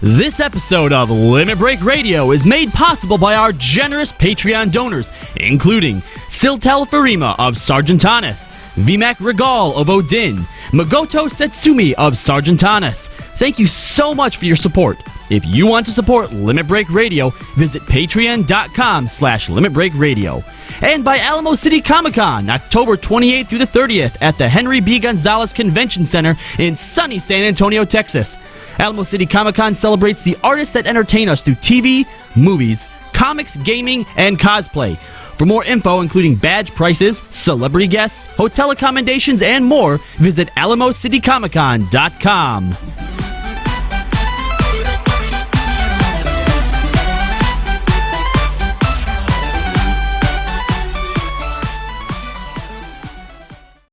This episode of Limit Break Radio is made possible by our generous Patreon donors, including Siltel Farima of Sargentanis, Vimac Regal of Odin, Magoto Setsumi of Sargentanis. Thank you so much for your support. If you want to support Limit Break Radio, visit patreon.com/Limit Break Radio. And by Alamo City Comic-Con, October 28th through the 30th at the Henry B. Gonzalez Convention Center in sunny San Antonio, Texas. Alamo City Comic-Con celebrates the artists that entertain us through TV, movies, comics, gaming, and cosplay. For more info, including badge prices, celebrity guests, hotel accommodations, and more, visit AlamoCityComicCon.com.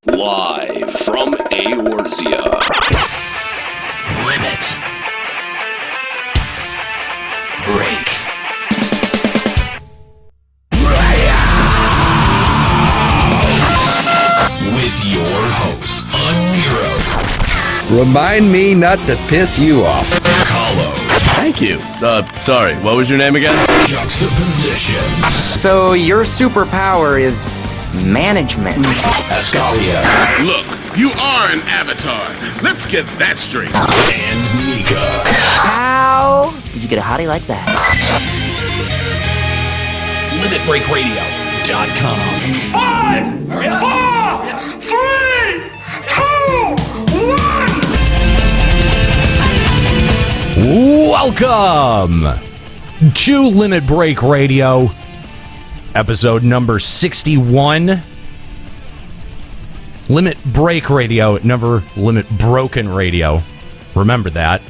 Live from Eorzea. Limit Break with your hosts, Unhero. Remind me not to piss you off. Kahlo. Thank you. Sorry, what was your name again? Juxtaposition. So your superpower is management. Ascalia. Look, you are an avatar. Let's get that straight. And Mika. How did you get a hottie like that? LimitBreakRadio.com. 5, 4, 3, 2, 1. Welcome to Limit Break Radio, episode number 61. Limit Break Radio, never Limit Broken Radio. Remember that.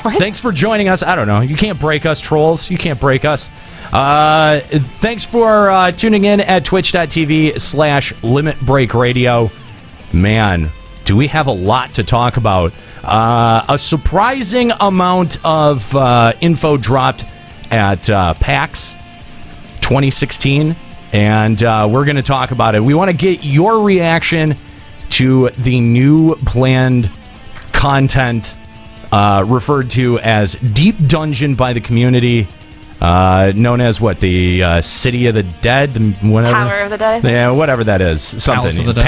What? Thanks for joining us. I don't know. You can't break us, trolls. You can't break us. Thanks for tuning in at twitch.tv/Limit Break Radio. Man, do we have a lot to talk about. A surprising amount of info dropped at PAX 2016, and we're going to talk about it. We want to get your reaction to the new planned content referred to as Deep Dungeon by the community, known as what, the City of the Dead, whatever. Tower of the Dead? Yeah, whatever that is. Something. Palace of the Dead.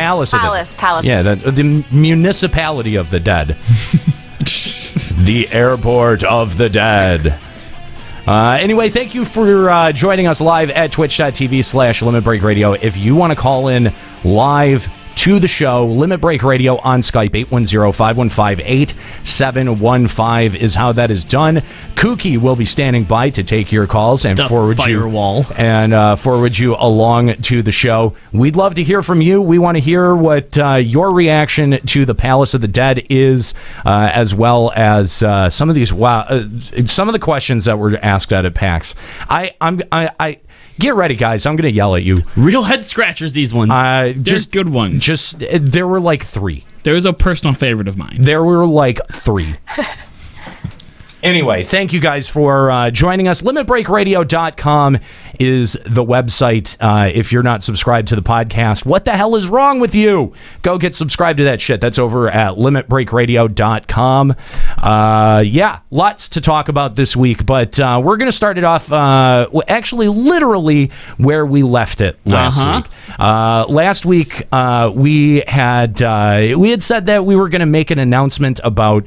Palace. Yeah, the Municipality of the Dead. The Airport of the Dead. Anyway, thank you for joining us live at twitch.tv/Limit Break Radio. If you want to call in live to the show, Limit Break Radio on Skype, 810-515-8715 is how that is done. Kookie will be standing by to take your calls and forward you along to the show. We'd love to hear from you. We want to hear what your reaction to the Palace of the Dead is, as well as some of these some of the questions that were asked at PAX. I get ready, guys. I'm going to yell at you. Real head scratchers, these ones. Just good ones. There were like 3. There's a personal favorite of mine. There were like 3. Anyway, thank you guys for joining us. LimitBreakRadio.com is the website. If you're not subscribed to the podcast, what the hell is wrong with you? Go get subscribed to that shit. That's over at LimitBreakRadio.com. Yeah, lots to talk about this week, but we're going to start it off actually literally where we left it last week. Last week, we had said that we were going to make an announcement about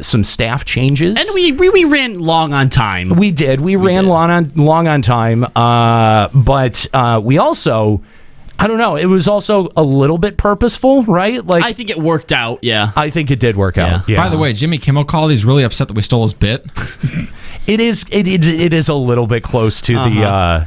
some staff changes. And we ran long on time. We did. We ran long on time. But we also, I don't know, it was also a little bit purposeful, right? Like, I think it worked out, yeah. I think it did work out. Yeah. By the way, Jimmy Kimmel called. He's really upset that we stole his bit. It is a little bit close to the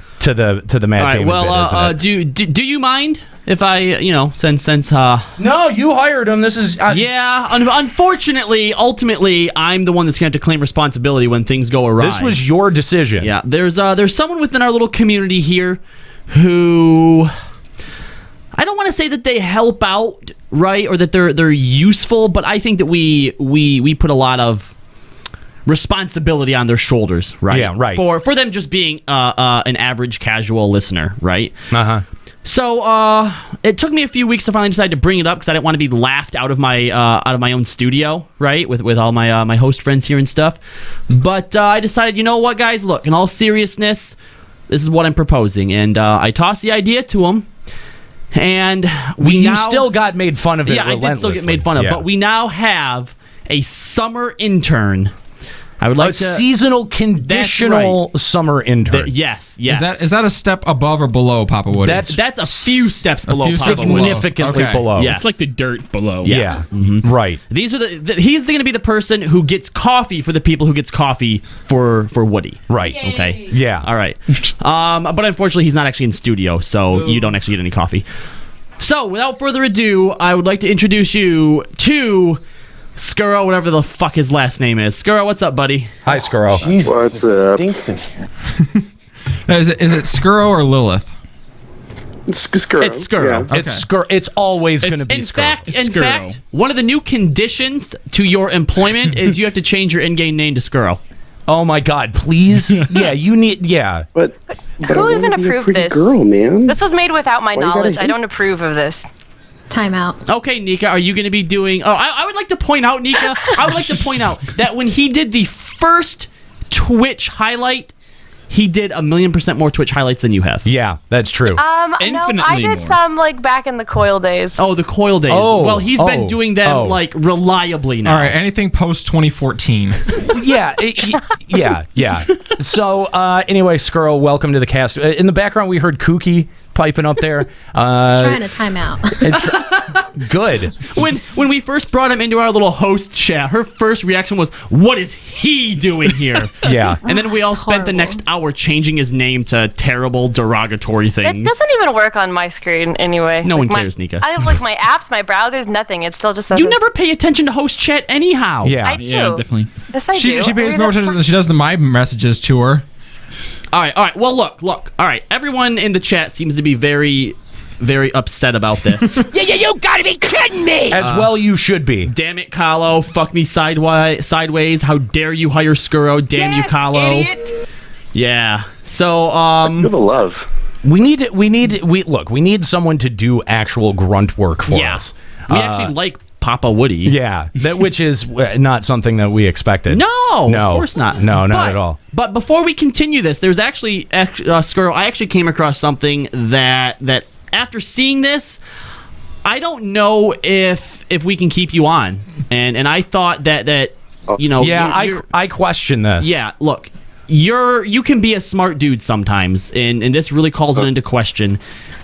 Matt Damon bit, isn't it? Do you mind if I, since No, you hired him. This is yeah. Unfortunately, ultimately, I'm the one that's going to have to claim responsibility when things go awry. This was your decision. Yeah. There's someone within our little community here who, I don't want to say that they help out, right, or that they're useful, but I think that we put a lot of responsibility on their shoulders, right? Yeah, right. For them just being an average casual listener, right? So it took me a few weeks to finally decide to bring it up because I didn't want to be laughed out of my own studio, right? With all my my host friends here and stuff. But I decided, you know what, guys? Look, in all seriousness, this is what I'm proposing, and I tossed the idea to them. And you still got made fun of it. Yeah, I did still get made fun of, but we now have a summer intern. I would like a seasonal conditional summer intern. Yes. Is that a step above or below Papa Woody? That's a few steps below Papa Woody. Significantly below. Yes. It's like the dirt below. Yeah. Right. These are he's going to be the person who gets coffee for the people who gets coffee for Woody. Right. Yay. Okay. Yeah. All right. But unfortunately, he's not actually in studio, so you don't actually get any coffee. So, without further ado, I would like to introduce you to Skuro, whatever the fuck his last name is. Skuro, what's up, buddy? Hi, Skuro. Jesus, What's up? Stinks in here. Is it Skuro or Lilith? It's Skuro. It's Skuro. Yeah. Okay. It's Skuro. It's always going to be Skuro. In fact, one of the new conditions to your employment is you have to change your in-game name to Skuro. Oh my God! Please, yeah, you need, yeah. But Who even approved this? Girl, man. This was made without my Why you knowledge. gotta I don't approve of this. Time out. Okay, Nika, are you going to be doing... Oh, I would like to point out, Nika, that when he did the first Twitch highlight, he did 1,000,000% more Twitch highlights than you have. Yeah, that's true. No, I did some like back in the coil days. Oh, the coil days. Oh, well, he's been doing them like reliably now. All right, anything post 2014. Yeah. So, anyway, Skuro, welcome to the cast. In the background, we heard Kooky piping up there. Trying to time out. Good. When we first brought him into our little host chat, her first reaction was, "What is he doing here?" Yeah. And then we all spent the next hour changing his name to terrible, derogatory It things. doesn't even work on my screen anyway. No Like, one cares, Nika. I have like my apps, my browsers, nothing. It still just says You never pay attention to host chat anyhow. Yeah. I do. Yeah, definitely. Yes, I She do. pays more attention than she does to my messages to her. All right. Well, look. All right. Everyone in the chat seems to be very, very upset about this. You gotta be kidding me! As well you should be. Damn it, Kahlo. Fuck me sideways. How dare you hire Skuro? Damn you, Kahlo. Idiot. Yeah. So, Feel the love. We need someone to do actual grunt work for us. We actually like Papa Woody. Yeah, which is not something that we expected. No, of course not. No, not at all. But before we continue this, there's actually, Skuro, I actually came across something that after seeing this, I don't know if we can keep you on. And I thought that you know. Yeah, I question this. Yeah, look. You can be a smart dude sometimes, and this really calls it into question.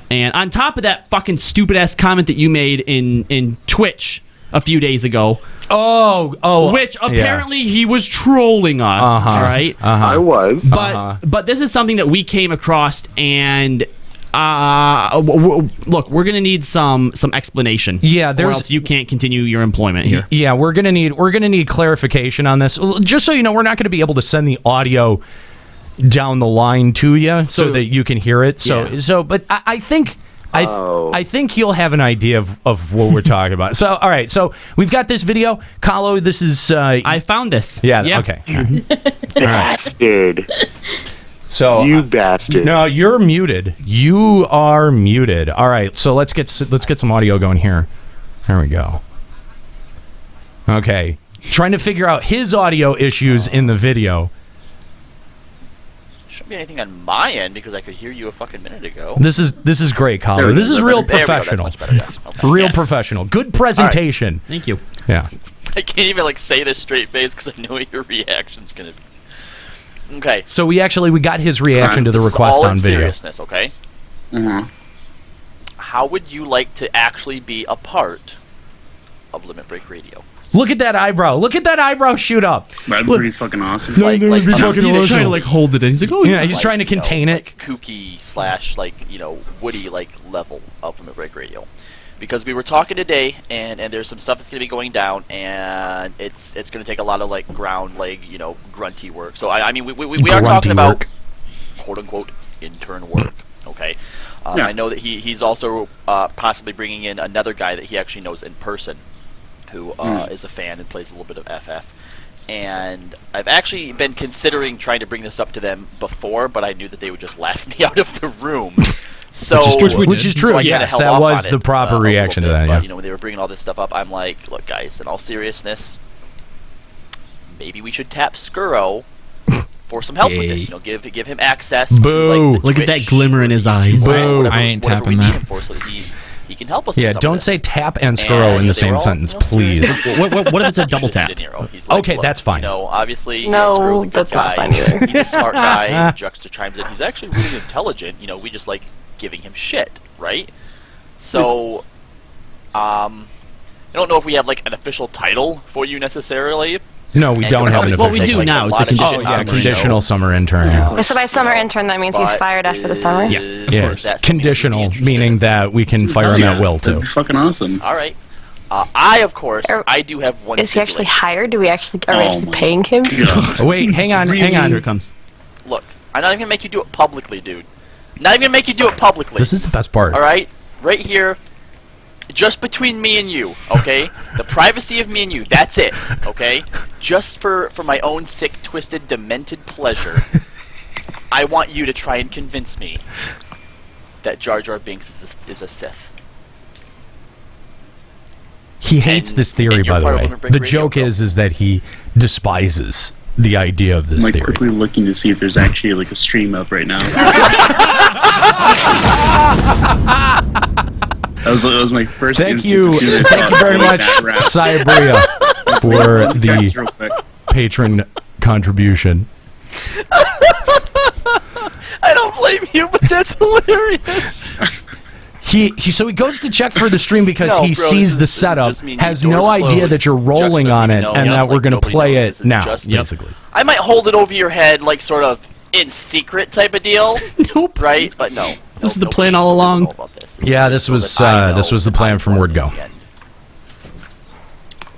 And on top of that fucking stupid ass comment that you made in Twitch a few days ago. Which apparently he was trolling us. All right. I was. But this is something that we came across, and look, we're gonna need some explanation. Yeah, or else you can't continue your employment here. Yeah, we're gonna need clarification on this. Just so you know, we're not gonna be able to send the audio down the line to you so that you can hear it. But I think you'll have an idea of what we're talking about. So, all right. So we've got this video. Kahlo, this is... I found this. Yeah. Okay. Bastard. So you bastard. No, you're muted. You are muted. All right. So let's get some audio going here. There we go. Okay. Trying to figure out his audio issues in the video. Shouldn't be anything on my end because I could hear you a fucking minute ago. This is great, Kahlo. This is real professional. Real professional. Good presentation. Right. Thank you. Yeah. I can't even say this straight face because I know what your reaction's gonna be. Okay. So we got his reaction to the request on video. Seriousness, okay? Mm-hmm. How would you like to actually be a part of Limit Break Radio? Look at that eyebrow. Look at that eyebrow shoot up. That'd be pretty fucking awesome. He's trying to hold it in. He's like, oh yeah, he's trying to contain it. Kooky / Woody level of Limit Break Radio. Because we were talking today, and there's some stuff that's going to be going down, and it's going to take a lot of ground leg, grunty work. So I mean, we are talking about quote unquote intern work. Okay. I know that he's also possibly bringing in another guy that he actually knows in person, who is a fan and plays a little bit of FF. And I've actually been considering trying to bring this up to them before, but I knew that they would just laugh me out of the room. So, which is true. So I kinda yes, held that off was on the it, proper a reaction to little that. bit, Yeah. but, when they were bringing all this stuff up, I'm like, look, guys, in all seriousness, maybe we should tap Skuro for some help with this. Give him access. Boo! To, like, the Look at that Twitch, glimmer in his eyes. Boo! I ain't whatever tapping we need that. him for, so that he can help us. Yeah, with some don't of say this. tap and Skuro in the same sentence, please. What if it's a double tap? He's like, Okay, look, that's fine. Obviously, No, Skuro's a good that's not guy. fine either. He's a smart guy. Juxta chimes in. He's actually really intelligent. We just like giving him shit, right? So, I don't know if we have like an official title for you necessarily. No, we don't have an official. Well, we do now. It's a conditional summer intern. Yeah. So by summer intern, that means he's fired after the summer? Yes. Conditional, meaning that we can fire him at will too. That'd be fucking awesome. All right. I, of course, I do have one. Is he actually hired? Are we actually Oh paying him? Wait, hang on. Here it comes. Look, I'm not even gonna make you do it publicly, dude. Not even gonna make you do it publicly. This is the best part. All right, right here, just between me and you, okay? The privacy of me and you. That's it, okay? Just for my own sick, twisted, demented pleasure, I want you to try and convince me that Jar Jar Binks is a Sith. He hates this theory, by the way. The joke is that he despises the idea of this I'm theory. quickly looking to see if there's actually like a stream up right now. That was my first. Thank you very much, Cybria, for the patron contribution. I don't blame you, but that's hilarious. So he goes to check for the stream because No, he bro, sees the this setup, just mean has your no door's idea closed. that you're rolling Juxta on it, doesn't and know, that we're like, going to nobody play knows. it This is now, just- basically. I might hold it over your head, like sort of in secret type of deal. Nope. Right? But no. This is the plan all along. Yeah, this was the plan from word go.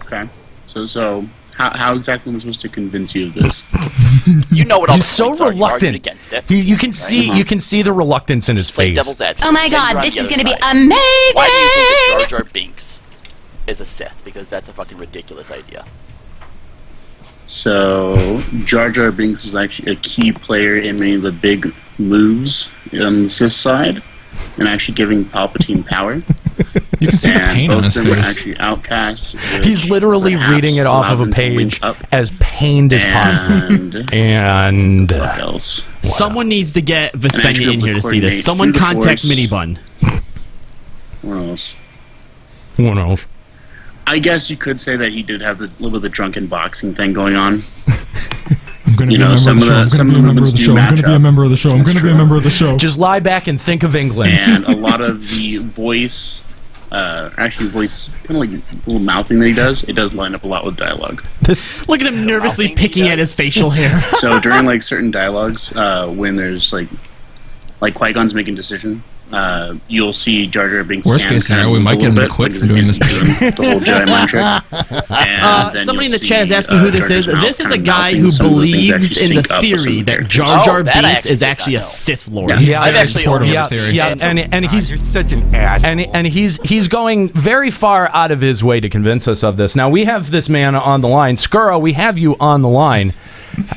Okay. So how exactly am I supposed to convince you of this? You know what all He's the so points are. You argued reluctant. against it. You can see the reluctance in his face. Devil's advocate. Oh my Then you're god, on this the is other gonna be side. amazing! Why do you think that Jar Jar Binks is a Sith? Because that's a fucking ridiculous idea. So Jar Jar Binks was actually a key player in many of the big moves on the Sith side, and actually giving Palpatine power. You can see the And pain on both his of them were face. actually outcasts. He's literally reading it off of a page as pained as possible. And what else? Someone needs to get actually Visenya in here to see coordinate this. Someone through the contact Force. Minibun. What else? What else? I guess you could say that he did have the little bit of the drunken boxing thing going on. I'm going to be a member of the show. I'm going to be a member of the show. I'm going to be a member of the show. I'm going to be a member of the show. Just lie back and think of England. And a lot of the voice, kind of like little mouthing that he does, it does line up a lot with dialogue. Look at him nervously picking at his facial hair. So during like certain dialogues, when there's like Qui-Gon's making a decision, you'll see Jar Jar Binks' Worst hands case scenario, kind of we might move a get him to little quit bit, from doing this. the whole Jedi mind trick. And then Somebody in you'll the chat is see, asking who this Jar is. Jar's mouth This is kind a of guy melting. who Some of the things believes actually in the sync up with some theory that characters. Jar Jar that Binks actually is did not actually a know. Sith Lord. Yeah, I'm actually supportive of the theory. and he's going very far out of his way to convince us of this. Now we have this man on the line, Skuro. We have you on the line.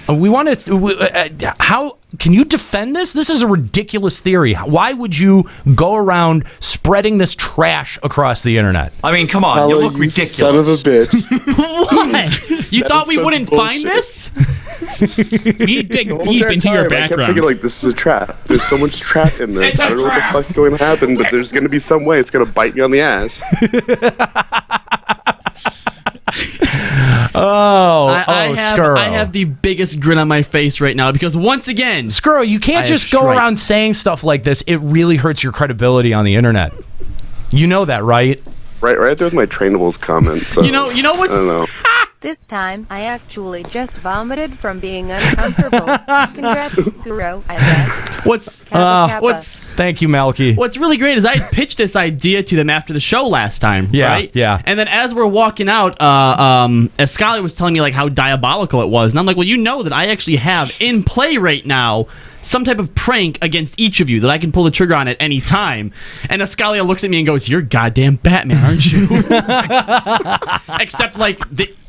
We want to. How can you defend this? This is a ridiculous theory. Why would you go around spreading this trash across the internet? I mean, come on, you look ridiculous. Son of a bitch. What? You thought we wouldn't find this? We dig deep into your I kept background. thinking, like, this is a trap. There's so much trap in this. I don't know what the fuck's going to happen, but there's going to be some way it's going to bite me on the ass. Skuro. I have the biggest grin on my face right now because once again, Skuro, you can't just go around saying stuff like this. It really hurts your credibility on the internet. You know that, right? Right there with my trainables comment. So, You know what's... I don't know. This time, I actually just vomited from being uncomfortable. Congrats, Skuro, I guess. What's Thank you, Malky. What's really great is I had pitched this idea to them after the show last time, right? Yeah. And then as we're walking out, Escali was telling me like how diabolical it was, and I'm like, well, you know that I actually have in play right now some type of prank against each of you that I can pull the trigger on at any time. And Ascalia looks at me and goes, "You're goddamn Batman, aren't you?" Except like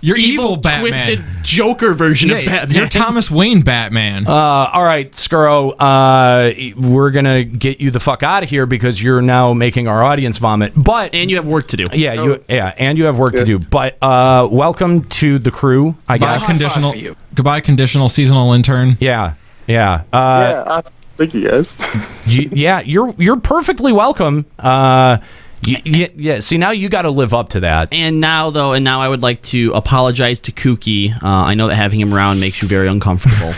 you're evil Batman, twisted Joker version of Batman. You're Thomas Wayne Batman. All right, Skuro, we're gonna get you the fuck out of here because you're now making our audience vomit. And you have work to do. Yeah, and you have work to do. But welcome to the crew. I guess. Goodbye, conditional seasonal intern. Yeah. Thank you guys. You're perfectly welcome. See, now you got to live up to that. And now I would like to apologize to Kooky. I know that having him around makes you very uncomfortable.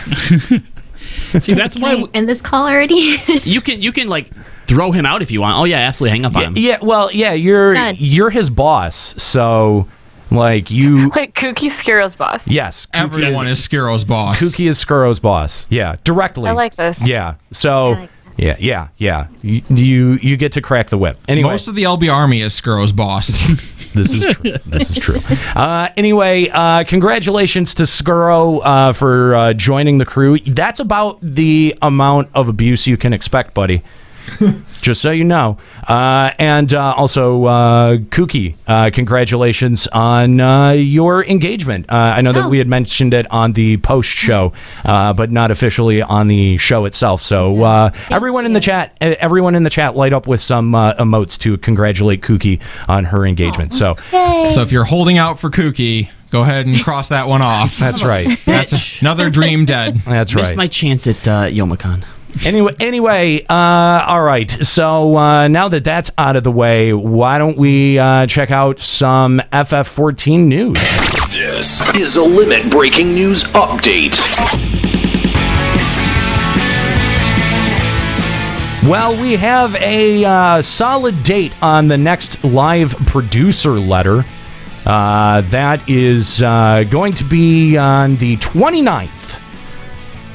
See, that's Can I end this call already? you can like throw him out if you want. Oh yeah, absolutely, hang up on him. You're his boss, so. Like you. Wait, Kookie's Skuro's boss. Yes, everyone is Skuro's boss. Kooky is Skuro's boss. Yeah, directly. I like this. Yeah. So. Yeah. You get to crack the whip. Anyway, most of the LB army is Skuro's boss. This is true. Anyway, congratulations to Skuro for joining the crew. That's about the amount of abuse you can expect, buddy. Just so you know. And also, Kooky, congratulations on your engagement. I know that we had mentioned it on the post show, but not officially on the show itself. So everyone in the chat, light up with some emotes to congratulate Kooky on her engagement. So if you're holding out for Kooky, go ahead and cross that one off. That's right. That's another dream dead. That's right. Missed my chance at Youmacon. Anyway, all right. So now that that's out of the way, why don't we check out some FF14 news? This is a Limit Breaking News Update. Well, we have a solid date on the next live producer letter. That is going to be on the 29th.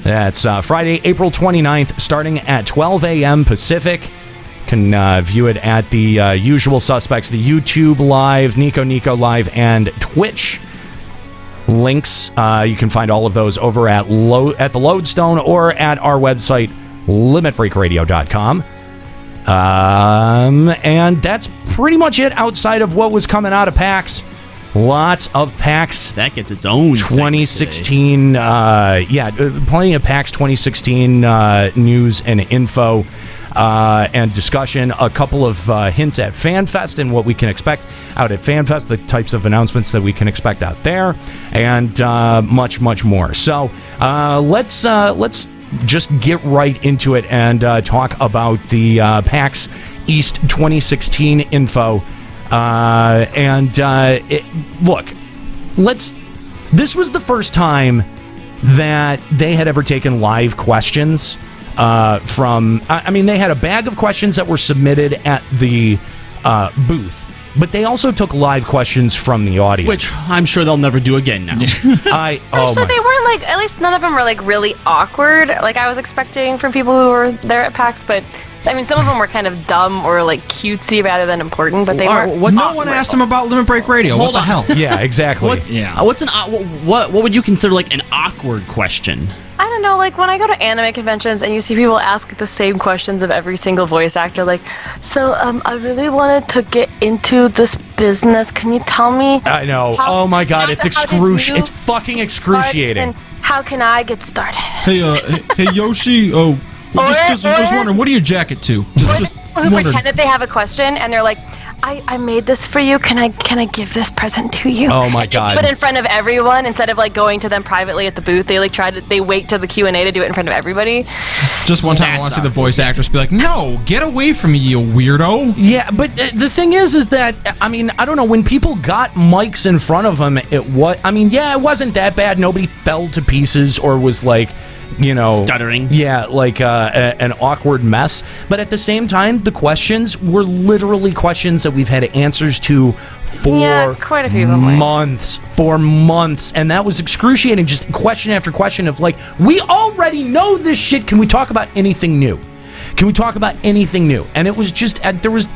That's Friday, April 29th, starting at 12 a.m. Pacific. Can view it at the usual suspects, the YouTube Live, Nico Live, and Twitch links. You can find all of those over at the Lodestone or at our website, limitbreakradio.com. And that's pretty much it outside of what was coming out of PAX. Lots of PAX. That gets its own 2016. Plenty of PAX 2016 news and info and discussion. A couple of hints at FanFest and what we can expect out at FanFest, the types of announcements that we can expect out there, and much more. So let's just get right into it and talk about the PAX East 2016 info. Look, this was the first time that they had ever taken live questions from, they had a bag of questions that were submitted at the booth, but they also took live questions from the audience. Which I'm sure they'll never do again now. So they weren't at least none of them were really awkward, like I was expecting from people who were there at PAX, but some of them were kind of dumb or cutesy rather than important, but they weren't. No one asked them about Limit Break Radio. What the hell? Yeah, exactly. What would you consider an awkward question? I don't know, when I go to anime conventions and you see people ask the same questions of every single voice actor, I really wanted to get into this business. Can you tell me? I know. Oh my god, it's excruciating. It's fucking excruciating. How can I get started? Hey Yoshi. Oh. Just wondering, what do you jacket to? Just who pretend that they have a question and they're like, I made this for you. Can I give this present to you? Oh my god! But in front of everyone instead of going to them privately at the booth. They they wait till the Q&A to do it in front of everybody. Just one time, I want to see the voice actress be like, "No, get away from me, you weirdo." Yeah, but the thing is that I don't know, when people got mics in front of them, it wasn't that bad. Nobody fell to pieces or was stuttering. Yeah, an awkward mess. But at the same time, the questions were literally questions that we've had answers to for quite a few of them months. For months. And that was excruciating. Just question after question of we already know this shit. Can we talk about anything new? And it was just, there was,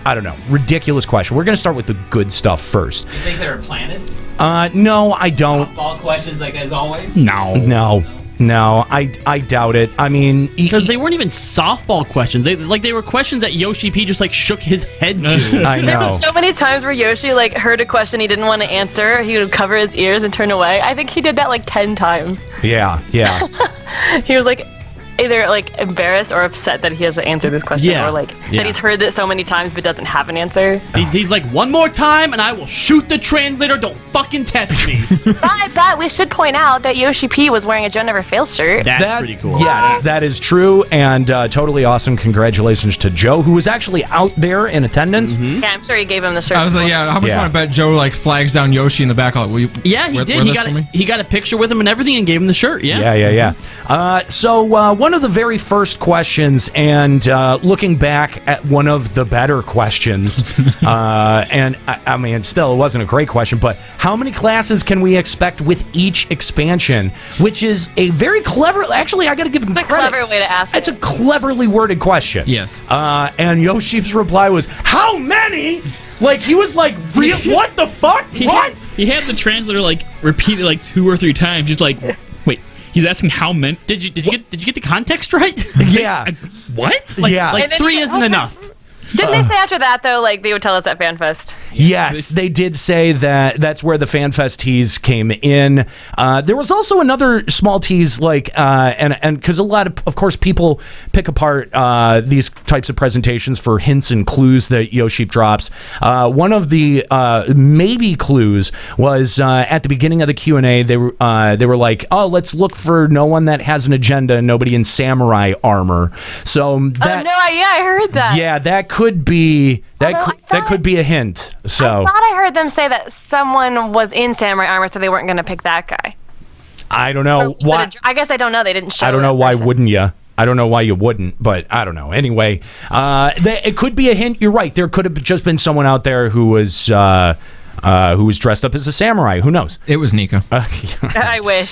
I don't know, ridiculous question. We're going to start with the good stuff first. You think they were planted? No, I don't. Softball questions as always? No. No, I doubt it. I mean, because they weren't even softball questions. They were questions that Yoshi P just like shook his head to. I know. There were so many times where Yoshi like heard a question he didn't want to answer. He would cover his ears and turn away. I think he did that like 10 times. Yeah. He was like either like embarrassed or upset that he has to answer this question, or like that he's heard it so many times but doesn't have an answer. He's like, one more time and I will shoot the translator. Don't fucking test me. But we should point out that Yoshi P was wearing a JoeNeverFails shirt. That's pretty cool. Yes, that is true, and totally awesome. Congratulations to Joe, who was actually out there in attendance. Yeah, I'm sure he gave him the shirt. I was like, how much want to bet Joe like flags down Yoshi in the back? Will you he did. He got a picture with him and everything and gave him the shirt. Yeah. So one of the very first questions, and looking back at one of the better questions, and I mean, still, it wasn't a great question, but how many classes can we expect with each expansion? Which is a very clever, actually, I gotta give him credit. It's a clever way to ask It's a cleverly worded question. Yes. And Yoshi's reply was, how many? Like, he was like, what the fuck? What? He had the translator like repeat it like 2 or 3 times. He's like, wait. He's asking how many. Did you get the context right? Yeah. What? Like 3 isn't enough. Didn't they say after that though, like they would tell us at FanFest? Yes, they did say that that's where the FanFest tease came in. There was also another small tease, like, and because a lot of course, people pick apart these types of presentations for hints and clues that Yoshi drops. One of the maybe clues was at the beginning of the Q&A. They were like, oh, let's look for no one that has an agenda and nobody in samurai armor. So that, I heard that. Yeah, that could be that could be a hint. So I thought I heard them say that someone was in samurai armor, so they weren't going to pick that guy. I don't know why. I guess I don't know. They didn't show. I don't know why wouldn't you? I don't know why you wouldn't, but I don't know. Anyway, it could be a hint. You're right. There could have just been someone out there who was dressed up as a samurai. Who knows? It was Nika. I wish.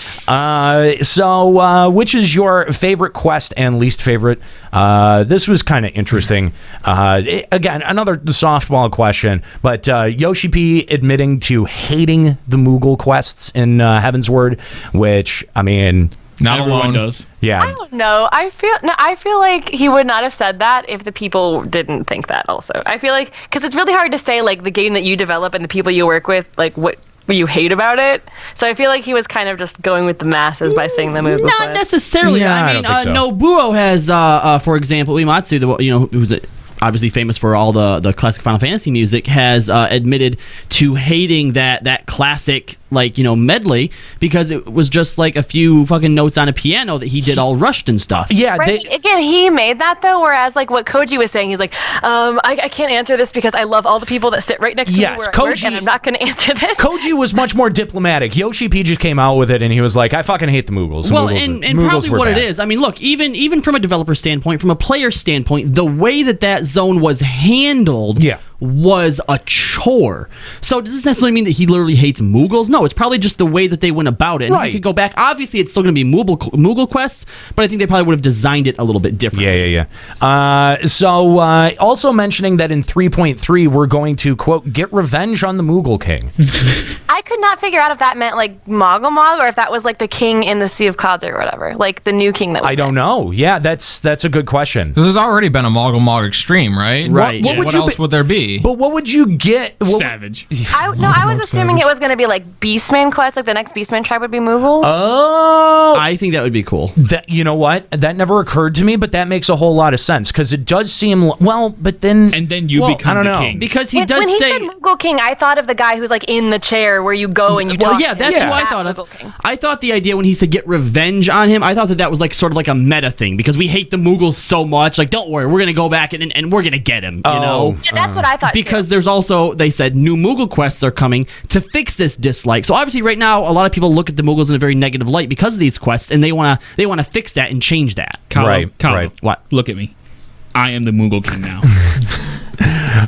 So, which is your favorite quest and least favorite? This was kind of interesting. Again, another softball question, but Yoshi P admitting to hating the Moogle quests in Heaven's Word, which, I mean... Not everyone does. Yeah. I don't know. I feel like he would not have said that if the people didn't think that also. I feel like, because it's really hard to say, like, the game that you develop and the people you work with, like, what you hate about it. So I feel like he was kind of just going with the masses by saying the Moogle Not quest. necessarily. Yeah, I mean, Nobuo has, for example, Uematsu, who's obviously famous for all the classic Final Fantasy music, has admitted to hating that classic, medley, because it was just like a few fucking notes on a piano that he did all rushed and stuff. Yeah. Right? Again, he made that though, whereas like what Koji was saying, he's like, I can't answer this because I love all the people that sit right next to me where I work, and I'm not going to answer this. Koji was much more diplomatic. Yoshi P just came out with it, and he was like, I fucking hate the Moogles. Well, and probably what it is, I mean, look, even from a developer standpoint, from a player standpoint, the way that zone was handled was a chore. So does this necessarily mean that he literally hates Moogles? No, it's probably just the way that they went about it. And you could go back. Obviously, it's still going to be Moogle quests, but I think they probably would have designed it a little bit differently. Yeah. So also mentioning that in 3.3, we're going to, quote, get revenge on the Moogle King. I could not figure out if that meant like Moggle or if that was like the king in the Sea of Clouds or whatever, like the new king that I don't know. Yeah, that's a good question. Because there's already been a Moggle Extreme, right? Right. What else would there be? But what would you get? Savage. I was assuming it was going to be like Beastman quest, like the next Beastman tribe would be Moogle. Oh, I think that would be cool. You know what? That never occurred to me, but that makes a whole lot of sense because it does seem but then you become the king because he does when he say said Moogle King, I thought of the guy who's like in the chair where you go and you talk. Well, yeah, that's who I thought of. I thought the idea when he said get revenge on him, I thought that was like sort of like a meta thing because we hate the Moogles so much. Like, don't worry, we're gonna go back and we're gonna get him. You know? Yeah, that's what I thought. Because there's also, they said, new Moogle quests are coming to fix this dislike. So obviously, right now, a lot of people look at the Moogles in a very negative light because of these quests, and they wanna fix that and change that. Right. What? Look at me. I am the Moogle King now.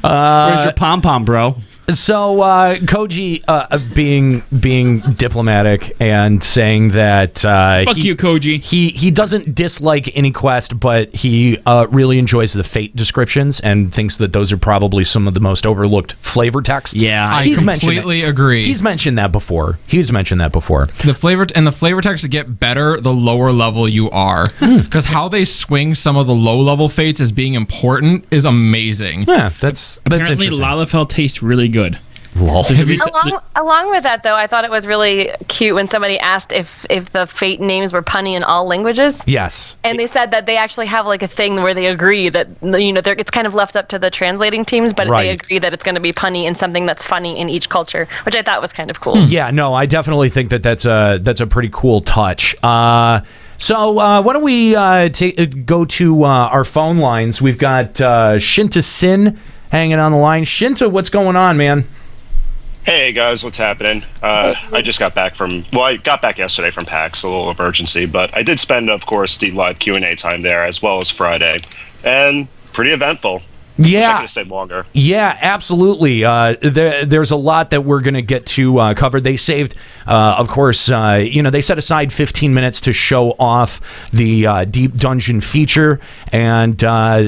Where's your pom pom, bro? So Koji being diplomatic and saying that fuck you, Koji. He doesn't dislike any quest, but he really enjoys the fate descriptions and thinks that those are probably some of the most overlooked flavor texts. Yeah, I completely agree. He's mentioned that before. The flavor texts get better the lower level you are, because how they swing some of the low level fates as being important is amazing. Yeah, that's Apparently, interesting. Lalafell tastes really good. Lol. Along with that, though, I thought it was really cute when somebody asked if the fate names were punny in all languages. Yes. And they said that they actually have like a thing where they agree that it's kind of left up to the translating teams, but they agree that it's going to be punny in something that's funny in each culture, which I thought was kind of cool. Yeah, no, I definitely think that's a pretty cool touch. So why don't we go to our phone lines? We've got Shinta Sin hanging on the line. Shinta, what's going on, man? Hey guys, what's happening? I just got back I got back yesterday from PAX, a little emergency, but I did spend, of course, the live Q&A time there as well as Friday, and pretty eventful. Yeah. Wish I could have stayed longer. Yeah, absolutely. There's a lot that we're going to get to cover. They saved, of course, they set aside 15 minutes to show off the Deep Dungeon feature. And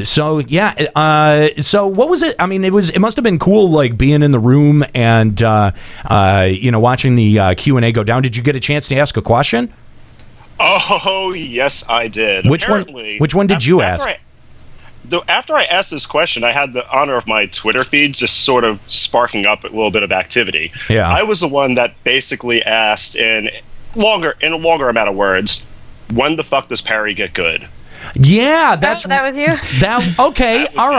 so what was it? I mean, it must have been cool, like, being in the room and, watching the Q&A go down. Did you get a chance to ask a question? Oh, yes, I did. Which one did you ask? After I asked this question, I had the honor of my Twitter feed just sort of sparking up a little bit of activity. Yeah. I was the one that basically asked in a longer amount of words, when the fuck does parry get good? that Yeah, was you. Okay, all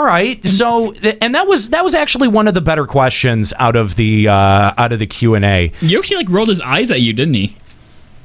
right. So, and that was actually one of the better questions out of the Q&A. Yoshi rolled his eyes at you, didn't he?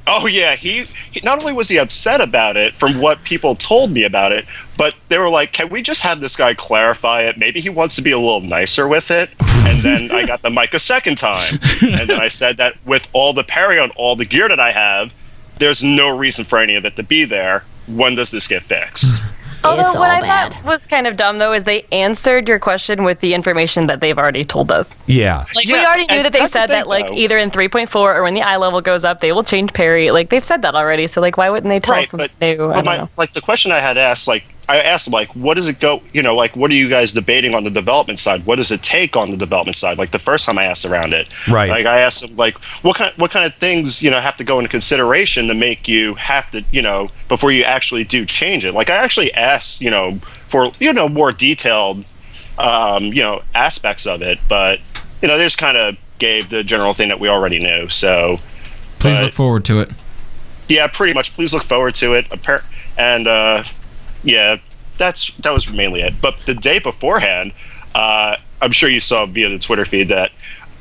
Oh yeah, he not only was he upset about it from what people told me about it, but they were like, "Can we just have this guy clarify it? Maybe he wants to be a little nicer with it." And then I got the mic a second time, and then I said that with all the parry on all the gear that I have, there's no reason for any of it to be there. When does this get fixed? Although what I thought was kind of dumb, though, is they answered your question with the information that they've already told us. Yeah. We already knew that they said that, either in 3.4 or when the eye level goes up, they will change parry. They've said that already, so, why wouldn't they tell us something new? I don't know. The question I had asked, I asked them, what does it go, what are you guys debating on the development side? What does it take on the development side? The first time I asked around it. Right. I asked them, what kind of things, have to go into consideration to make you have to, before you actually do change it. I actually asked, for, more detailed, aspects of it, but, they just kind of gave the general thing that we already knew, so. Please look forward to it. Yeah, pretty much. Please look forward to it. And, yeah, that was mainly it. But the day beforehand, I'm sure you saw via the Twitter feed that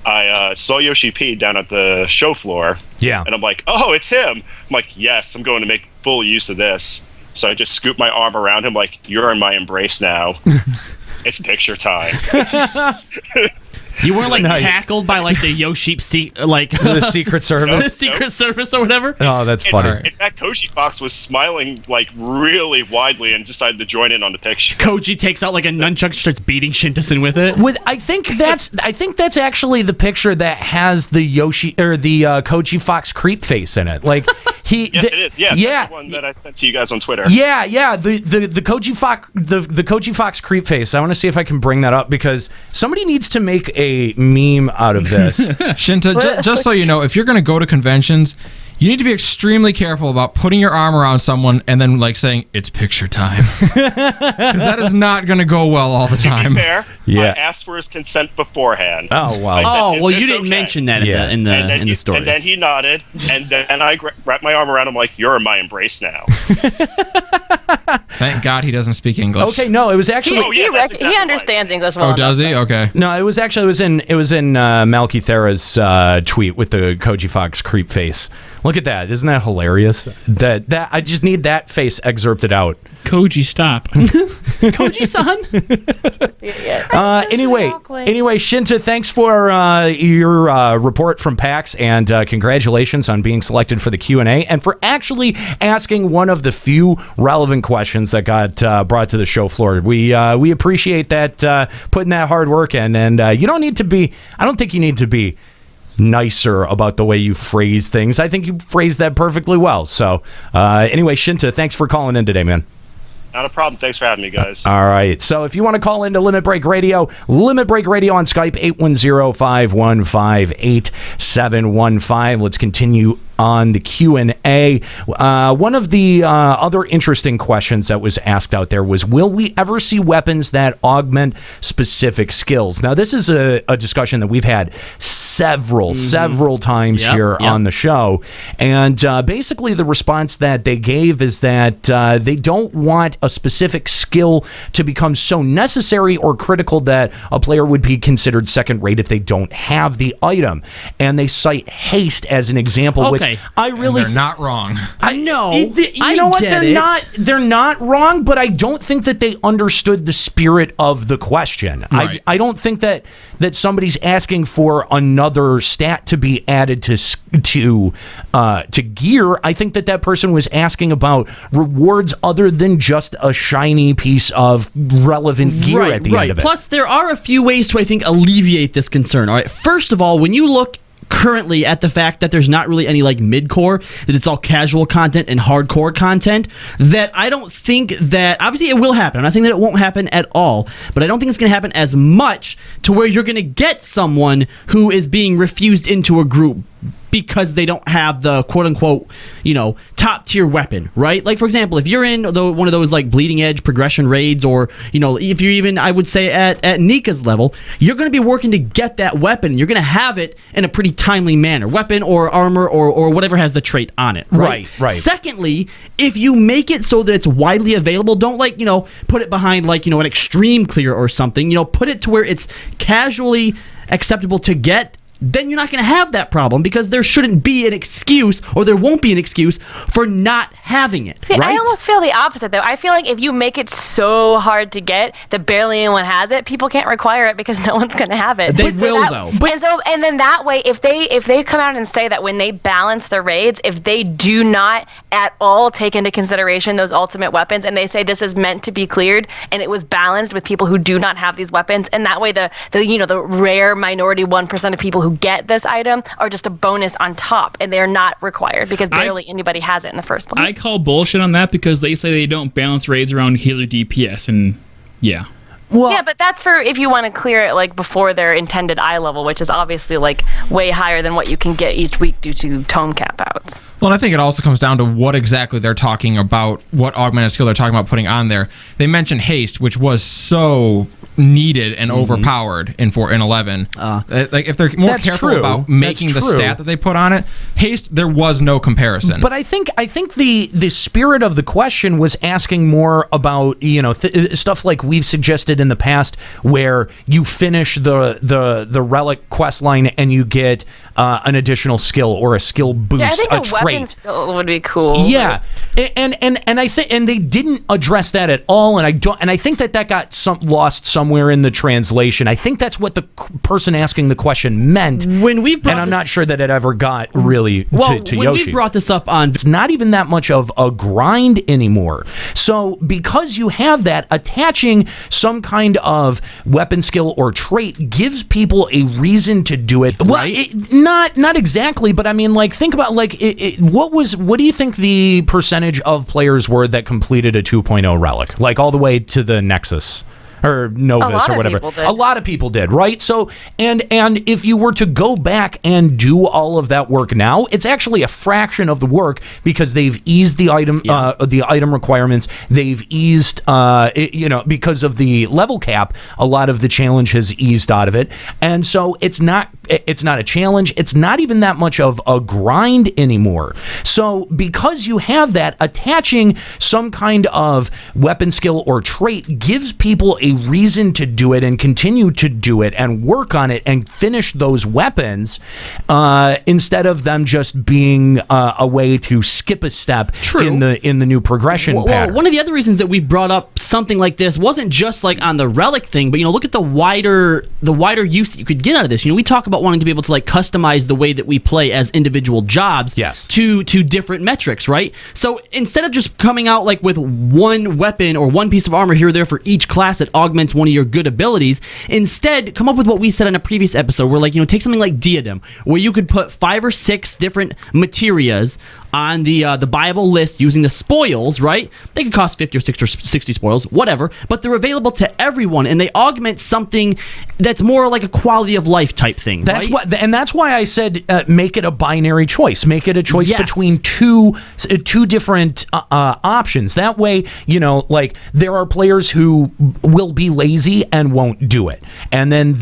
I saw Yoshi P down at the show floor. Yeah. And I'm like, oh, it's him. I'm like, yes, I'm going to make full use of this. So I just scooped my arm around him like, you're in my embrace now. It's picture time. You weren't tackled by the Yoshi the Secret Service, the Secret Service or whatever. Oh, that's funny. In fact, Koji Fox was smiling really widely and decided to join in on the picture. Koji takes out a nunchuck, starts beating Shinta-san with it. I think that's actually the picture that has the Yoshi or the Koji Fox creep face in it. Yes, it is. Yeah, that's the one that I sent to you guys on Twitter. Yeah. The Koji Fox the Koji Fox creep face. I want to see if I can bring that up because somebody needs to make a meme out of this. Shinta, just so you know, if you're going to go to conventions, you need to be extremely careful about putting your arm around someone and then saying it's picture time, because that is not going to go well all the time. To be fair, yeah. I asked for his consent beforehand. Oh wow! Said, you didn't mention that in the story. And then he nodded, and then I wrapped my arm around him like, "You're in my embrace now." Thank God he doesn't speak English. Okay, no, it was actually he understands English well. Oh, does he? Okay. No, it was in Malkythera's tweet with the Koji Fox creep face. Look at that. Isn't that hilarious? That I just need that face excerpted out. Koji, stop. Koji-san. Anyway, Shinta, thanks for your report from PAX, and congratulations on being selected for the Q&A and for actually asking one of the few relevant questions that got brought to the show floor. We appreciate that, putting that hard work in, and you don't need to be. I don't think you need to be nicer about the way you phrase things. I think you phrased that perfectly well. So anyway, Shinta, thanks for calling in today, man. Not a problem. Thanks for having me, guys. All right. So if you want to call into Limit Break Radio on Skype, 810-515-8715. Let's continue on the Q&A. One of the other interesting questions that was asked out there was, will we ever see weapons that augment specific skills? Now, this is a discussion that we've had several times here on the show. And basically the response that they gave is that they don't want a specific skill to become so necessary or critical that a player would be considered second rate if they don't have the item. And they cite haste as an example, which I really... And they're not wrong. I know. You know what? They're not wrong, but I don't think that they understood the spirit of the question. Right. I don't think that somebody's asking for another stat to be added to gear. I think that person was asking about rewards other than just a shiny piece of relevant gear at the end of it. Plus, there are a few ways to, I think, alleviate this concern. All right. First of all, when you look currently at the fact that there's not really any like mid-core, that it's all casual content and hardcore content, that I don't think that, obviously it will happen. I'm not saying that it won't happen at all, but I don't think it's going to happen as much to where you're going to get someone who is being refused into a group because they don't have the quote-unquote, top tier weapon, right? Like, for example, if you're in one of those like bleeding edge progression raids, or if you're even, I would say, at Nika's level, you're going to be working to get that weapon. You're going to have it in a pretty timely manner, weapon or armor or whatever has the trait on it, right? Right. Secondly, if you make it so that it's widely available, don't put it behind an extreme clear or something. Put it to where it's casually acceptable to get. Then you're not going to have that problem, because there shouldn't be an excuse, or there won't be an excuse for not having it. See, right? I almost feel the opposite, though. I feel like if you make it so hard to get that barely anyone has it, people can't require it because no one's going to have it. They will, though. And then that way, if they come out and say that when they balance the raids, if they do not at all take into consideration those ultimate weapons, and they say this is meant to be cleared, and it was balanced with people who do not have these weapons, and that way the rare minority 1% of people who get this item are just a bonus on top, and they're not required because barely anybody has it in the first place. I call bullshit on that, because they say they don't balance raids around healer DPS, and yeah. Well, yeah, but that's for if you want to clear it like before their intended eye level, which is obviously like way higher than what you can get each week due to tome cap outs. Well, and I think it also comes down to what exactly they're talking about, what augmented skill they're talking about putting on there. They mentioned haste, which was so needed and overpowered in 11. Like, if they're more careful about making the stat that they put on it, haste, there was no comparison. But I think the spirit of the question was asking more about stuff like we've suggested in the past, where you finish the relic quest line and you get an additional skill or a skill boost, I think a a trait. weapon skill would be cool. Yeah, and I think, and they didn't address that at all, and I think that got lost somewhere in the translation. I think that's what the person asking the question meant. When we brought, and I'm not sure that it ever got really to when Yoshi. We brought this up on, it's not even that much of a grind anymore. So because you have that, attaching some kind of weapon skill or trait gives people a reason to do it. Right? Well, not exactly, but I mean, like, think about what do you think the percentage of players were that completed a 2.0 relic, like all the way to the Nexus or Novus or whatever? A lot of people did, right? So, and if you were to go back and do all of that work now, it's actually a fraction of the work, because they've eased the item requirements. They've eased, because of the level cap, a lot of the challenge has eased out of it, and so it's not a challenge. It's not even that much of a grind anymore. So because you have that, attaching some kind of weapon skill or trait gives people a a reason to do it and continue to do it and work on it and finish those weapons instead of them just being a way to skip a step in the new progression pattern. One of the other reasons that we brought up something like this wasn't just like on the relic thing, but look at the wider use that you could get out of this. We talk about wanting to be able to like customize the way that we play as individual jobs to different metrics, right? So instead of just coming out like with one weapon or one piece of armor here or there for each class that augments one of your good abilities, instead come up with what we said in a previous episode where like take something like Diadem, where you could put 5 or 6 different materias on the buyable list using the spoils, right? They could cost 50 or 60 or 60 spoils, whatever, but they're available to everyone, and they augment something that's more like a quality of life type thing. That's right? and that's why I said make it a binary choice. Make it a choice between two different options. That way, like there are players who will be lazy and won't do it, and then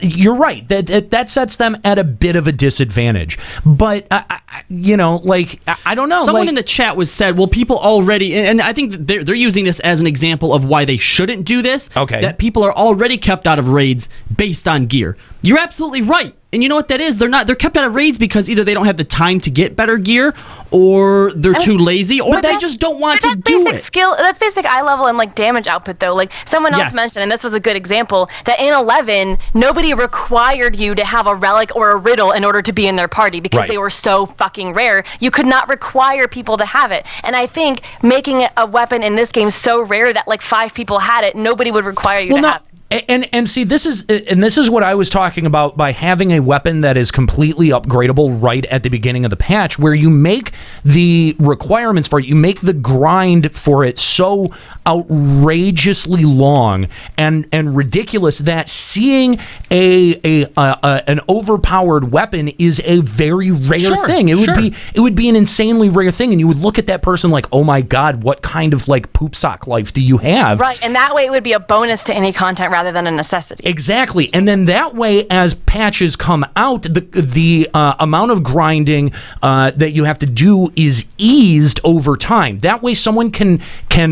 you're right that sets them at a bit of a disadvantage. But I don't know. Someone in the chat said, well, people already, and I think that they're using this as an example of why they shouldn't do this. Okay. That people are already kept out of raids based on gear. You're absolutely right. And you know what that is? They're kept out of raids because either they don't have the time to get better gear, or they're too lazy, or they just don't want to do it. That's basic eye level and like damage output though. Like someone else mentioned, and this was a good example, that in 11 nobody required you to have a relic or a riddle in order to be in their party because they were so fucking rare. You could not require people to have it. And I think making a weapon in this game so rare that like 5 people had it, nobody would require you to have it. And see, this is what I was talking about by having a weapon that is completely upgradable right at the beginning of the patch, where you make the requirements for it, you make the grind for it so outrageously long and ridiculous that seeing an overpowered weapon is a very rare thing. It would be an insanely rare thing, and you would look at that person like, oh my god, what kind of like poop sock life do you have? Right, and that way it would be a bonus to any content rather than a necessity. Exactly, and then that way, as patches come out, the amount of grinding that you have to do is eased over time. That way, someone can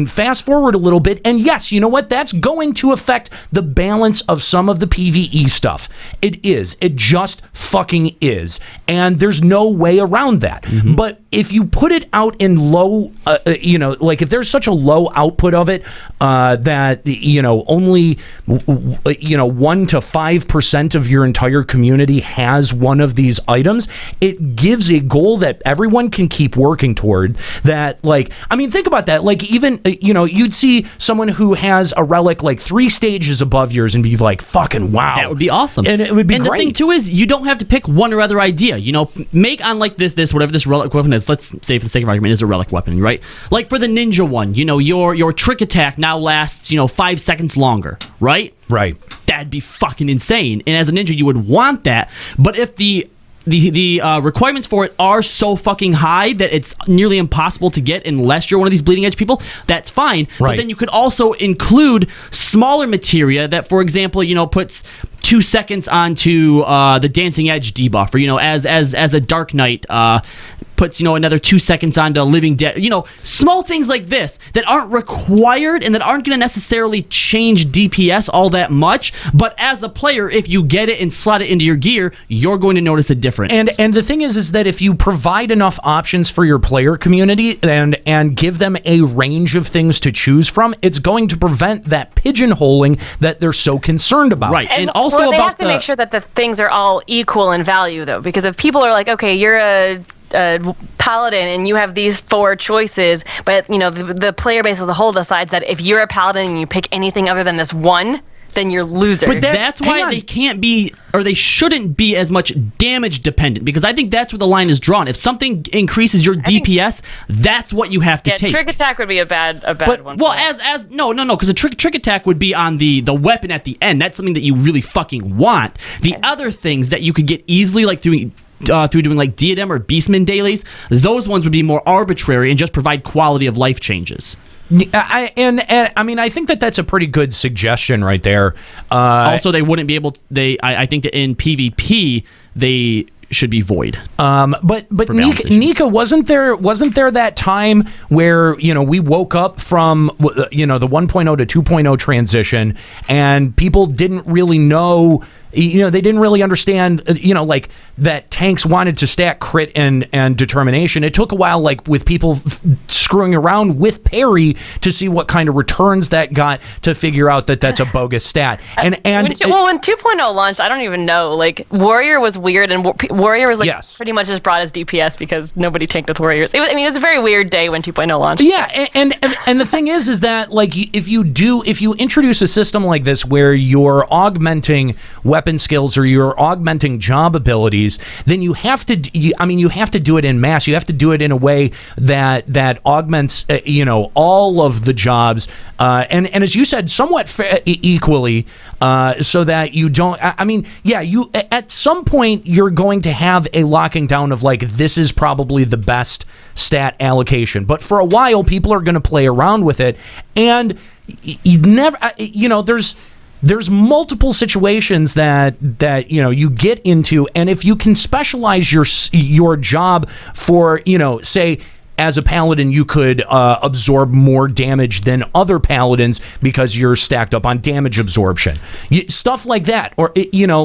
fast forward a little bit, and yes, you know what? That's going to affect the balance of some of the PvE stuff. It is. It just fucking is, and there's no way around that. Mm-hmm. But if you put it out in low, like if there's such a low output of it that only 1 to 5% of your entire community has one of these items, it gives a goal that everyone can keep working toward. That, like, I mean, think about that. Like, even you'd see someone who has a relic like 3 stages above yours and be like, fucking wow, that would be awesome, and it would be great. The thing too is you don't have to pick one or other idea. Make on like this whatever this relic weapon is. Let's say for the sake of argument is a relic weapon, right? Like for the ninja one, your trick attack now lasts 5 seconds longer, right? Right. That'd be fucking insane. And as a ninja, you would want that. But if the requirements for it are so fucking high that it's nearly impossible to get unless you're one of these bleeding edge people, that's fine. Right. But then you could also include smaller materia that, for example, puts 2 seconds onto the dancing edge debuff, or as a Dark Knight puts another 2 seconds onto Living Dead. Small things like this that aren't required and that aren't going to necessarily change DPS all that much. But as a player, if you get it and slot it into your gear, you're going to notice a difference. And the thing is that if you provide enough options for your player community and give them a range of things to choose from, it's going to prevent that pigeonholing that they're so concerned about. Right, and also they have to make sure that the things are all equal in value, though, because if people are like, okay, you're a paladin and you have these 4 choices, but the player base as a whole decides that if you're a paladin and you pick anything other than this one, then you're loser. But that's why they can't be, or they shouldn't be as much damage dependent, because I think that's where the line is drawn. If something increases your DPS, that's what you have to take. Trick attack would be a bad one. Well, no, because a trick attack would be on the weapon at the end. That's something that you really fucking want. The other things that you could get easily, like through doing like Diadem or Beastman dailies, those ones would be more arbitrary and just provide quality of life changes. I mean, I think that's a pretty good suggestion right there. Also, they wouldn't be able to, I think that in PvP, they should be void. But For balance Nika, wasn't there that time where we woke up from the 1.0 to 2.0 transition and people didn't really know. They didn't really understand, like that tanks wanted to stack crit and determination. It took a while, like with people screwing around with parry to see what kind of returns that got to figure out that that's a bogus stat. And when 2.0 launched, I don't even know. Like Warrior was weird, and Warrior was like pretty much as broad as DPS because nobody tanked with Warriors. It was a very weird day when 2.0 launched. Yeah, and the thing is that like if you introduce a system like this where you're augmenting weapon skills or you're augmenting job abilities, then you have to do it in mass. You have to do it in a way that augments all of the jobs and as you said, somewhat equally, so that you don't. You at some point you're going to have a locking down of like this is probably the best stat allocation, but for a while people are going to play around with it, and you never. There's multiple situations that you get into, and if you can specialize your job for say as a paladin you could absorb more damage than other paladins because you're stacked up on damage absorption, stuff like that, or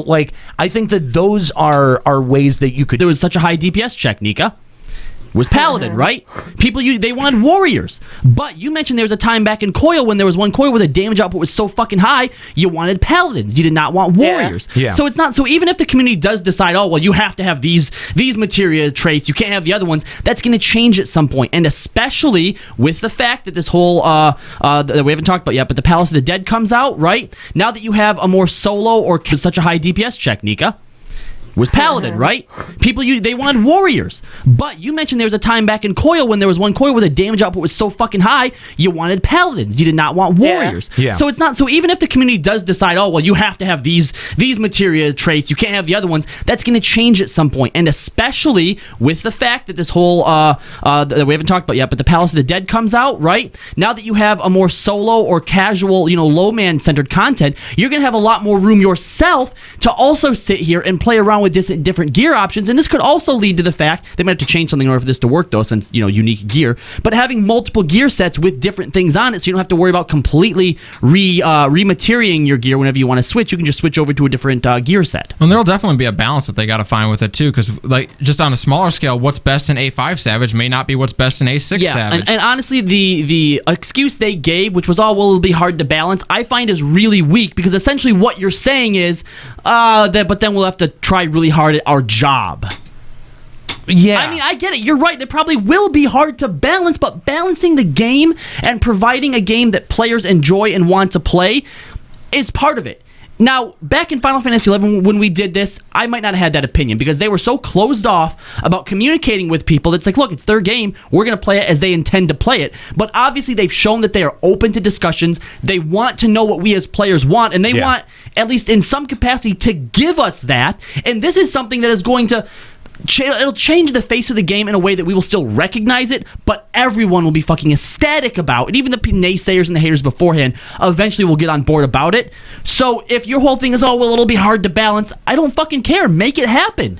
like I think that those are ways that you could. There was such a high DPS check, Nika. Was Paladin, right? People, they wanted Warriors. But you mentioned there was a time back in Coil when there was one Coil where the damage output was so fucking high, you wanted Paladins. You did not want Warriors. Yeah. So it's not. So even if the community does decide, oh, well, you have to have these materia traits, you can't have the other ones, that's going to change at some point. And especially with the fact that this whole, that we haven't talked about yet, but the Palace of the Dead comes out, right? Now that you have a more solo or such a high DPS check, Nika. Was Paladin, right? People, they wanted Warriors. But you mentioned there was a time back in Coil when there was one Coil where the damage output was so fucking high, you wanted Paladins. You did not want Warriors. Yeah. So it's not. So even if the community does decide, oh, well, you have to have these materia traits, you can't have the other ones, that's going to change at some point. And especially with the fact that this whole, that we haven't talked about yet, but the Palace of the Dead comes out, right? Now that you have a more solo or casual, low man-centered content, you're going to have a lot more room yourself to also sit here and play around with different gear options, and this could also lead to the fact they might have to change something in order for this to work, though, since unique gear. But having multiple gear sets with different things on it, so you don't have to worry about completely remateriating your gear whenever you want to switch. You can just switch over to a different gear set. And there'll definitely be a balance that they got to find with it too, because like just on a smaller scale, what's best in A5 Savage may not be what's best in A6 Savage. And honestly, the excuse they gave, which was it'll be hard to balance, I find is really weak, because essentially what you're saying is but then we'll have to try really hard at our job. Yeah. I mean, I get it. You're right. It probably will be hard to balance, but balancing the game and providing a game that players enjoy and want to play is part of it. Now, back in Final Fantasy XI, when we did this, I might not have had that opinion because they were so closed off about communicating with people. It's like, look, it's their game. We're going to play it as they intend to play it. But obviously, they've shown that they are open to discussions. They want to know what we as players want, and they want, at least in some capacity, to give us that. And this is something that is going to... it'll change the face of the game in a way that we will still recognize it, but everyone will be fucking ecstatic about it. Even the naysayers and the haters beforehand eventually will get on board about it. So if your whole thing is, oh, well, it'll be hard to balance, I don't fucking care. Make it happen.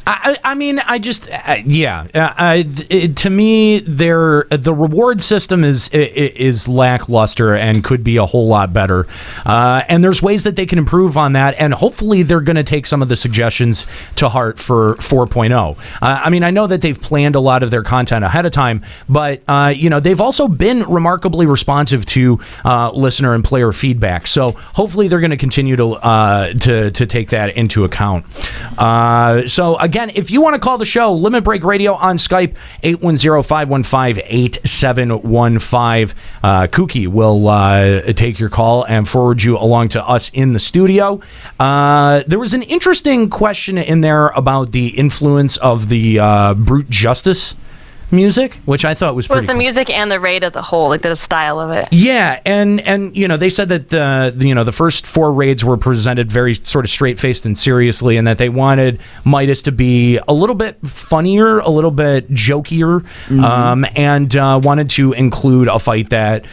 I mean, I just, to me, the reward system is lackluster and could be a whole lot better. And there's ways that they can improve on that, and hopefully they're going to take some of the suggestions to heart for 4.0. I mean, I know that they've planned a lot of their content ahead of time, but they've also been remarkably responsive to listener and player feedback. So hopefully they're going to continue to take that into account. So again, if you want to call the show, Limit Break Radio on Skype, 810-515-8715. Kookie will take your call and forward you along to us in the studio. There was an interesting question in there about the influence of the brute justice music, which I thought was pretty the cool. music and the raid as a whole, like the style of it. Yeah, and they said that the first 4 raids were presented very sort of straight-faced and seriously, and that they wanted Midas to be a little bit funnier, a little bit jokier, and wanted to include a fight that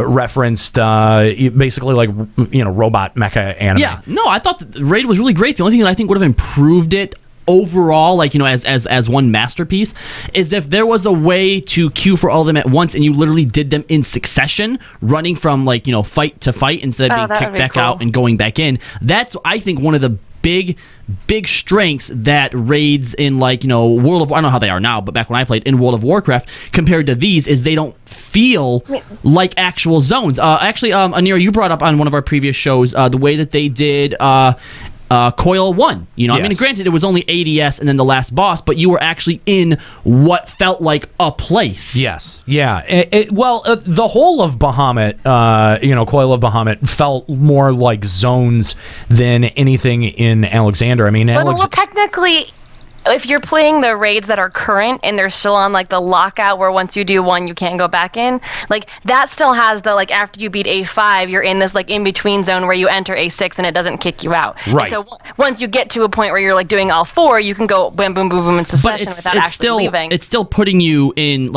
referenced basically like robot mecha anime. Yeah, no, I thought the raid was really great. The only thing that I think would have improved it overall, like, as one masterpiece, is if there was a way to queue for all of them at once and you literally did them in succession, running from fight to fight instead of being kicked back out and going back in. That's, I think, one of the big strengths that raids in World of, I don't know how they are now, but back when I played in World of Warcraft compared to these is they don't feel like actual zones. Actually, Anira, you brought up on one of our previous shows the way that they did Coil 1. I mean, granted, it was only ADS and then the last boss, but you were actually in what felt like a place. Yes. Yeah. The whole of Bahamut, Coil of Bahamut felt more like zones than anything in Alexander. I mean, well, technically, if you're playing the raids that are current and they're still on the lockout where once you do one you can't go back in, that still has the after you beat A5 you're in this in between zone where you enter A6 and it doesn't kick you out. Right. And so once you get to a point where you're doing all four, you can go boom boom boom boom in succession without actually leaving. It's still putting you in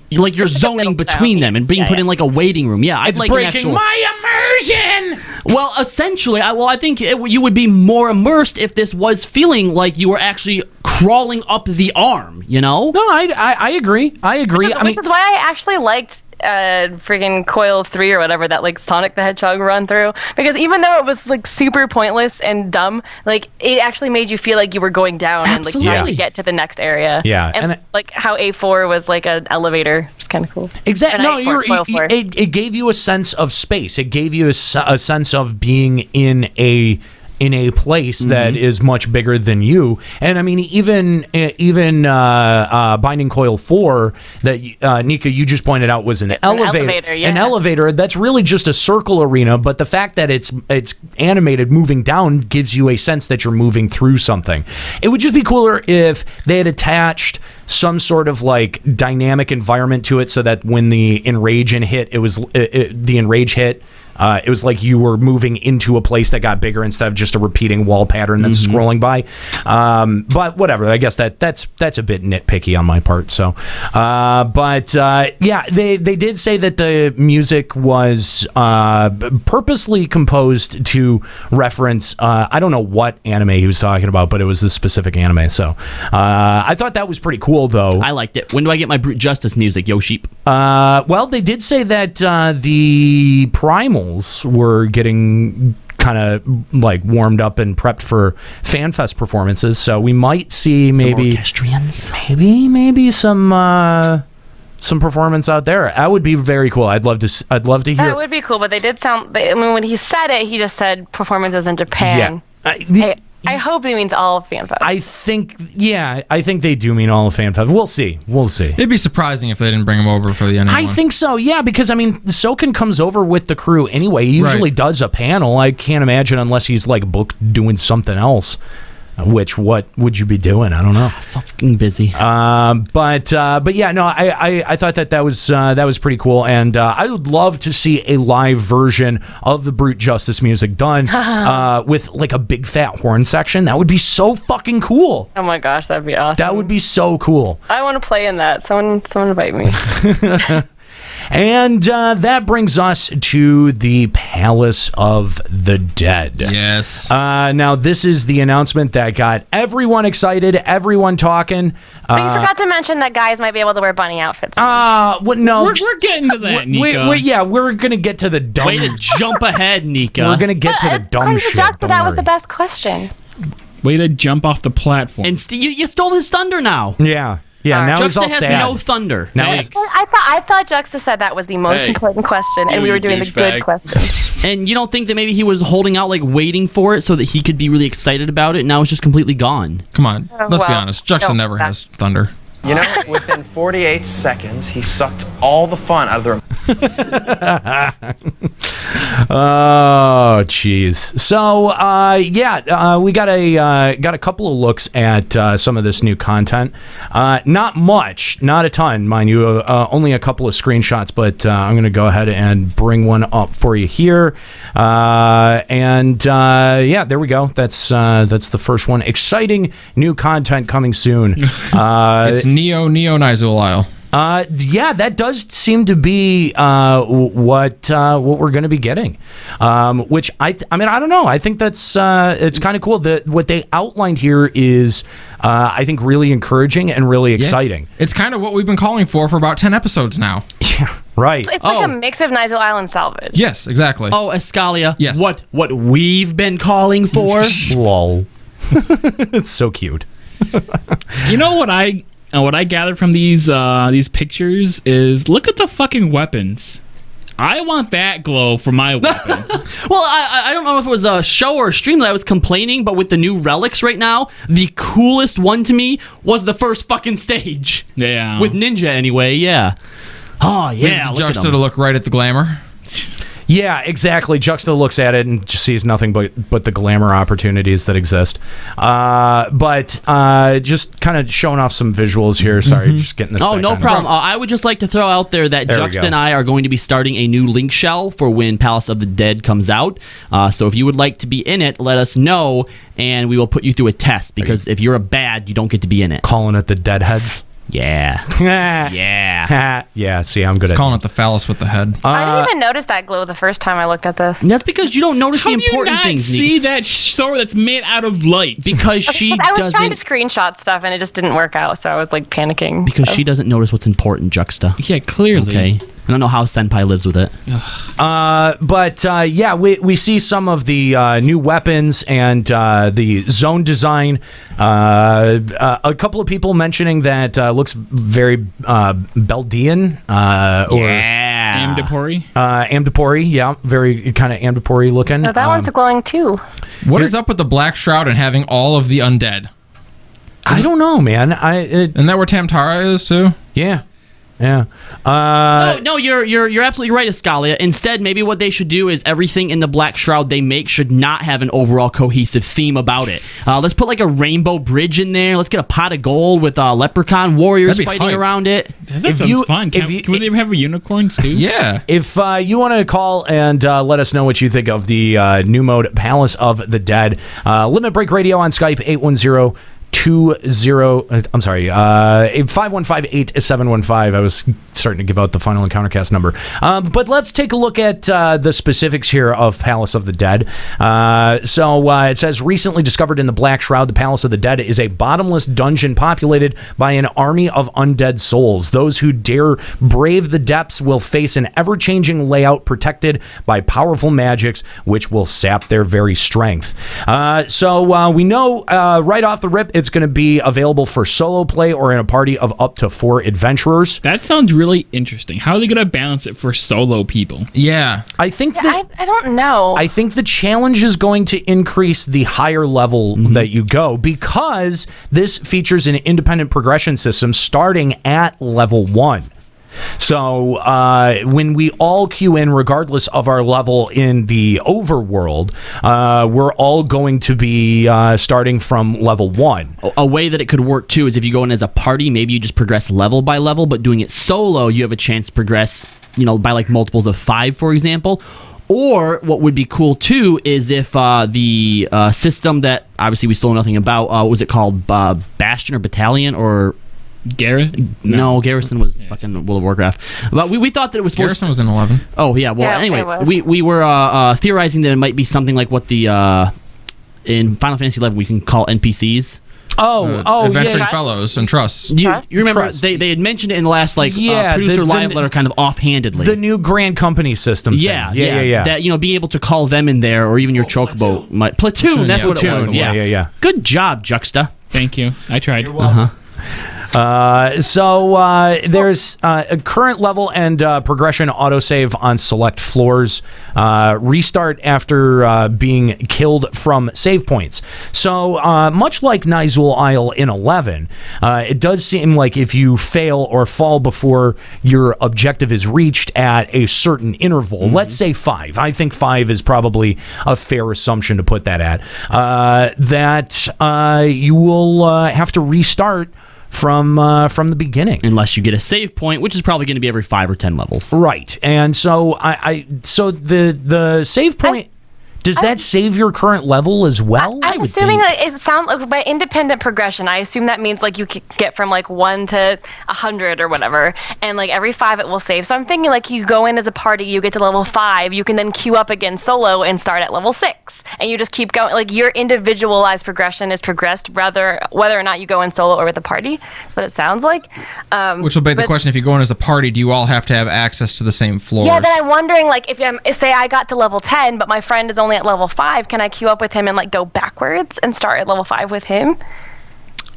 you're zoning between them and being put in a waiting room. Yeah, it's breaking my immersion. Well, essentially, I think you would be more immersed if this was feeling like you were actually crawling up the arm. No, I agree. Which is why I actually liked friggin' Coil 3 or whatever that Sonic the Hedgehog run through, because even though it was super pointless and dumb, it actually made you feel like you were going down and trying to get to the next area. Yeah, and how A4 was an elevator. It's kind of cool. Exactly. No, it gave you a sense of space. It gave you a sense of being in a place that is much bigger than you. And I mean, even Binding Coil 4 that Nika, you just pointed out was an elevator. An elevator that's really just a circle arena, but the fact that it's animated moving down gives you a sense that you're moving through something. It would just be cooler if they had attached some sort of dynamic environment to it, so that when the enrage hit, it was the enrage hit. It was like you were moving into a place that got bigger instead of just a repeating wall pattern that's scrolling by. But whatever, I guess that's a bit nitpicky on my part. So, they did say that the music was purposely composed to reference. I don't know what anime he was talking about, but it was a specific anime. So, I thought that was pretty cool, though. I liked it. When do I get my Brute Justice music, Yo Sheep? Well, they did say that the Primals were getting kind of warmed up and prepped for FanFest performances, so we might see maybe some performance out there. That would be very cool. I'd love to hear. That would be cool, but they did sound. I mean, when he said it, he just said performances in Japan. Yeah. I hope he means all of FanFest. I think they do mean all of FanFest. We'll see. It'd be surprising if they didn't bring him over for the NA I think so, yeah, because, I mean, Soken comes over with the crew anyway. He usually does a panel. I can't imagine unless he's, booked doing something else. Which, what would you be doing? I don't know. So fucking busy. But yeah, no, I thought that was pretty cool, and I would love to see a live version of the Brute Justice music done with a big fat horn section. That would be so fucking cool. Oh my gosh, that'd be awesome. That would be so cool. I want to play in that. Someone invite me. And that brings us to the Palace of the Dead. Yes. Now, this is the announcement that got everyone excited, everyone talking. But you forgot to mention that guys might be able to wear bunny outfits. No. We're getting to that, Nika. We're going to get to the dumb... Way to jump ahead, Nika. We're going to get to the dumb shit. That was the best question. Way to jump off the platform. And you stole his thunder now. Yeah. Yeah, now he's all has sad. no thunder. Now I thought Juxta said that was the most important question, and we were doing the good question. And you don't think that maybe he was holding out, waiting for it so that he could be really excited about it? Now it's just completely gone. Come on, let's be honest. Juxta never has thunder. You know, within 48 seconds, he sucked all the fun out of the... Oh, jeez. So, we got a couple of looks at some of this new content. Not much, not a ton, mind you. Only a couple of screenshots, but I'm going to go ahead and bring one up for you here. There we go. That's the first one. Exciting new content coming soon. It's Neo Nyzul Isle. Yeah, that does seem to be what we're going to be getting. Which I mean, I don't know. I think that's it's kind of cool. What they outlined here is, I think, really encouraging and really exciting. It's kind of what we've been calling for about 10 episodes now. Yeah, right. It's like a mix of Nyzul Island Salvage. Yes, exactly. Oh, Escalia. Yes. What we've been calling for? Lol. It's so cute. You know what I gathered from these pictures is, look at the fucking weapons. I want that glow for my weapon. Well, I don't know if it was a show or a stream that I was complaining, but with the new relics right now, the coolest one to me was the first fucking stage. Yeah. With Ninja anyway, yeah. Oh, yeah. Juxta to look right at the glamour. Yeah, exactly. Juxta looks at it and just sees nothing but the glamour opportunities that exist. But just kind of showing off some visuals here. Sorry, just getting this. Oh, no problem. I would just like to throw out there that Juxta and I are going to be starting a new link shell for when Palace of the Dead comes out. So if you would like to be in it, let us know, and we will put you through a test. Because if you're a bad, you don't get to be in it. Calling it the Deadheads. Yeah. Yeah. Yeah, see, I'm good It's at calling it the phallus with the head. I didn't even notice that glow the first time I looked at this. That's because you don't notice the important How do you not things. see that sword that's made out of light? Because she I was trying to doesn't. screenshot stuff and it just didn't work out, so I was like panicking. Because she doesn't notice what's important, Juxta. Yeah, clearly. Okay. I don't know how Senpai lives with it. But yeah, we see some of the new weapons and the zone design. A couple of people mentioning that looks very Beldian. Amdapori? Amdapori, yeah. Very kind of Amdapori looking. No, that one's glowing too. What is up with the Black Shroud and having all of the undead? I don't know, man. Isn't that where Tamtara is too? Yeah. Yeah. No, you're absolutely right, Escalia. Instead, maybe what they should do is everything in the Black Shroud they make should not have an overall cohesive theme about it. Let's put like a rainbow bridge in there. Let's get a pot of gold with leprechaun warriors fighting hype. around it. That sounds fun. Can they have unicorns too? Yeah. If you want to call and let us know what you think of the new mode Palace of the Dead, Limit Break Radio on Skype 515-8715. I was starting to give out the Final Encounter Cast number. But let's take a look at the specifics here of Palace of the Dead. So it says, recently discovered in the Black Shroud, the Palace of the Dead is a bottomless dungeon populated by an army of undead souls. Those who dare brave the depths will face an ever-changing layout protected by powerful magics, which will sap their very strength. So we know right off the rip, it's going to be available for solo play or in a party of up to 4 adventurers. That sounds really interesting. How are they going to balance it for solo people? Yeah. I think I don't know. I think the challenge is going to increase the higher level that you go, because this features an independent progression system starting at level 1. So when we all queue in, regardless of our level in the overworld, we're all going to be starting from level 1. A way that it could work too is if you go in as a party, maybe you just progress level by level, but doing it solo, you have a chance to progress, by like multiples of 5, for example. Or what would be cool too is if the system that obviously we still know nothing about, what was it called, Bastion or Battalion or Garrison? No, Garrison was fucking World of Warcraft. But we thought that it was supposed Garrison was in 11. Oh yeah. Well, anyway, we were theorizing that it might be something like what the in Final Fantasy 11 we can call NPCs. Adventuring Fellows and Trusts. You remember they had mentioned it in the last producer live letter kind of offhandedly. The new Grand Company system. Yeah. That being able to call them in there, or even your chocobo. Platoon. That's what it was. Yeah. Good job, Juxta. Thank you. I tried. So there's a current level and progression autosave on select floors. Restart after being killed from save points. So much like Nyzul Isle in 11, it does seem like if you fail or fall before your objective is reached at a certain interval, let's say 5. I think 5 is probably a fair assumption to put that at. That you will have to restart from the beginning, unless you get a save point, which is probably going to be every 5 or 10 levels. Right, and so so the save point Does that save your current level as well? I'm assuming that it sounds like by independent progression. I assume that means like you could get from like 1 to 100 or whatever, and like every 5 it will save. So I'm thinking like you go in as a party, you get to level 5, you can then queue up again solo and start at level 6, and you just keep going. Like your individualized progression is progressed whether or not you go in solo or with a party. That's what it sounds like. Which will beg the question: if you go in as a party, do you all have to have access to the same floors? Yeah, then I'm wondering like if say I got to level 10, but my friend is only at level 5, can I queue up with him and like go backwards and start at level 5 with him?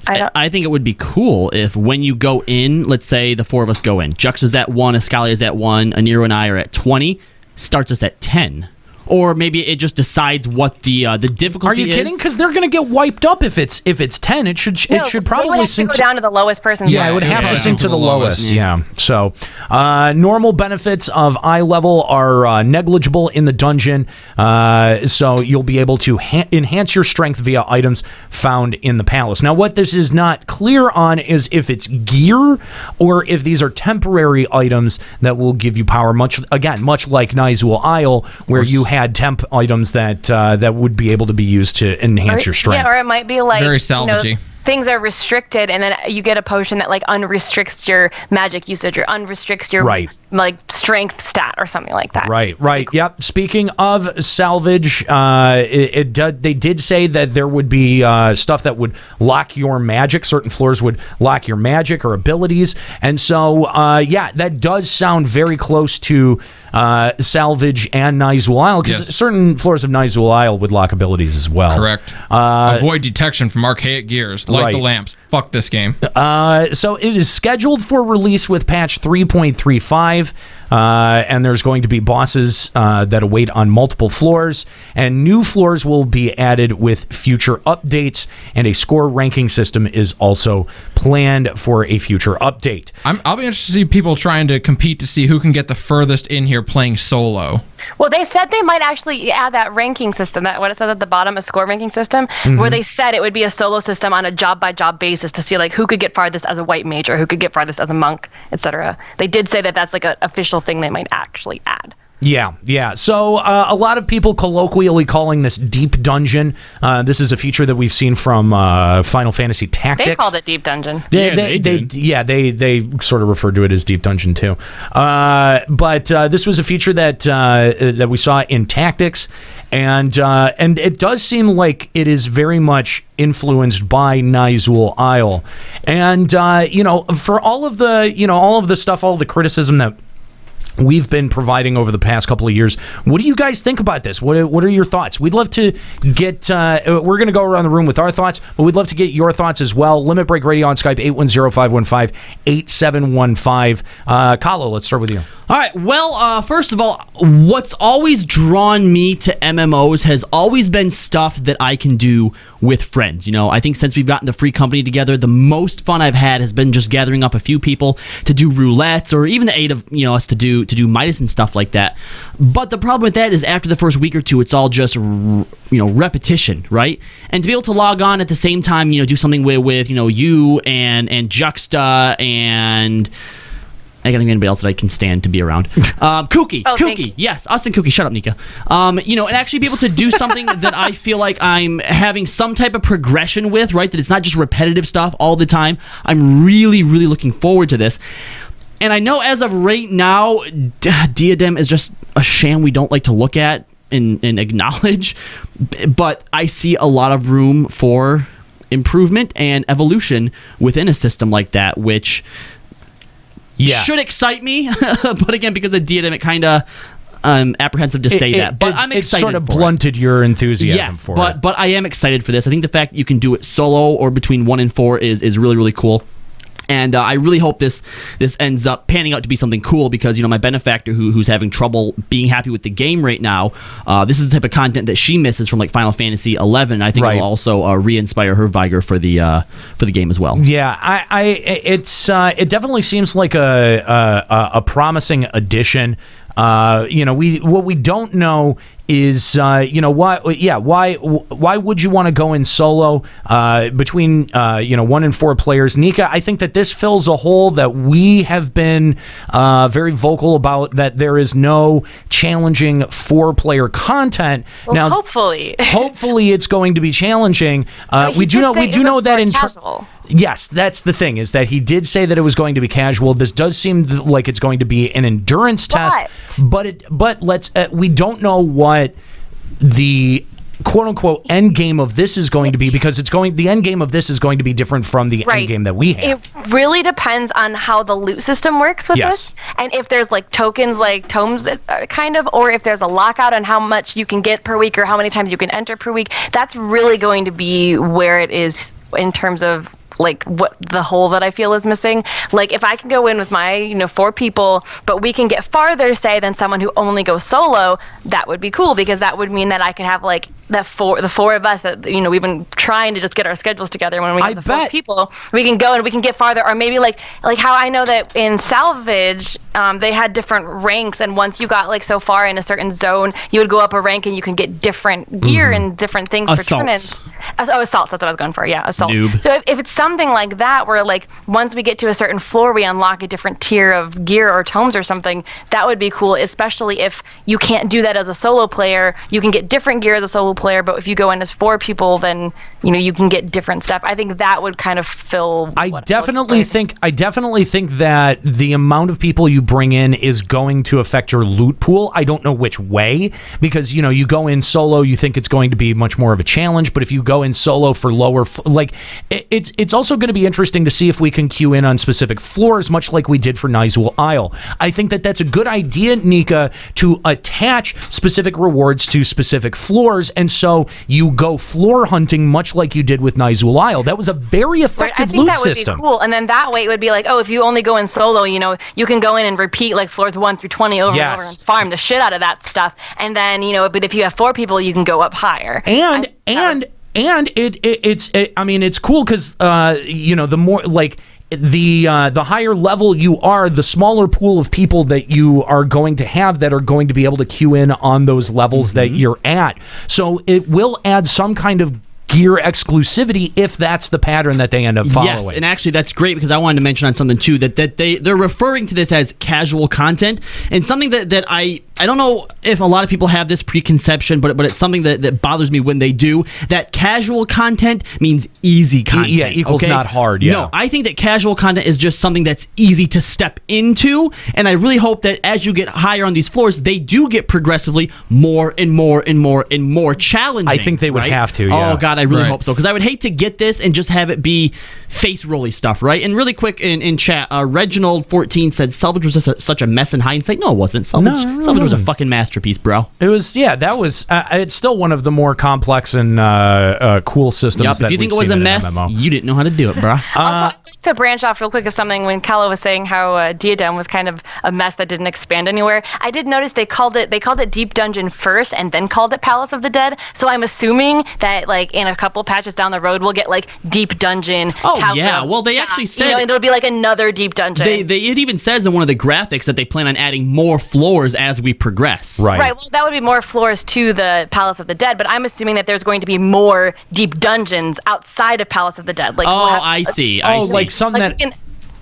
I think it would be cool if when you go in, let's say the 4 of us go in, Jux is at 1, Ascalia is at 1, Aniro and I are at 20, starts us at 10. Or maybe it just decides what the difficulty is. Are you kidding? Because they're going to get wiped up if it's 10. It should probably sink to go down to the lowest person. Yeah, it would have to sink to the lowest. Yeah. So normal benefits of eye level are negligible in the dungeon. So you'll be able to enhance your strength via items found in the palace. Now, what this is not clear on is if it's gear or if these are temporary items that will give you power. Much like Nyzul Isle, where you had temp items that would be able to be used to enhance your strength. Yeah, or it might be like very salvagey. Things are restricted, and then you get a potion that like unrestricts your magic usage or unrestricts your like strength stat or something like that. Right. Yep. Speaking of salvage, they did say that there would be stuff that would lock your magic. Certain floors would lock your magic or abilities, and so that does sound very close to salvage and Nyzul Isle, because certain floors of Nyzul Isle would lock abilities as well. Correct. Avoid detection from archaic gears. Light the lamps. Fuck this game. So it is scheduled for release with patch 3.35. And there's going to be bosses that await on multiple floors, and new floors will be added with future updates, and a score ranking system is also planned for a future update. I'll be interested to see people trying to compete to see who can get the furthest in here playing solo. Well, they said they might actually add that ranking system, that what it says at the bottom, a score ranking system, where they said it would be a solo system on a job-by-job basis to see like who could get farthest as a white mage or who could get farthest as a monk, etc. They did say that that's like an official thing they might actually add. Yeah. So a lot of people colloquially calling this Deep Dungeon. This is a feature that we've seen from Final Fantasy Tactics. They called it Deep Dungeon. They sort of referred to it as Deep Dungeon too. But this was a feature that we saw in Tactics, and it does seem like it is very much influenced by Nyzul Isle. And for all of the stuff, all of the criticism that we've been providing over the past couple of years, what do you guys think about this? What are your thoughts? We'd love to get we're going to go around the room with our thoughts, but we'd love to get your thoughts as well. Limit Break Radio on Skype, 810-515-8715. Kahlo, let's start with you. All right. Well, first of all, what's always drawn me to MMOs has always been stuff that I can do with friends. I think since we've gotten the free company together, the most fun I've had has been just gathering up a few people to do roulettes, or even the 8 of us to do Midas and stuff like that. But the problem with that is after the first week or two, it's all just repetition, right? And to be able to log on at the same time, do something with you and Juxta and I can't think of anybody else that I can stand to be around. Kooky. Yes, us and Kooky. Shut up, Nika. And actually be able to do something that I feel like I'm having some type of progression with, right? That it's not just repetitive stuff all the time. I'm really, really looking forward to this. And I know as of right now, Diadem is just a sham we don't like to look at and acknowledge. But I see a lot of room for improvement and evolution within a system like that, which should excite me. But again, because of Diadem, it kind of apprehensive to say that. But I'm excited. It sort of blunted your enthusiasm for it. But I am excited for this. I think the fact you can do it solo or between 1 and 4 is really, really cool. And I really hope this ends up panning out to be something cool, because my benefactor who's having trouble being happy with the game right now, this is the type of content that she misses from like Final Fantasy XI. I think it will also re-inspire her vigor for the game as well. Yeah, it definitely seems like a promising addition. What we don't know why would you want to go in solo between 1 and 4 players? Nika, I think that this fills a hole that we have been very vocal about, that there is no challenging 4-player content. Well, now, hopefully it's going to be challenging. We do know that in casual. Yes, that's the thing, is that he did say that it was going to be casual. This does seem like it's going to be an endurance test, but we don't know what the quote-unquote end game of this is going to be, because the end game of this is going to be different from the end game that we have. It really depends on how the loot system works with this, and if there's like tokens, like tomes, kind of, or if there's a lockout on how much you can get per week or how many times you can enter per week. That's really going to be where it is in terms of like what the hole that I feel is missing. Like if I can go in with my 4 people, but we can get farther, say, than someone who only goes solo, that would be cool, because that would mean that I could have like the four of us that we've been trying to just get our schedules together. When we have the 4 people, we can go and we can get farther. Or maybe like how I know that in Salvage they had different ranks, and once you got like so far in a certain zone, you would go up a rank and you can get different gear and different things for turn-ins. Assaults, that's what I was going for. Yeah, assaults. Noob. So if it's something like that, where like once we get to a certain floor, we unlock a different tier of gear or tomes or something, that would be cool. Especially if you can't do that as a solo player, you can get different gear as a solo player. But if you go in as 4 people, then you can get different stuff. I think that would kind of fill. I definitely think that the amount of people you bring in is going to affect your loot pool. I don't know which way, because you go in solo, you think it's going to be much more of a challenge, but if you go in solo for lower, it's also going to be interesting to see if we can queue in on specific floors, much like we did for Nyzul Isle. I think that that's a good idea, Nika, to attach specific rewards to specific floors, and so you go floor hunting much like you did with Nyzul Isle. That was a very effective loot system. I think that would be cool, and then that way it would be like, if you only go in solo, you can go in and repeat like floors 1 through 20 over and over and farm the shit out of that stuff, and then but if you have 4 people, you can go up higher. And it's cool because the more like the higher level you are, the smaller pool of people that you are going to have that are going to be able to queue in on those levels that you're at. So it will add some kind of gear exclusivity if that's the pattern that they end up following. Yes, and actually that's great, because I wanted to mention on something too, that they're referring to this as casual content, and something that I don't know if a lot of people have this preconception, but it's something that bothers me when they do, that casual content means easy content. Yeah, equals not hard, yeah. No, I think that casual content is just something that's easy to step into, and I really hope that as you get higher on these floors, they do get progressively more and more and more and more challenging. I think they would have to, yeah. Oh, God, I really hope so, because I would hate to get this and just have it be face-rolly stuff, right? And really quick in chat, Reginald14 said Salvage was just such a mess in hindsight. No, it wasn't. Salvage was a fucking masterpiece, bro. It was, that was, it's still one of the more complex and cool systems that if you think it was a mess, you didn't know how to do it, bro. To branch off real quick of something, when Kala was saying how Diadem was kind of a mess that didn't expand anywhere, I did notice they called it Deep Dungeon first and then called it Palace of the Dead. So I'm assuming that like in a couple patches down the road, we'll get like Deep Dungeon. Well, they actually said it'll be like another Deep Dungeon. It even says in one of the graphics that they plan on adding more floors as we progress. Right. Well, that would be more floors to the Palace of the Dead, but I'm assuming that there's going to be more deep dungeons outside of Palace of the Dead. Like, I see. Like some that.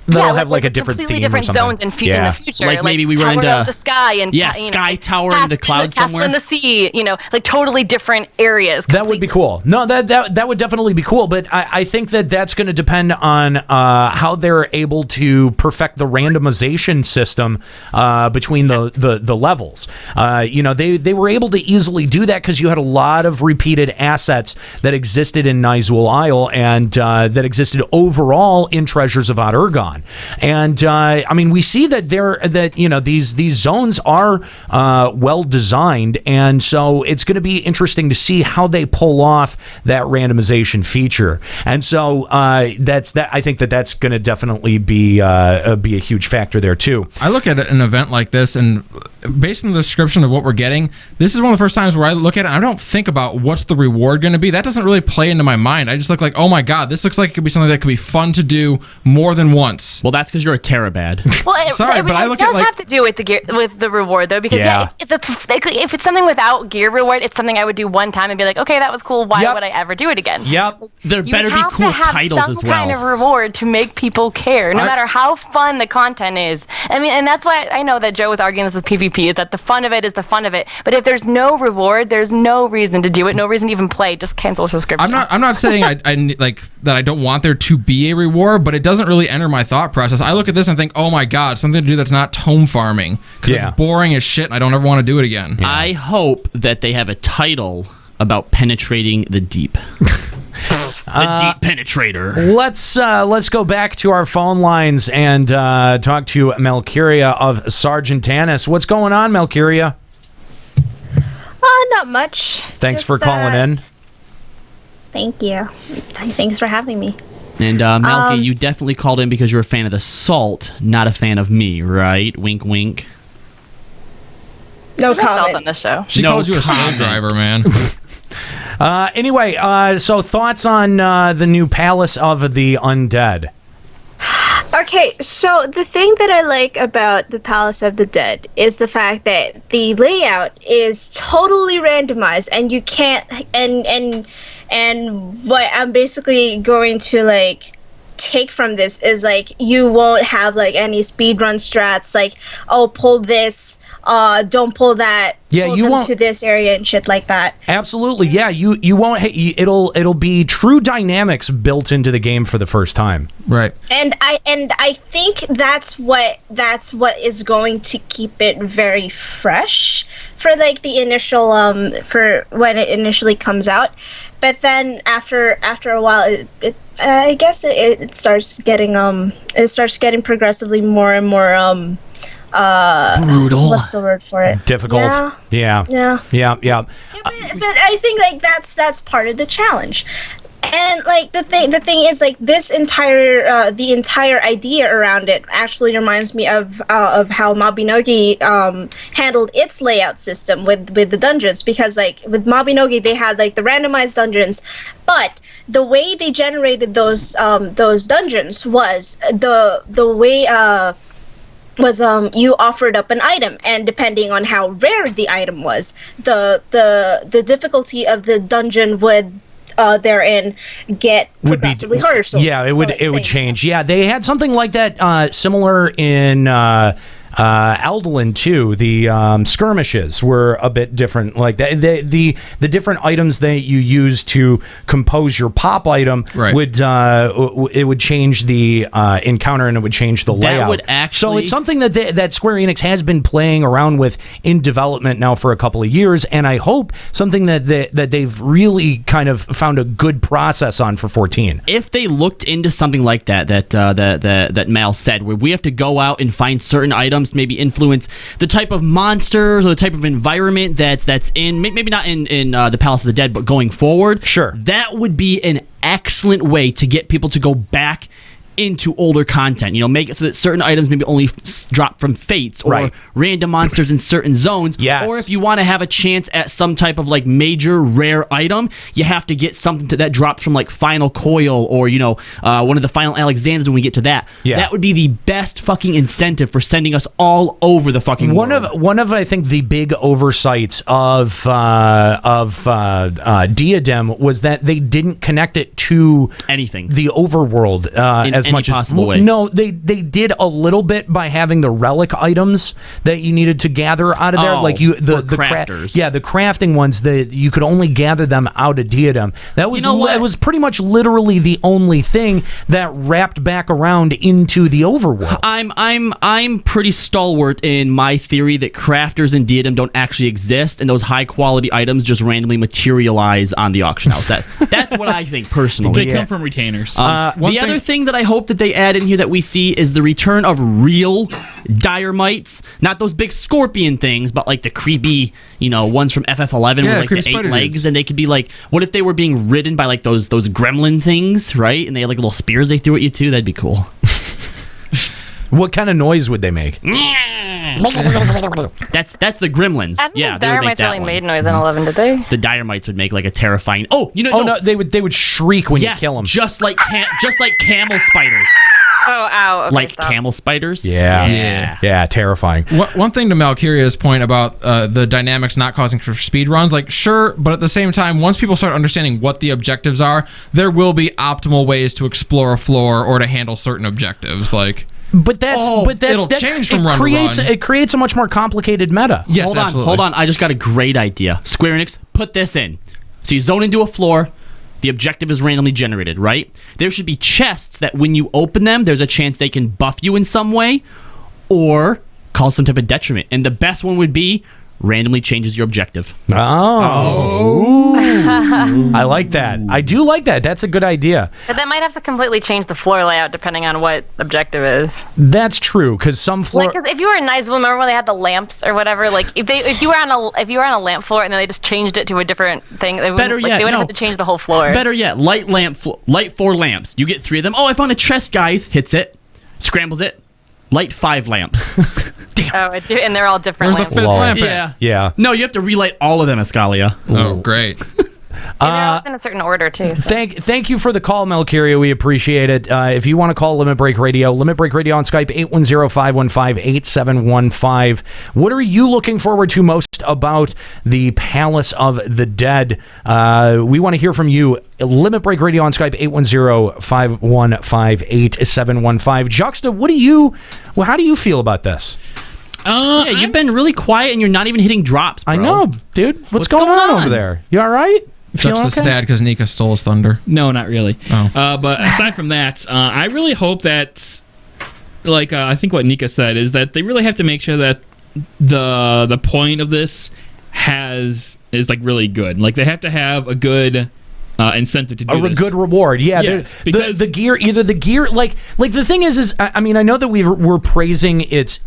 They'll have like a different completely theme different or something. zones in the future. Like maybe we run into the sky and Sky Tower in the clouds somewhere. Castle in the sea. Like totally different areas. That would be cool. No, that would definitely be cool. But I think that's going to depend on how they're able to perfect the randomization system between the levels. They were able to easily do that because you had a lot of repeated assets that existed in Nyzul Isle and that existed overall in Treasures of Add-ons. And we see that these zones are well designed, and so it's going to be interesting to see how they pull off that randomization feature. And so I think that's going to definitely be a huge factor there too. I look at an event like this, and based on the description of what we're getting, this is one of the first times where I look at it and I don't think about what's the reward going to be. That doesn't really play into my mind. I just look like, oh my god, this looks like it could be something that could be fun to do more than once. Well, that's because you're a Terabad. Well, Sorry, but I look it at does have to do with the reward though, because if it's something without gear reward, it's something I would do one time and be like, okay, that was cool. Why would I ever do it again? Yep. There better be cool titles as well. Some kind of reward to make people care, no matter how fun the content is. I mean, and that's why I know that Joe was arguing this with PvP, is that the fun of it is the fun of it. But if there's no reward, there's no reason to do it, no reason to even play. Just cancel a subscription. I'm not saying I like that I don't want there to be a reward, but it doesn't really enter my thought process. I look at this and think, oh my god, something to do that's not tome farming, because it's boring as shit and I don't ever want to do it again. Yeah. I hope that they have a title about penetrating the deep. The deep penetrator. Let's go back to our phone lines and talk to Malkythera of Sargentanis. What's going on, Malkythera? Not much. Thanks for calling in. Thank you. Thanks for having me. And Malky, you definitely called in because you're a fan of the salt, not a fan of me, right? Wink, wink. No comment. Salt on the show. She called you a slave driver, man. Anyway, so thoughts on the new Palace of the Undead? Okay, so the thing that I like about the Palace of the Dead is the fact that the layout is totally randomized, and you can't. And what I'm basically going to like take from this is like you won't have like any speedrun strats like, oh, pull this, don't pull that. Yeah, pull you them won't to this area and shit like that. Absolutely, yeah. You won't. It'll be true dynamics built into the game for the first time. Right. And I think that's what is going to keep it very fresh for like the initial for when it initially comes out. But then after a while, I guess it starts getting progressively more and more brutal. What's the word for it? Difficult. Yeah. But I think like that's part of the challenge. And like the thing is like this entire the entire idea around it actually reminds me of how Mabinogi handled its layout system with the dungeons, because like with Mabinogi they had like the randomized dungeons, but the way they generated those dungeons was the way you offered up an item, and depending on how rare the item was, the difficulty of the dungeon would therein get progressively harder. So, yeah, it would change. Yeah, they had something like that similar in Aldelin too. The skirmishes were a bit different. Like the different items that you use to compose your pop item would it would change the encounter, and it would change the layout. That would actually. So it's something that Square Enix has been playing around with in development now for a couple of years, and I hope something that they've really kind of found a good process on for 14. If they looked into something like that Mal said, where we have to go out and find certain items to maybe influence the type of monsters or the type of environment that's in, maybe not in the Palace of the Dead, but going forward, sure, that would be an excellent way to get people to go back into older content. Make it so that certain items maybe only drop from fates or random monsters in certain zones. Yes. Or if you want to have a chance at some type of like major rare item, you have to get something that drops from like Final Coil or one of the Final Alexanders when we get to that. Yeah. That would be the best fucking incentive for sending us all over the fucking world. One of I think the big oversights of Diadem was that they didn't connect it to anything, the overworld as much as possible way. No, they did a little bit by having the relic items that you needed to gather out of there, like the crafters. The crafting ones that you could only gather them out of Diadem. That was it was pretty much literally the only thing that wrapped back around into the overworld. I'm pretty stalwart in my theory that crafters in Diadem don't actually exist, and those high quality items just randomly materialize on the auction house. That's what I think personally. They come from retainers. The other thing that I hope that they add in here that we see is the return of real dire mites, not those big scorpion things, but like the creepy, ones from FF11 with like the 8 legs, dudes. And they could be like, what if they were being ridden by like those gremlin things, right? And they had like little spears they threw at you too. That'd be cool. What kind of noise would they make? That's the gremlins. I don't Yeah, think they would make Dynamites that really one. made noise in 11, did they? The Dynamites would make like a terrifying. Oh, you know. Oh no, they would shriek when yes, you kill them. just like camel spiders. Oh, ow. Okay, Like stop. camel spiders. Yeah, terrifying. One thing to Malkyria's point about the dynamics not causing for speed runs, like sure, but at the same time, once people start understanding what the objectives are, there will be optimal ways to explore a floor or to handle certain objectives. Like, but it'll change from run to run. It creates a much more complicated meta. Yes, Hold on. I just got a great idea. Square Enix, put this in. So you zone into a floor. The objective is randomly generated, right? There should be chests that when you open them, there's a chance they can buff you in some way or cause some type of detriment. And the best one would be randomly changes your objective. Oh. I like that. I do like that. That's a good idea. But that might have to completely change the floor layout depending on what objective is. That's true, because some floor... Like, 'cause if you were in Nyzul, remember when they had the lamps or whatever? Like, if you were on a lamp floor and then they just changed it to a different thing, they would have to change the whole floor. Better yet, light 4 lamps. You get 3 of them. Oh, I found a chest, guys. Hits it, scrambles it. Light 5 lamps. Oh, and they're all different Where's the lamps. 5th lamp at? Yeah. No, you have to relight all of them, Escalia. Oh, great. And they're all in a certain order, too. So. Thank you for the call, Malkyria. We appreciate it. If you want to call Limit Break Radio on Skype, 810-515-8715. What are you looking forward to most about the Palace of the Dead? We want to hear from you. Limit Break Radio on Skype, 810-515-8715. Juxta, how do you feel about this? Yeah, you've been really quiet and you're not even hitting drops, bro. I know, dude. What's going on over there? You all right? Such the stat because Nika stole his thunder. No, not really. Oh. But aside from that, I really hope that, like, I think what Nika said is that they really have to make sure that the point of this is like really good. Like, they have to have a good incentive to do this. A good reward, yeah. Yes, because the gear, like the thing is I mean, I know that we're praising its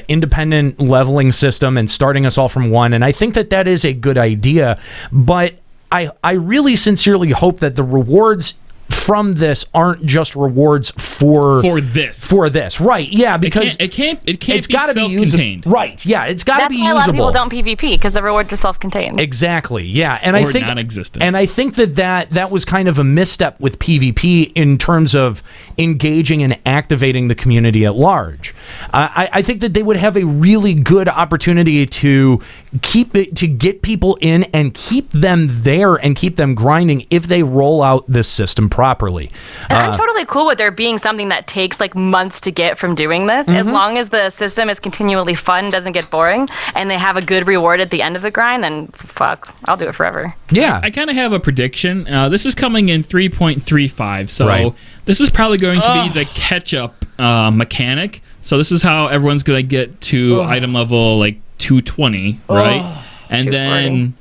independent leveling system and starting us all from 1, and I think that is a good idea, but I really sincerely hope that the rewards from this aren't just rewards for this, right? Yeah, because it can't it's be gotta be self-contained. right? Yeah, it's got to be That's why a lot of usable. people don't PvP because the rewards are self-contained. Exactly. Yeah, and Or I think non-existent. And I think that was kind of a misstep with PvP in terms of engaging and activating the community at large. I think that they would have a really good opportunity to get people in and keep them there and keep them grinding if they roll out this system properly. And I'm totally cool with there being something that takes like months to get from doing this, as long as the system is continually fun, doesn't get boring, and they have a good reward at the end of the grind, then fuck, I'll do it forever. Yeah. I kind of have a prediction. This is coming in 3.35, so Right. this is probably going to be the catch-up mechanic. So this is how everyone's going to get to item level like 220, right? And 240. then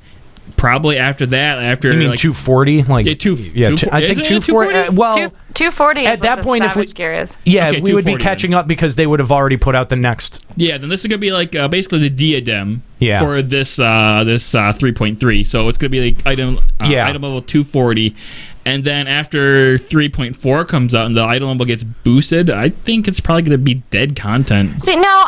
probably after that, You mean like 240? 240? Like I think think 240. Well, 240 is at that what point, the if we Salvage gear is. yeah, Okay, we would be 240 catching up because they would have already put out the next. Yeah, then this is gonna be like basically the Diadem Yeah. for this 3.3. So it's gonna be like item level 240, and then after 3.4 comes out and the item level gets boosted, I think it's probably gonna be dead content. See, no,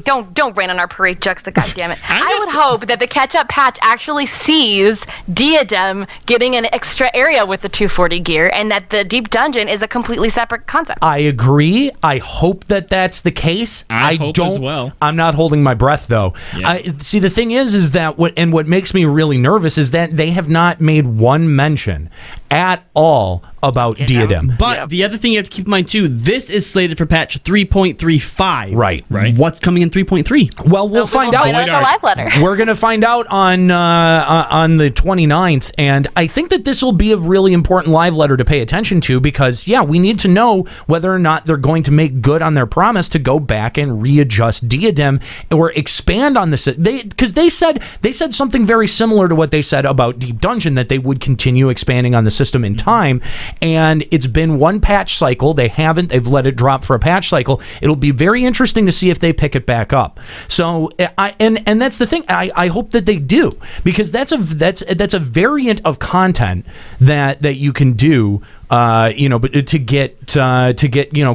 don't rain on our parade, Juxta, goddammit. I would hope that the catch-up patch actually sees Diadem getting an extra area with the 240 gear, and that the Deep Dungeon is a completely separate concept. I agree. I hope that that's the case. I hope as well. I'm not holding my breath though. Yeah. See, the thing is that what makes me really nervous is that they have not made one mention at all about Diadem. But the other thing you have to keep in mind too, this is slated for patch 3.35. Right. What's coming in 3.3? Well, we'll find out. Find out in the live letter. We're going to find out on the 29th, and I think that this will be a really important live letter to pay attention to because, yeah, we need to know whether or not they're going to make good on their promise to go back and readjust Diadem or expand on this. Because they said something very similar to what they said about Deep Dungeon, that they would continue expanding on the system in time, and it's been one patch cycle. They've let it drop for a patch cycle. It'll be very interesting to see if they pick it back up. So and that's the thing. I hope that they do, because that's a variant of content that you can do but to get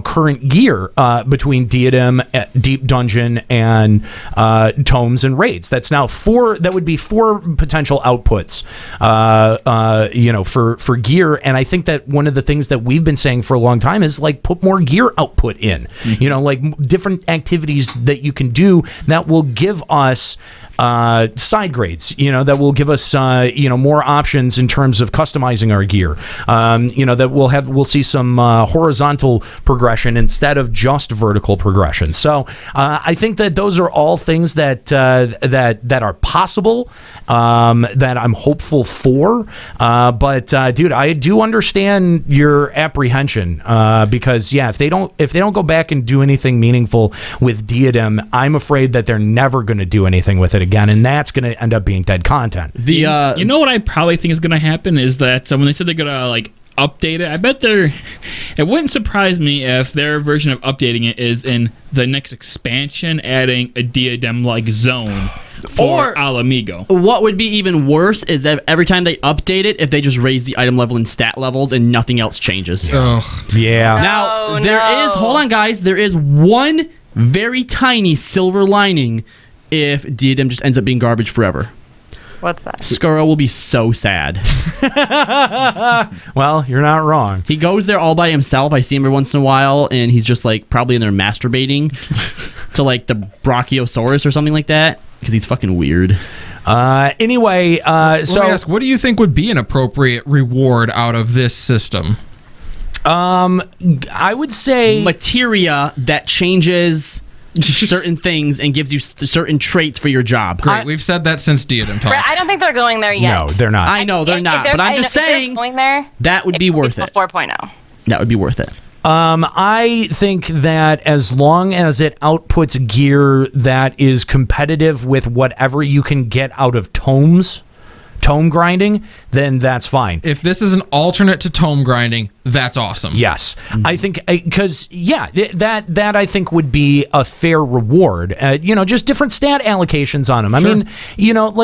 current gear between Diadem, Deep Dungeon, and tomes and raids. That's now 4. That would be 4 potential outputs, for gear. And I think that one of the things that we've been saying for a long time is like put more gear output in. Like different activities that you can do that will give us side grades. That will give us more options in terms of customizing our gear. That we'll see some horizontal progression instead of just vertical progression. So I think that those are all things that are possible, that I'm hopeful for. But dude, I do understand your apprehension because if they don't go back and do anything meaningful with Diadem, I'm afraid that they're never going to do anything with it again, and that's going to end up being dead content. You know what I probably think is going to happen is that when they said they're going to update it, I bet it wouldn't surprise me if their version of updating it is in the next expansion adding a Diadem-like zone for Alamigo. What would be even worse is that every time they update it, if they just raise the item level and stat levels and nothing else changes. Ugh. Yeah. Now, hold on guys, there is one very tiny silver lining if Diadem just ends up being garbage forever. What's that? Skuro will be so sad. Well, you're not wrong. He goes there all by himself. I see him every once in a while, and he's just probably in there masturbating to the Brachiosaurus or something like that, because he's fucking weird. Anyway, let me ask, what do you think would be an appropriate reward out of this system? I would say materia that changes certain things and gives you certain traits for your job. Great, we've said that since Diadem Talks. I don't think they're going there yet. No, they're not. I know they're not, but I'm just saying going there, that would be worth it. 4.0. That would be worth it. I think that as long as it outputs gear that is competitive with whatever you can get out of tome grinding, then that's fine. If this is an alternate to tome grinding, that's awesome. Yes. I think, because, that I think would be a fair reward. Just different stat allocations on them. I mean,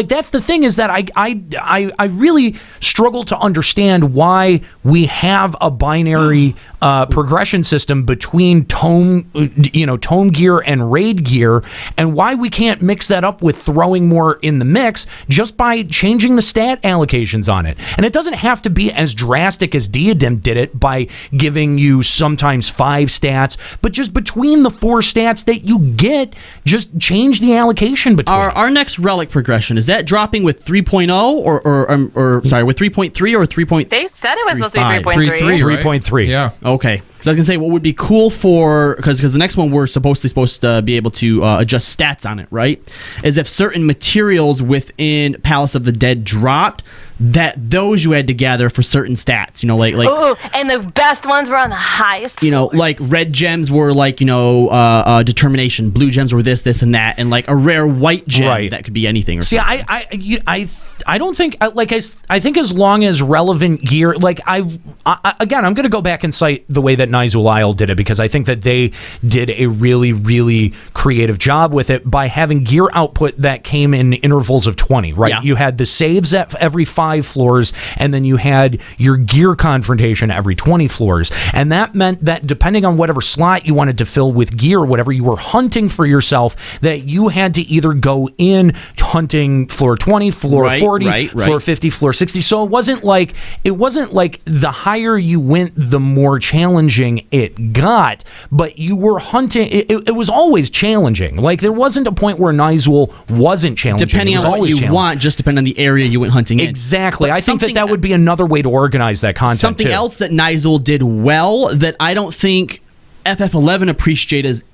that's the thing is that I really struggle to understand why we have a binary progression system between tome gear and raid gear, and why we can't mix that up with throwing more in the mix just by changing the stat allocations on it. And it doesn't have to be as drastic as Diadem did it by giving you sometimes 5 stats, but just between the 4 stats that you get, just change the allocation between. Our next relic progression, is that dropping with 3.0 or sorry, with 3.3 or 3.3? They said it was supposed to be 3.3. 3.3. Yeah. Okay. Because I was going to say, what would be cool because the next one we're supposed to be able to adjust stats on it, right? Is if certain materials within Palace of the Dead dropped, that those you had to gather for certain stats, Ooh, and the best ones were on the highest floors. Like red gems were determination, blue gems were this and that, and a rare white gem that could be anything. See, I don't think I think as long as relevant gear, again, I'm going to go back and cite the way that Nyzul did it, because I think that they did a really, really creative job with it by having gear output that came in intervals of 20, right? Yeah. You had the saves at every 5 floors, and then you had your gear confrontation every 20 floors. And that meant that depending on whatever slot you wanted to fill with gear, whatever you were hunting for yourself, that you had to either go in hunting floor 20, floor 40, floor 50, floor 60. So it wasn't like the higher you went, the more challenging it got, but you were hunting. It was always challenging. There wasn't a point where Nyzul wasn't challenging. Depending on what you want, just depending on the area you went hunting in. Exactly. I think that would be another way to organize that content. Something else that Nyzul did well that I don't think FF11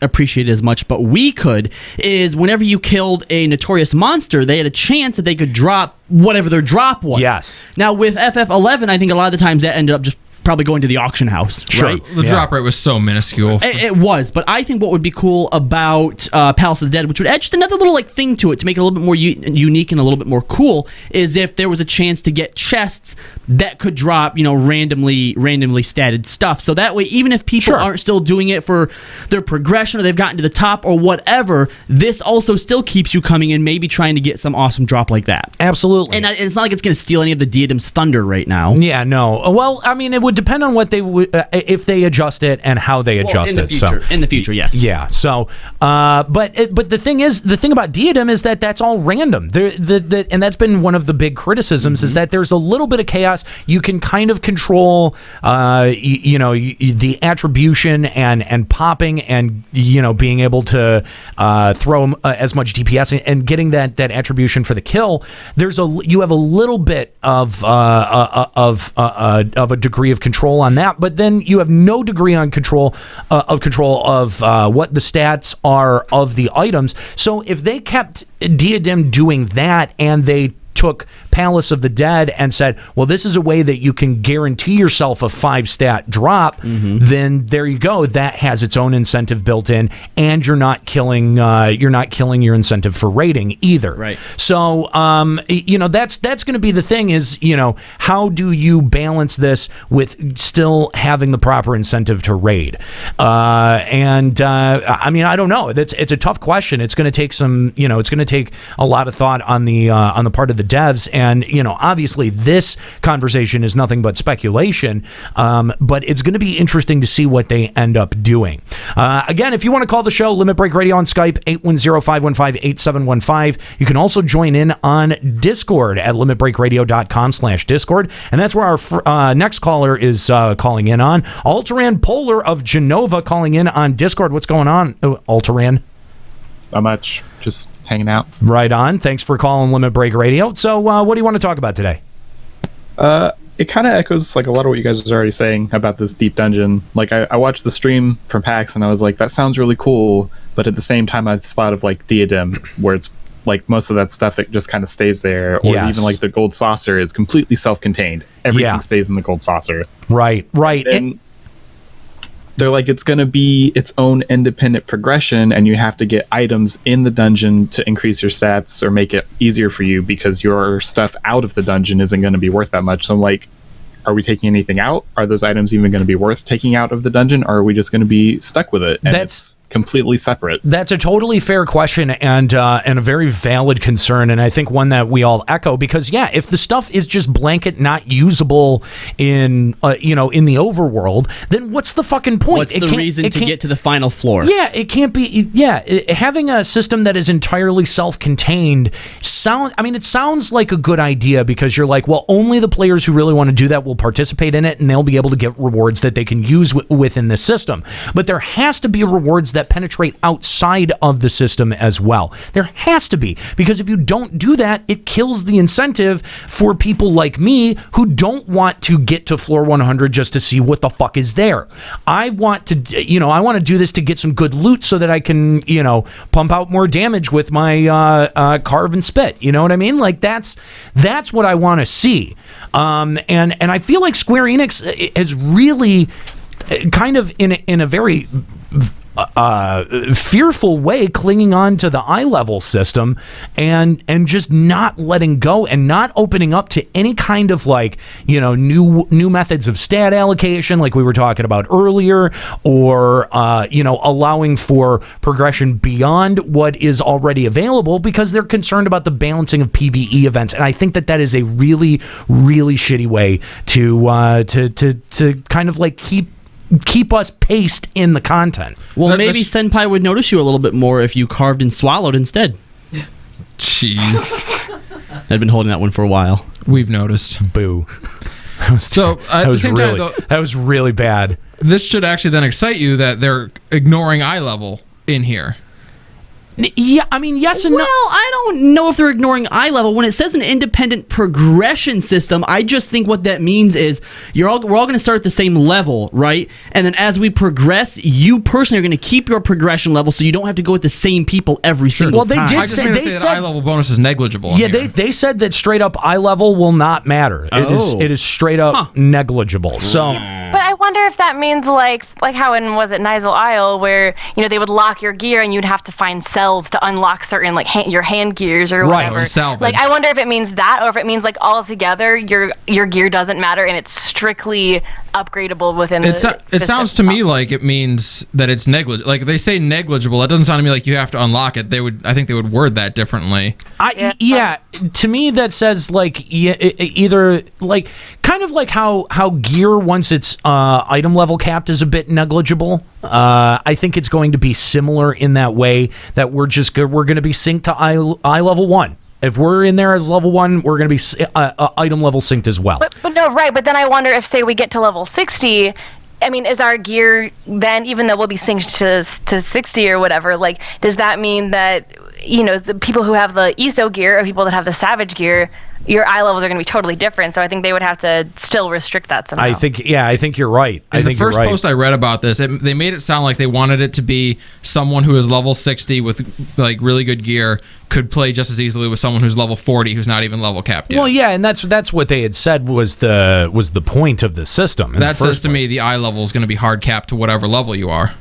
appreciated as much, but we could, is whenever you killed a notorious monster, they had a chance that they could drop whatever their drop was. Yes. Now with FF11, I think a lot of the times that ended up just probably going to the auction house, right? The drop rate was so minuscule. It was, but I think what would be cool about Palace of the Dead, which would add just another little thing to it to make it a little bit more unique and a little bit more cool, is if there was a chance to get chests that could drop, randomly statted stuff. So that way, even if people aren't still doing it for their progression or they've gotten to the top or whatever, this also still keeps you coming in, maybe trying to get some awesome drop like that. Absolutely. And it's not like it's going to steal any of the Diadem's thunder right now. Yeah, no. Well, I mean, it would depend on what they would if they adjust it and how they adjust it. In the future, yes. Yeah. So, but the thing about Diadem is that that's all random. And that's been one of the big criticisms is that there's a little bit of chaos. You can kind of control, the attribution and popping and being able to throw as much DPS and getting that attribution for the kill. You have a little bit of a degree of control on that, but then you have no degree on control of what the stats are of the items. So if they kept Diadem doing that and they took Palace of the Dead and said, well, this is a way that you can guarantee yourself a 5-stat drop, then there you go. That has its own incentive built in, and you're not killing your incentive for raiding either. Right. So that's going to be the thing is, how do you balance this with still having the proper incentive to raid? I mean, I don't know. It's a tough question. It's going to take it's going to take a lot of thought on the part of the devs, and obviously this conversation is nothing but speculation, but it's going to be interesting to see what they end up doing. Again, if you want to call the show, Limit Break Radio on Skype, 810-515-8715. You can also join in on Discord at limitbreakradio.com/Discord, and that's where our next caller is calling in on. Alteran Polar of Genova calling in on Discord. What's going on, Alteran? Not much. Just hanging out. Right on. Thanks for calling Limit Break Radio. So what do you want to talk about today? It kind of echoes like a lot of what you guys are already saying about this deep dungeon. Like I watched the stream from PAX and I was like, that sounds really cool. But at the same time, I thought of like Diadem, where it's like most of that stuff, it just kind of stays there. Or even like the gold saucer is completely self-contained. Everything stays in the gold saucer. Right. And they're like, it's going to be its own independent progression, and you have to get items in the dungeon to increase your stats or make it easier for you, because your stuff out of the dungeon isn't going to be worth that much. So I'm like, are we taking anything out? Are those items even going to be worth taking out of the dungeon, or are we just going to be stuck with it? And it's completely separate. That's a totally fair question and a very valid concern, and I think one that we all echo, because if the stuff is just blanket not usable in in the overworld, then what's the fucking point? What's the reason to get to the final floor? It can't be. Having a system that is entirely self-contained it sounds like a good idea, because you're like, well, only the players who really want to do that will participate in it, and they'll be able to get rewards that they can use within the system. But there has to be rewards that penetrate outside of the system as well. There has to be, because if you don't do that, it kills the incentive for people like me who don't want to get to floor 100 just to see what the fuck is there. I want to do this to get some good loot so that I can, pump out more damage with my carve and spit. You know what I mean? Like that's what I want to see. And I feel like Square Enix has really kind of in a very fearful way clinging on to the eye level system and just not letting go and not opening up to any kind of new methods of stat allocation like we were talking about earlier, or allowing for progression beyond what is already available, because they're concerned about the balancing of PvE events. And I think that is a really, really shitty way to kind of like keep us paced in the content. Well, maybe Senpai would notice you a little bit more if you carved and swallowed instead. Jeez. I've been holding that one for a while. We've noticed. Boo. So at the same time, though, that was really bad. This should actually then excite you that they're ignoring eye level in here. Yeah, I mean, yes and no. Well, I don't know if they're ignoring eye level. When it says an independent progression system, I just think what that means is we're all going to start at the same level, right? And then as we progress, you personally are going to keep your progression level, so you don't have to go with the same people every single time. I just mean to say that eye level bonus is negligible. Yeah, they said that straight up eye level will not matter. It is straight up negligible. So, but I wonder if that means like how in Nyzul Isle, where they would lock your gear and you'd have to find cells to unlock certain your hand gears or whatever. Right, salvage. Like I wonder if it means that, or if it means like all together your gear doesn't matter and it's strictly upgradable within It the sounds to me like it means that it's negligible. Like they say negligible, it doesn't sound to me like you have to unlock it. I think they would word that differently. To me that says like either like kind of like how gear once it's item level capped is a bit negligible. I think it's going to be similar in that way that we're going to be synced to eye level 1. If we're in there as level 1, we're going to be item level synced as well. But no, right. But then I wonder if, say, we get to level 60, I mean, is our gear then, even though we'll be synced to 60 or whatever, like, does that mean that, you know, the people who have the ESO gear or people that have the Savage gear, your eye levels are going to be totally different. So I think they would have to still restrict that somehow. I think you're right. In the first post I read about this, they made it sound like they wanted it to be someone who is level 60 with like really good gear could play just as easily with someone who's level 40 who's not even level capped yet. Well, yeah, and that's what they had said was the point of the system. That says to me the eye level is going to be hard capped to whatever level you are.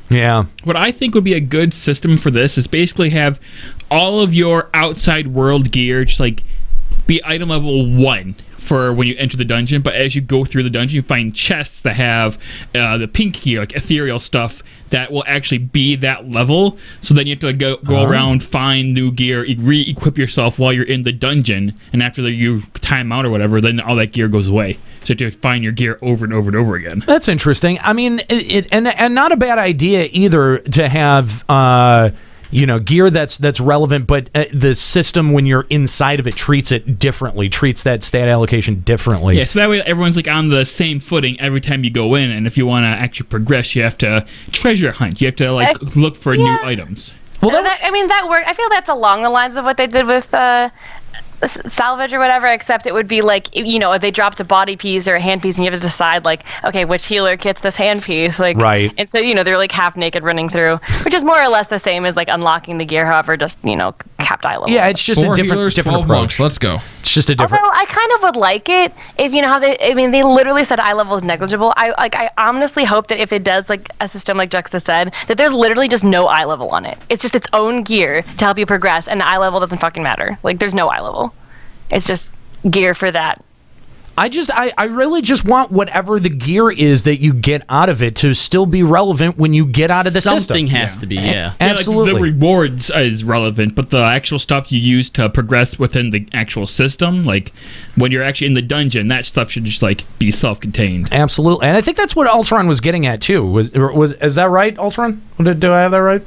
Yeah. What I think would be a good system for this is basically have all of your outside world gear just like be item level 1 for when you enter the dungeon, but as you go through the dungeon you find chests that have the pink gear, like ethereal stuff that will actually be that level, so then you have to go around, find new gear, re-equip yourself while you're in the dungeon, and after you time out or whatever, then all that gear goes away. So you have to find your gear over and over and over again. That's interesting. I mean, and not a bad idea either to have gear that's relevant, but the system when you're inside of it treats that stat allocation differently. Yeah, so that way everyone's like on the same footing every time you go in, and if you want to actually progress, you have to treasure hunt. You have to look for new items. Well, that worked. I feel that's along the lines of what they did with Salvage or whatever, except it would be like, you know, if they dropped a body piece or a hand piece and you have to decide like, okay, which healer gets this hand piece, like, right. And so, you know, they're like half naked running through, which is more or less the same as like unlocking the gear, however, just, you know, capped eye level. Yeah, it's just a different approach. Monks, let's go. It's just a different. Although I kind of would like it if, you know, how they literally said eye level is negligible. I honestly hope that if it does like a system like Juxta said, that there's literally just no eye level on it. It's just its own gear to help you progress, and the eye level doesn't fucking matter. Like, there's no eye level. It's just gear for that. I really just want whatever the gear is that you get out of it to still be relevant when you get out of the system. Something has to be, yeah. Absolutely. Like the rewards is relevant, but the actual stuff you use to progress within the actual system, like when you're actually in the dungeon, that stuff should just like be self-contained. Absolutely, and I think that's what Ultron was getting at too. Is that right, Ultron? Do I have that right?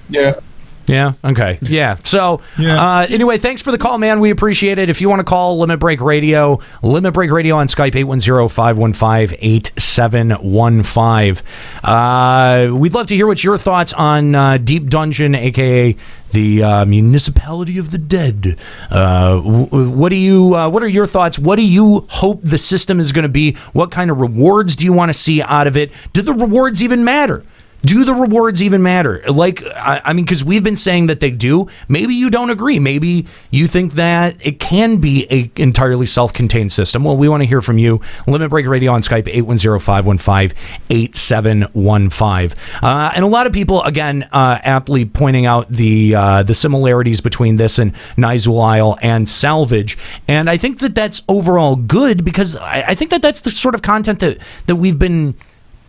Yeah. Yeah. Okay. Yeah. So, anyway, thanks for the call, man. We appreciate it. If you want to call Limit Break Radio on Skype, 810-515-8715. We'd love to hear what your thoughts on Deep Dungeon, aka the Municipality of the Dead. What are your thoughts? What do you hope the system is going to be? What kind of rewards do you want to see out of it? Do the rewards even matter? Do the rewards even matter? Like, I mean, because we've been saying that they do. Maybe you don't agree. Maybe you think that it can be an entirely self-contained system. Well, we want to hear from you. Limit Break Radio on Skype, 810-515-8715. And a lot of people, again, aptly pointing out the similarities between this and Nyzul Isle and Salvage. And I think that that's overall good because I think that that's the sort of content that we've been...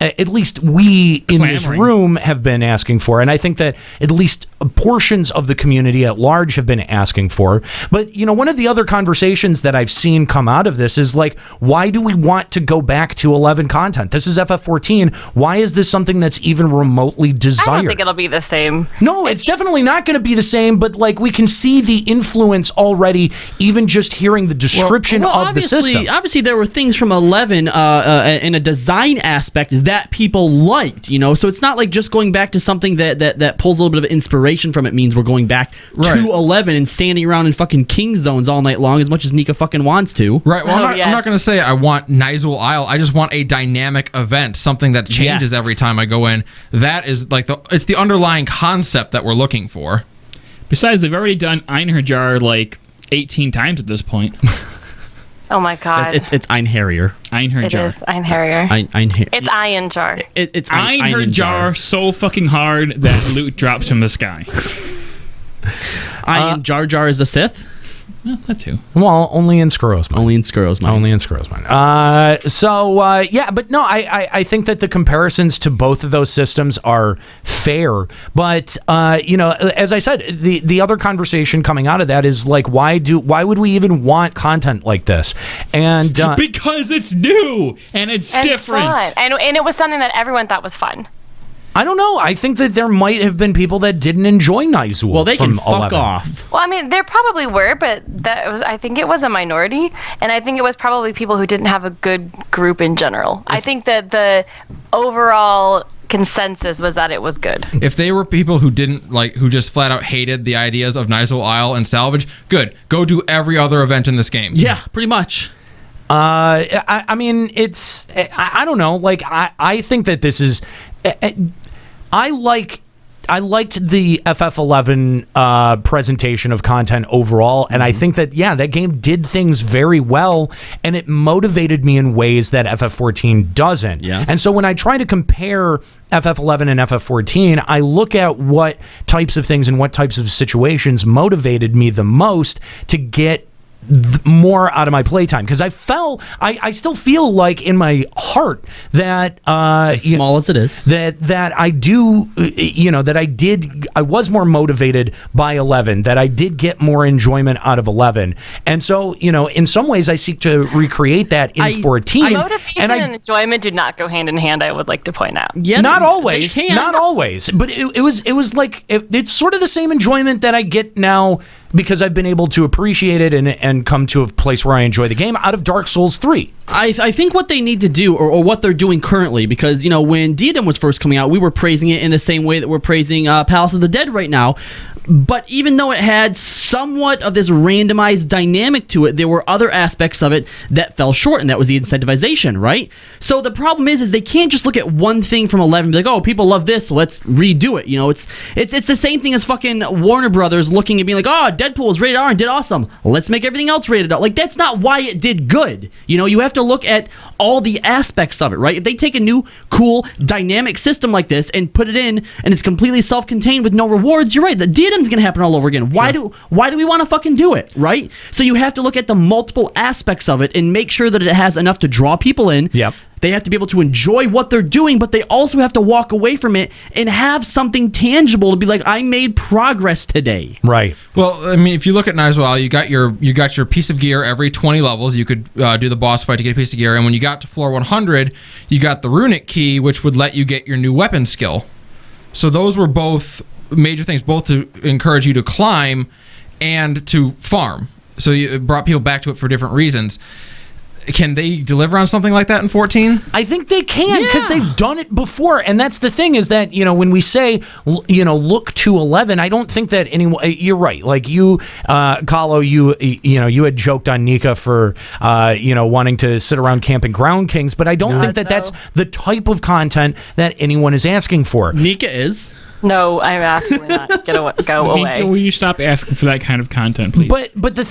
at least we in this room have been asking for, and I think that at least portions of the community at large have been asking for. But, you know, one of the other conversations that I've seen come out of this is like, why do we want to go back to 11 content? This is FF14. Why is this something that's even remotely desired? I don't think it'll be the same. No, it's definitely not going to be the same, but like we can see the influence already, even just hearing the description of the system. Obviously, there were things from 11 in a design aspect that people liked, you know, so it's not like just going back to something that pulls a little bit of inspiration from it means we're going back to 11 and standing around in fucking king zones all night long as much as Nika fucking wants to. Right, well, I'm not going to say I want Nyzul Isle. I just want a dynamic event, something that changes every time I go in. That is like it's the underlying concept that we're looking for. Besides, they've already done Einherjar like 18 times at this point. Oh my god. It's Einherjar. It is Einherjar. It's Iron Jar. It's Einherjar so fucking hard that loot drops from the sky. Iron Jar Jar is a Sith? That too. Well, only in Skurrow's mind. Only in Skurrow's mind. Only in Skurrow's mind. Yeah, but no, I think that the comparisons to both of those systems are fair. But as I said, the other conversation coming out of that is like, why would we even want content like this? And because it's new and it's different, fun. And it was something that everyone thought was fun. I don't know. I think that there might have been people that didn't enjoy Nyzul. Well, they can from fuck 11. off. Well, I mean, there probably were, but I think it was a minority, and I think it was probably people who didn't have a good group in general. I think that the overall consensus was that it was good. If they were people who who just flat out hated the ideas of Nyzul Isle and Salvage, good. Go do every other event in this game. Yeah, pretty much. I mean, it's I don't know. Like I think that this is. I liked the FF11 presentation of content overall, and I think that that game did things very well, and it motivated me in ways that FF14 doesn't. Yes. And so when I try to compare FF11 and FF14, I look at what types of things and what types of situations motivated me the most to get more out of my playtime, because I still feel like in my heart that as small as it is, that I do, I was more motivated by 11, that I did get more enjoyment out of 11, and so in some ways I seek to recreate that in 14. Motivation and enjoyment do not go hand in hand. I would like to point out. Yeah, not always, but it was like it's sort of the same enjoyment that I get now, because I've been able to appreciate it and come to a place where I enjoy the game out of Dark Souls 3. I think what they need to do, or what they're doing currently, because, when Diadem was first coming out, we were praising it in the same way that we're praising Palace of the Dead right now. But even though it had somewhat of this randomized dynamic to it, there were other aspects of it that fell short, and that was the incentivization, right? So the problem is they can't just look at one thing from 11 and be like, oh, people love this, so let's redo it. It's the same thing as fucking Warner Brothers looking and being like, oh, Deadpool was rated R and did awesome. Let's make everything else rated R. Like, that's not why it did good. You have to look at all the aspects of it, right? If they take a new, cool, dynamic system like this and put it in, and it's completely self-contained with no rewards, you're right. The Diadem's gonna happen all over again. Why do we want to fucking do it, right? So you have to look at the multiple aspects of it and make sure that it has enough to draw people in. Yep. They have to be able to enjoy what they're doing, but they also have to walk away from it and have something tangible to be like, I made progress today. Right. Well, I mean, if you look at Nyzul, you got your piece of gear every 20 levels. You could do the boss fight to get a piece of gear, and when you got to floor 100, you got the runic key, which would let you get your new weapon skill. So those were both major things, both to encourage you to climb and to farm. So it brought people back to it for different reasons. Can they deliver on something like that in 14? I think they can, because they've done it before. And that's the thing, is that, when we say, look to 11, I don't think that anyone, you're right. Like you, Kahlo, you had joked on Nika for, wanting to sit around camping Ground Kings, but I don't think that that's the type of content that anyone is asking for. Nika is. No, I'm absolutely not. Go away. Will you stop asking for that kind of content, please? But the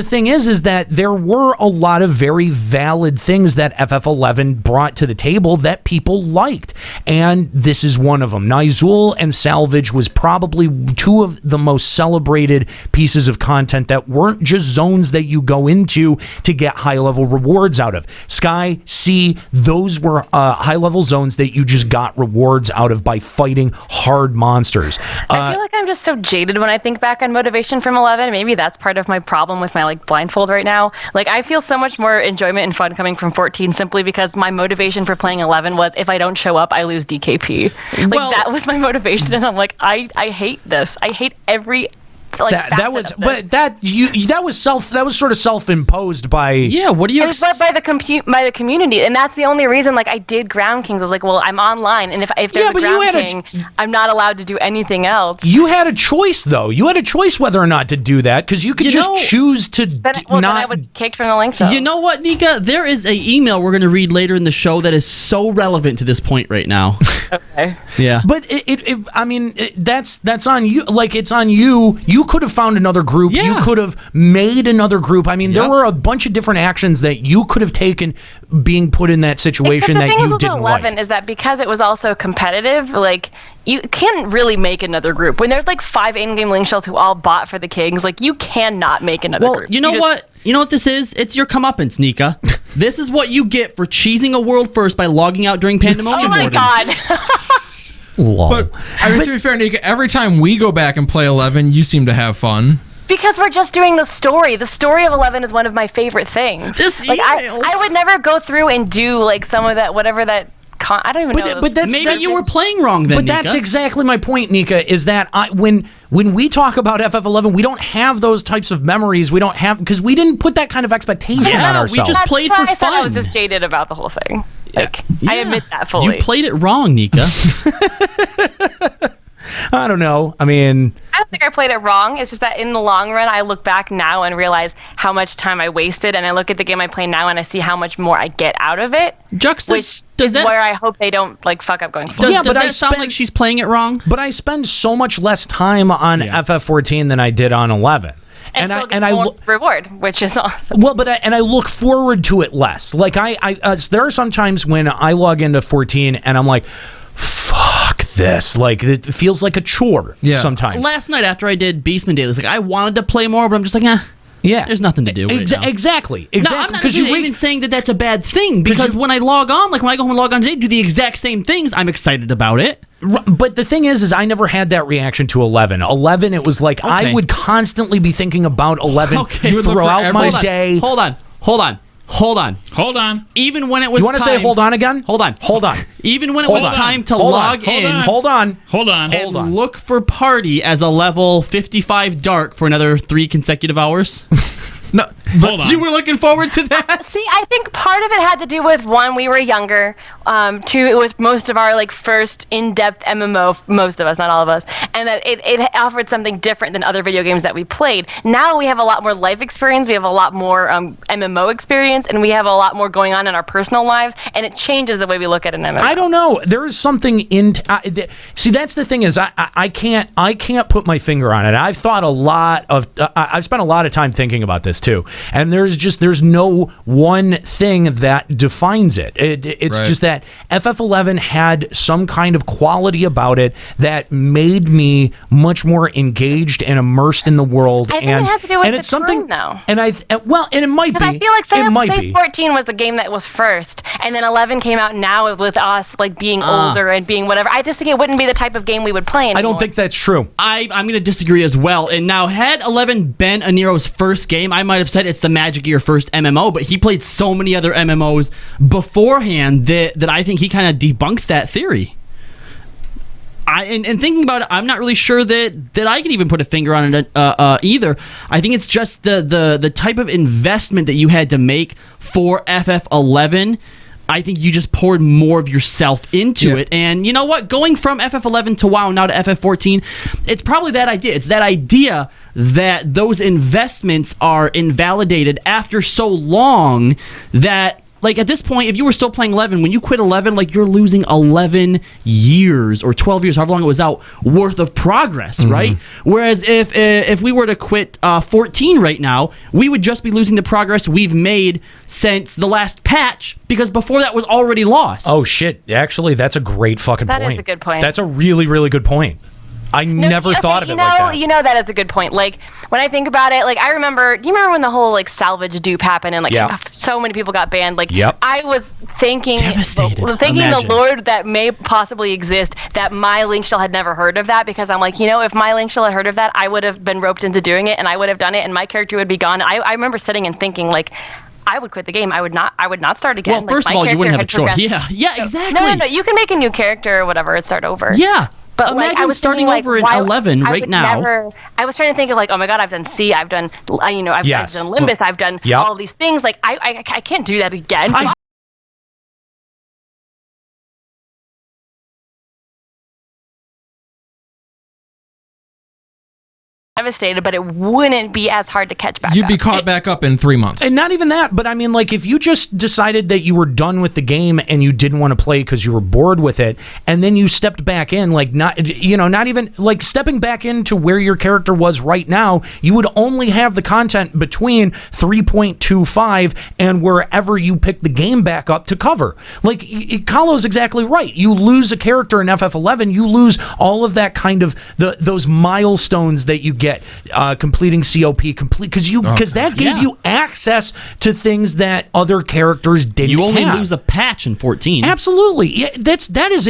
thing is that there were a lot of very valid things that FF11 brought to the table that people liked, and this is one of them. Nyzul and Salvage was probably two of the most celebrated pieces of content that weren't just zones that you go into to get high-level rewards out of. Sky, Sea, those were high-level zones that you just got rewards out of by fighting hard monsters. I feel like I'm just so jaded when I think back on motivation from 11. Maybe that's part of my problem with my blindfold right now. I feel so much more enjoyment and fun coming from 14 simply because my motivation for playing 11 was, if I don't show up, I lose DKP. That was my motivation, and I'm like, I hate this. I hate every that was sort of self-imposed by what do you by the community, and that's the only reason I did Ground Kings. I was like, well, I'm online, and if there's a Ground King, I'm not allowed to do anything else. You had a choice, though. You had a choice whether or not to do that, because you could choose to then I would get kicked from the link show. You know what, Nika? There is a email we're going to read later in the show that is so relevant to this point right now. Okay. Yeah. But I mean, that's on you. It's on you. You you could have found another group. Yeah. You could have made another group. I mean, there Yep. were a bunch of different actions that you could have taken being put in that situation Except the that thing you is with didn't 11 like. is that because it was also competitive, like you can't really make another group when there's like 5 in-game link shells who all bought for the kings. Like you cannot make another Well, group. you know what? You know what this is? It's your comeuppance, Nika. This is what you get for cheesing a world first by logging out during Pandemonium. Oh my Warden. god. But I mean, to be fair, Nika, every time we go back and play 11, you seem to have fun. Because we're just doing the story. The story of 11 is one of my favorite things. Like I would never go through and do like some of that, whatever that. I don't even know. But that's Maybe you were playing wrong then, But that's Nika. exactly my point, Nika, is that when we talk about FF11, we don't have those types of memories. We don't have, because we didn't put that kind of expectation on ourselves. we just played That's for why I said I fun. was just jaded about the whole thing. Like I admit that fully. You played it wrong, Nika. I don't know. I mean, I don't think I played it wrong. It's just that in the long run, I look back now and realize how much time I wasted, and I look at the game I play now and I see how much more I get out of it. Which is where I hope they don't like fuck up going forward. Does that sound like she's playing it wrong? But I spend so much less time on FF14 than I did on 11. And still get more reward, which is awesome. Well, but I look forward to it less. Like there are some times when I log into 14 and I'm like, fuck this. Like it feels like a chore sometimes. Last night after I did Beastman Dailies, like I wanted to play more, but I'm just like, yeah, there's nothing to do. Exactly. No, I'm not even saying that that's a bad thing, because when I log on, like when I go home and log on today, do the exact same things, I'm excited about it. But the thing is I never had that reation to 11. 11, it was like I would constantly be thinking about 11 throughout my day. Hold on. Even when it was You want to say hold on again? Hold on. Even when it was time to log in. Hold on. And look for party as a level 55 dark for another 3 consecutive hours. No, but you were looking forward to that? See, I think part of it had to do with, one, we were younger. 2, it was most of our like first in-depth MMO, most of us, not all of us, and that it offered something different than other video games that we played. Now we have a lot more life experience, we have a lot more MMO experience, and we have a lot more going on in our personal lives, and it changes the way we look at an MMO. I don't know. There is something in. See, that's the thing is I can't put my finger on it. I've thought a lot of. I've spent a lot of time thinking about this too, and there's no one thing that defines it. It's Right. just that FF11 had some kind of quality about it that made me much more engaged and immersed in the world. I think it had to do with the time, though. And it might be. Because I feel like it say 14 was the game that was first, and then 11 came out now with us like being older and being whatever. I just think it wouldn't be the type of game we would play anymore. I don't think that's true. I'm going to disagree as well. And now, had 11 been Anero's first game, I might have said it's the Magic Year first MMO, but he played so many other MMOs beforehand that I think he kind of debunks that theory. And thinking about it, I'm not really sure that I can even put a finger on it either. I think it's just the type of investment that you had to make for FF11. I think you just poured more of yourself into it. And you know what? Going from FF11 to WoW now to FF14, it's probably that idea. It's that idea that those investments are invalidated after so long that, like, at this point, if you were still playing 11, when you quit 11, like, you're losing 11 years or 12 years, however long it was out, worth of progress, right? Whereas if we were to quit 14 right now, we would just be losing the progress we've made since the last patch, because before that was already lost. Oh, shit. Actually, that's a great fucking point. That is a good point. That's a really, really good point. I never thought of it like that. You know, that is a good point. Like, when I think about it, like, do you remember when the whole, like, Salvage dupe happened and, like, so many people got banned? Like, I was thinking the Lord that may possibly exist, that my link shell had never heard of that, because I'm like, if my link shell had heard of that, I would have been roped into doing it, and I would have done it, and my character would be gone. I remember sitting and thinking, like, I would quit the game. I would not start again. Well, first of all, you wouldn't have a choice. Yeah, exactly. No. You can make a new character or whatever and start over. Yeah. But imagine I was starting thinking, over in 11 right now. I was trying to think of, like, oh my god, I've done C, I've done, I've done Limbus, I've done all these things. Like, I can't do that again. devastated, but it wouldn't be as hard to catch back You'd up. be caught back up in 3 months. And not even that, but I mean, like, if you just decided that you were done with the game and you didn't want to play because you were bored with it, and then you stepped back in, like, not even like stepping back into where your character was right now, you would only have the content between 3.25 and wherever you pick the game back up to cover. Like, Kahlo's exactly right. You lose a character in FF11, you lose all of that kind of those milestones that you get completing COP because that gave you access to things that other characters didn't. You only have. lose a patch in 14. Absolutely. Yeah, that is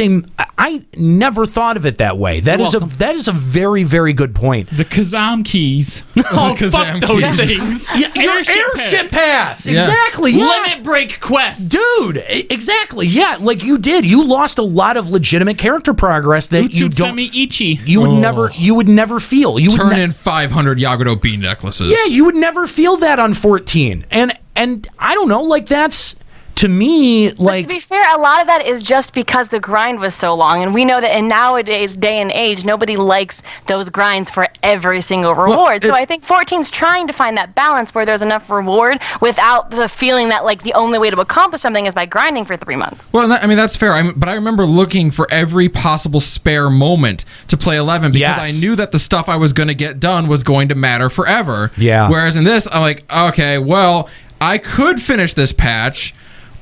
I never thought of it that way. That is a very, very good point. The Kazam keys. Oh, fuck those things. Your airship pass. Yeah. Exactly. Yeah. Limit break quest. Dude, exactly. Yeah, like you did. You lost a lot of legitimate character progress that you don't. You would never feel. You Turn in 500 Yagado bean necklaces. Yeah, you would never feel that on 14. And I don't know, like that's to me, like, to be fair, a lot of that is just because the grind was so long, and we know that in nowadays day and age, nobody likes those grinds for every single reward. So I think 14's trying to find that balance where there's enough reward without the feeling that like the only way to accomplish something is by grinding for 3 months. Well, that's fair. But I remember looking for every possible spare moment to play 11 because I knew that the stuff I was going to get done was going to matter forever. Yeah. Whereas in this, I'm like, okay, well, I could finish this patch,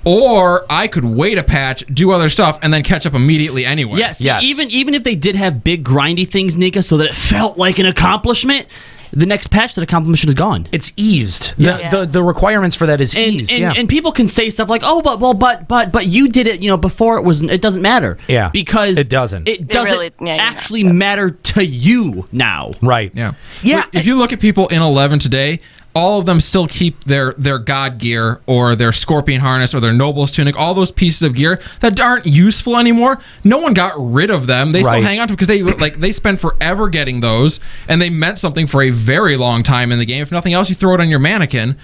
or I could wait a patch, do other stuff, and then catch up immediately anyway. Yes. Even if they did have big grindy things, Nika, so that it felt like an accomplishment, the next patch, that accomplishment is gone. It's eased. The requirements for that is eased. And people can say stuff like, "Oh, but you did it, before it wasn't. It doesn't matter." Yeah, because it doesn't. It doesn't actually matter to you now. Right. Yeah. If you look at people in 11 today, all of them still keep their god gear or their scorpion harness or their noble's tunic, all those pieces of gear that aren't useful anymore. No one got rid of them. They still hang on to them because they spent forever getting those, and they meant something for a very long time in the game. If nothing else, you throw it on your mannequin.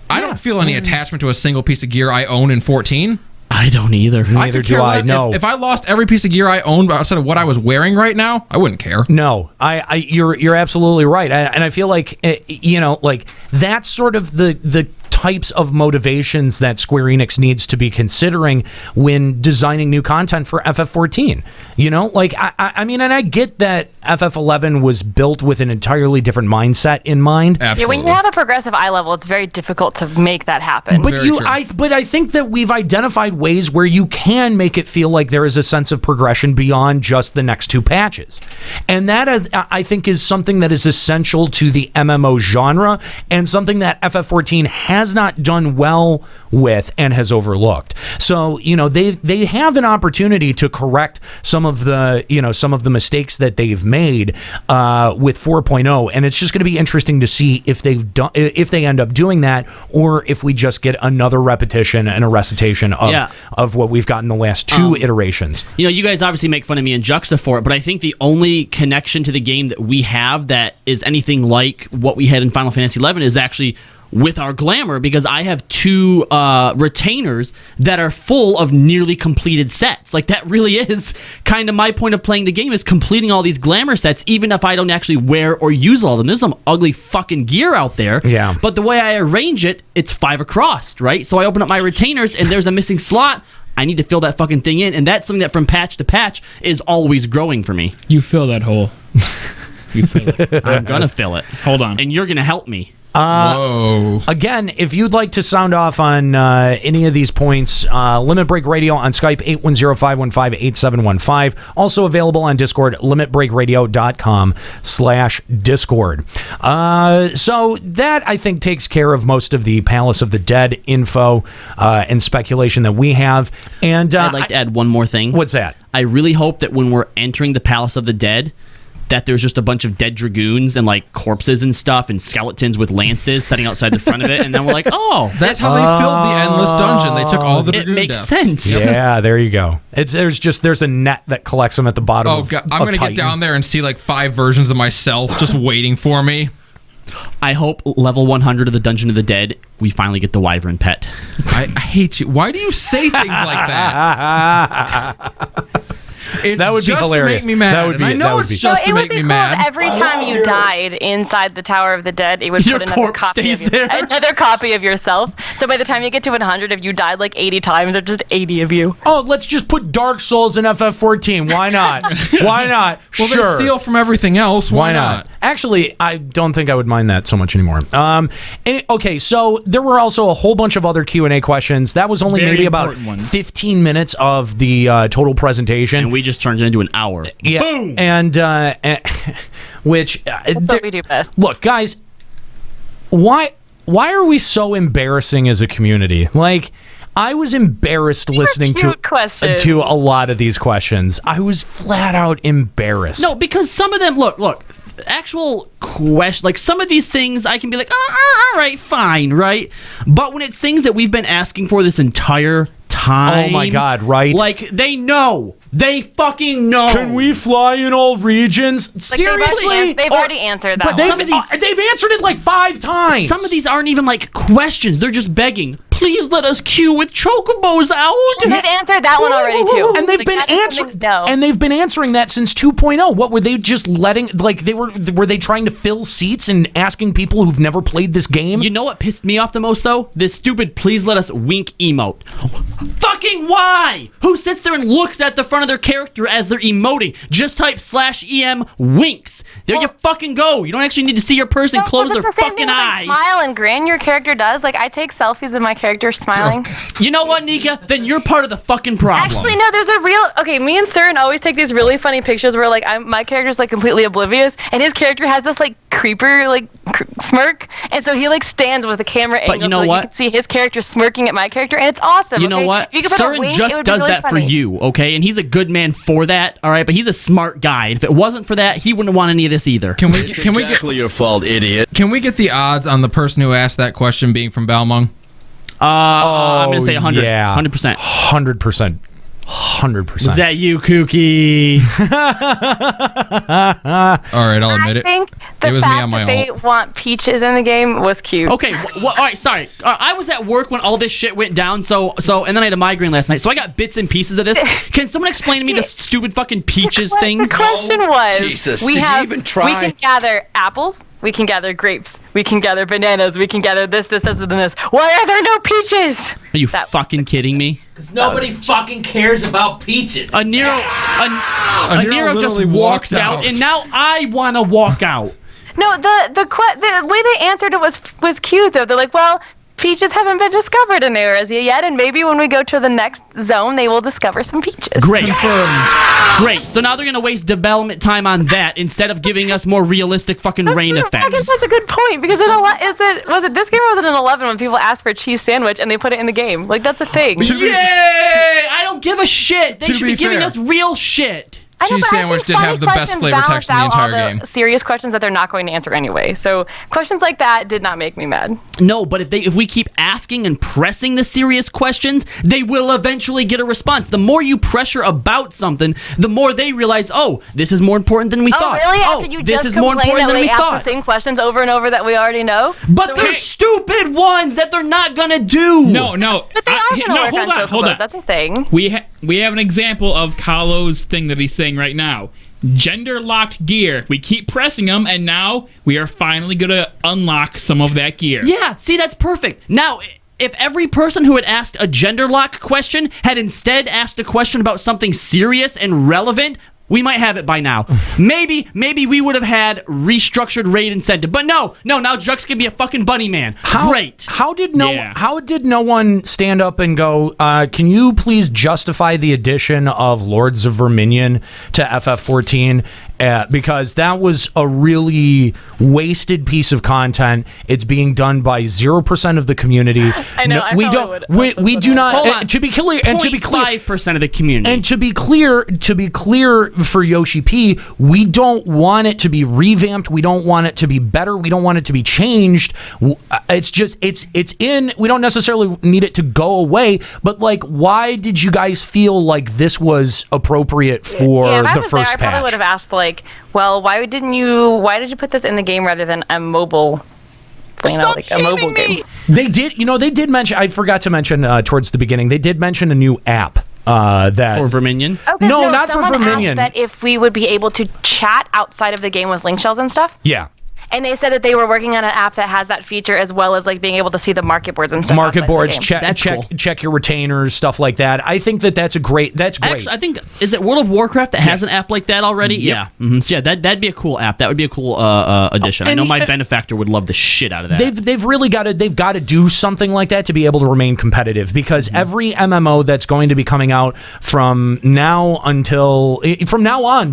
I don't feel any attachment to a single piece of gear I own in 14. I don't either. Neither do I. No. If I lost every piece of gear I owned outside of what I was wearing right now, I wouldn't care. No, you're absolutely right, and I feel like like that's sort of the types of motivations that Square Enix needs to be considering when designing new content for FF14. I mean, and I get that FF11 was built with an entirely different mindset in mind. Absolutely. Yeah, when you have a progressive eye level, it's very difficult to make that happen. But I think that we've identified ways where you can make it feel like there is a sense of progression beyond just the next two patches. And that, I think, is something that is essential to the MMO genre and something that FF14 has not done well with and has overlooked. So, they have an opportunity to correct some of the mistakes that they've made with 4.0, and it's just going to be interesting to see if they end up doing that, or if we just get another repetition and a recitation of what we've got in the last two iterations. You guys obviously make fun of me and Juxta for it, but I think the only connection to the game that we have that is anything like what we had in Final Fantasy XI is actually with our glamour, because I have two retainers that are full of nearly completed sets. Like, that really is kind of my point of playing the game, is completing all these glamour sets, even if I don't actually wear or use all of them. There's some ugly fucking gear out there. Yeah. But the way I arrange it, it's 5 across, right? So I open up my retainers and there's a missing slot. I need to fill that fucking thing in, and that's something that from patch to patch is always growing for me. You fill that hole. You fill it. I'm gonna fill it. Hold on. And you're gonna help me. Again, if you'd like to sound off on any of these points, Limit Break Radio on Skype, 810-515-8715. Also available on Discord, limitbreakradio.com/Discord. So that, I think, takes care of most of the Palace of the Dead info and speculation that we have. And I'd like to add one more thing. What's that? I really hope that when we're entering the Palace of the Dead, that there's just a bunch of dead dragoons and like corpses and stuff and skeletons with lances sitting outside the front of it, and then we're like, oh, that's how they filled the endless dungeon. They took all the dragoon It makes deaths. sense. Yeah, there you go. There's a net that collects them at the bottom. Oh god, I'm gonna Titan. get down there and see like 5 versions of myself just waiting for me. I hope level 100 of the Dungeon of the Dead, we finally get the Wyvern pet. I hate you. Why do you say things like that? It's that would be just to hilarious. make me mad. That would be. And I know that would it's be. just to make me mad. Every time you died inside the Tower of the Dead, it would Your put another corpse copy stays of there. another copy of yourself. So by the time you get to 100, if you died like 80 times, there's just 80 of you. Oh, let's just put Dark Souls in FF14. Why not? Why not? Well, sure. they steal from everything else. Why not? Actually, I don't think I would mind that so much anymore. Okay, so there were also a whole bunch of other Q&A questions. That was only Very maybe about important ones. 15 minutes of the total presentation. And we just turned it into an hour. Yeah, Boom! and which That's what we do best. Look, guys, why are we so embarrassing as a community? Like, I was embarrassed listening to a lot of these questions. I was flat out embarrassed. No, because some of them, look, actual question, like some of these things I can be like, all right, fine, right? But when it's things that we've been asking for this entire time. Oh my God, right? Like, they fucking know. Can we fly in all regions? Like, Seriously? they've already answered that. But they've answered it like 5 times. Some of these aren't even like questions. They're just begging. Please let us queue with chocobos out. They've answered that one already too. And they've been answering. And they've been answering that since 2.0. What were they just letting? Like were they trying to fill seats and asking people who've never played this game? You know what pissed me off the most though? This stupid "please let us wink" emote. Fucking why? Who sits there and looks at the front of their character as they're emoting? Just type /em winks. There you fucking go. You don't actually need to see your person close their fucking eyes. Smile and grin. Your character does. Like I take selfies of my character smiling. You know what, Nika? Then you're part of the fucking problem. Actually, no. There's a real. Okay, me and Stern always take these really funny pictures where like my character's like completely oblivious, and his character has this like creeper like smirk, and so he like stands with the camera angle, you know so what? you can see his character smirking at my character, and it's awesome. You know okay? what? If you could put a Stern wink, it just would be does really that for funny. you, okay? And he's a good man for that, all right? But he's a smart guy. And if it wasn't for that, he wouldn't want any of this either. Can we It's get exactly your fault, idiot. Can we get the odds on the person who asked that question being from Balmung? I'm gonna say 100. Yeah. 100%. 100%. 100%. Was that you, Kooky? All right, I'll admit I it. think the It was me fact on my that they own. want peaches in the game was cute. Okay, all right, sorry. I was at work when all this shit went down, so and then I had a migraine last night, so I got bits and pieces of this. Can someone explain to me the stupid fucking peaches thing? The question was, Jesus, we did you have, even try? We can gather apples, we can gather grapes, we can gather bananas, we can gather this, and this. Why are there no peaches? Are you fucking kidding me? Because nobody fucking cares about peaches. Nero just literally walked walked out, out. and now I want to walk out. No, the way they answered it was cute though. They're like, well, peaches haven't been discovered in Arizia yet, and maybe when we go to the next zone, they will discover some peaches. Great. Great. So now they're going to waste development time on that instead of giving us more realistic fucking rain I effects. guess that's a good point because was it this game or was it in 11 when people asked for a cheese sandwich and they put it in the game? Like that's a thing. Yay! I don't give a shit. They To should be be giving fair. us real shit. I know, Cheese but I sandwich think did have funny the best questions flavor text in the balance out entire all game. Serious questions that they're not going to answer anyway. So questions like that did not make me mad. No, but if we keep asking and pressing the serious questions, they will eventually get a response. The more you pressure about something, the more they realize, oh, this is more important than we thought. Oh, really? Oh, After you this just is more complain important that than we we ask thought. the same questions over and over that we already know? But So they're we're- stupid ones that they're not gonna do. No. But they are going to work on hold chocobos. on. That's a thing. We have an example of Kahlo's thing that he's saying right now. Gender locked gear. We keep pressing them, and now we are finally gonna unlock some of that gear. Yeah, see, that's perfect. Now, if every person who had asked a gender lock question had instead asked a question about something serious and relevant, we might have it by now. Maybe we would have had restructured raid incentive. But no, now Jux can be a fucking bunny man. Great. How did no one stand up and go, can you please justify the addition of Lords of Verminion to FF14? Because that was a really wasted piece of content. It's being done by 0% of the community. I know. we don't. We do not. Hold on. To be clear, and to be clear, 5% of the community. and to be clear for Yoshi P, we don't want it to be revamped. We don't want it to be better. We don't want it to be changed. It's just it's in. We don't necessarily need it to go away. But like, why did you guys feel like this was appropriate for if I the was first there, I probably patch? would have asked like, well, why did you put this in the game rather than a mobile? A mobile game. They did mention. I forgot to mention towards the beginning. They did mention a new app That for Verminion. Okay, no, not for someone Verminion. asked that if we would be able to chat outside of the game with link shells and stuff. Yeah. And they said that they were working on an app that has that feature, as well as like being able to see the market boards and stuff. Market boards, check. check your retainers, stuff like that. I think that's great. Actually, I think is it World of Warcraft that has Yes. an app like that already? Yep. Yeah. So yeah, that'd be a cool app. That would be a cool addition. I know my benefactor would love the shit out of that. They've really got to do something like that to be able to remain competitive, because every MMO that's going to be coming out from now on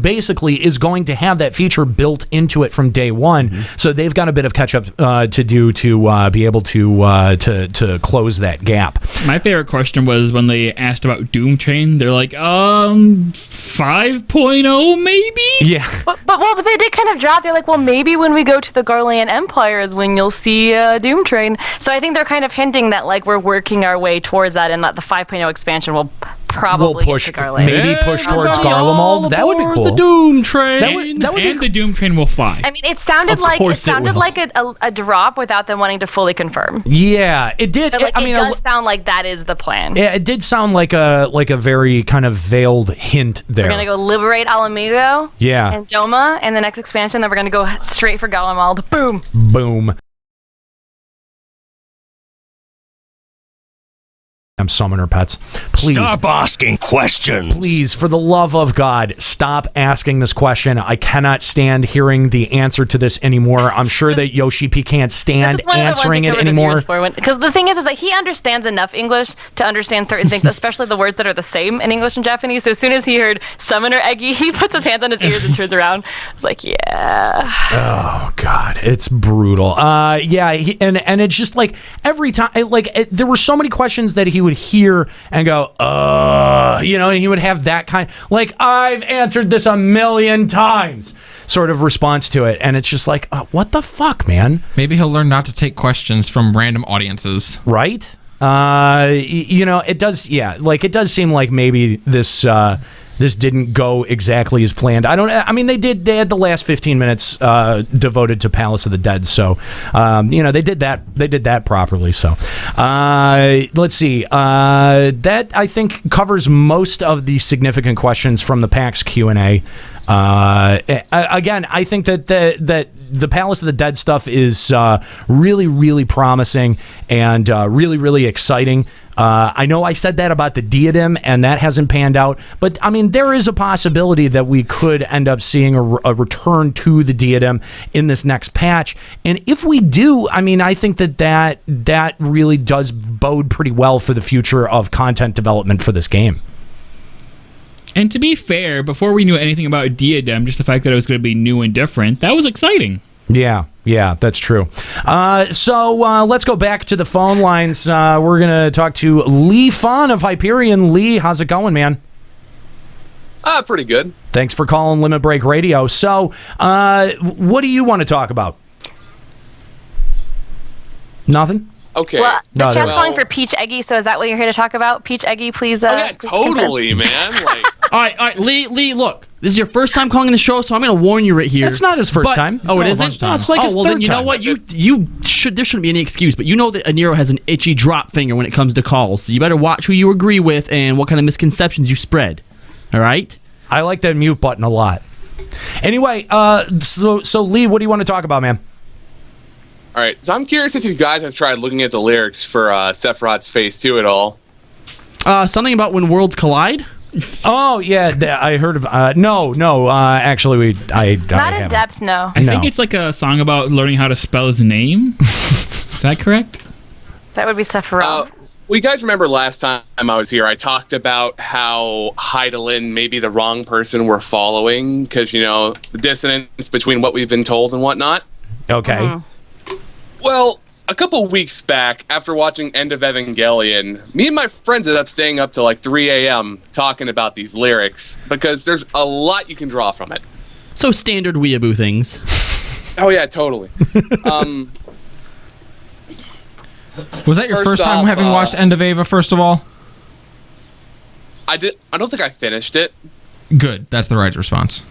basically is going to have that feature built into it from day one. So they've got a bit of catch up to do to be able to close that gap. My favorite question was when they asked about Doom Train. They're like, 5.0 maybe? Yeah. But they did kind of drop. They're like, well, maybe when we go to the Garlean Empire is when you'll see Doom Train. So I think they're kind of hinting that like we're working our way towards that, and that the 5.0 expansion will probably push get to Garlean. maybe push towards Garlemald. That would be cool. The Doom Train. That would be the Doom Train will fly. I mean, it sounded like a drop without them wanting to fully confirm. Yeah, it did. But, like, it does sound like that is the plan. Yeah, it did sound like a very kind of veiled hint there. We're gonna go liberate Alamego. Yeah. And Doma in the next expansion. Then we're gonna go straight for Garlemald. Boom. Boom. Summoner pets. Please Stop asking questions. Please, for the love of God, stop asking this question. I cannot stand hearing the answer to this anymore. I'm sure that Yoshi P can't stand answering it anymore. Because the thing is that he understands enough English to understand certain things, especially the words that are the same in English and Japanese. So as soon as he heard Summoner Eggy, he puts his hands on his ears and turns around. It's like, yeah. Oh God, it's brutal. Yeah, and it's just like every time, there were so many questions that he would hear and go, and he would have that kind, like, I've answered this a million times sort of response to it, and it's just like, what the fuck, man? Maybe he'll learn not to take questions from random audiences. Right? It does, it does seem like maybe this didn't go exactly as planned. They had the last 15 minutes devoted to Palace of the Dead, so they did that properly. So let's see. That I think covers most of the significant questions from the PAX Q&A. Again, I think that the Palace of the Dead stuff is really, really promising and really, really exciting. I know I said that about the Diadem, and that hasn't panned out. But, I mean, there is a possibility that we could end up seeing a return to the Diadem in this next patch. And if we do, I mean, I think that really does bode pretty well for the future of content development for this game. And to be fair, before we knew anything about Diadem, just the fact that it was going to be new and different, that was exciting. Yeah, that's true. So let's go back to the phone lines. We're going to talk to Lee Fawn of Hyperion. Lee, how's it going, man? Pretty good. Thanks for calling Limit Break Radio. So, what do you want to talk about? Nothing? Okay. Well, the chat's calling for Peach Eggy, so is that what you're here to talk about? Peach Eggy, please. Totally, man. Like, all right, Lee, look. This is your first time calling the show, so I'm going to warn you right here. It's not his first time. Oh, it isn't? No, it's like his third then you know time. what? There shouldn't be any excuse, but you know that Aniro has an itchy drop finger when it comes to calls, so you better watch who you agree with and what kind of misconceptions you spread. All right? I like that mute button a lot. Anyway, so Lee, what do you want to talk about, man? all right, so I'm curious if you guys have tried looking at the lyrics for Sephiroth's Phase 2 at all. Something about when worlds collide? Oh yeah, I heard of. Actually, I not in depth. No, I think it's like a song about learning how to spell his name. Is that correct? That would be Sephiroth. Well, you guys remember last time I was here, I talked about how Hydaelyn may be the wrong person we're following because, you know, the dissonance between what we've been told and whatnot. Okay. Well, a couple weeks back, after watching End of Evangelion, me and my friends ended up staying up till like 3 a.m. talking about these lyrics because there's a lot you can draw from it. So standard weeaboo things. Oh, yeah, totally. Was that your first time having watched End of Eva, first of all? I don't think I finished it. Good. That's the right response.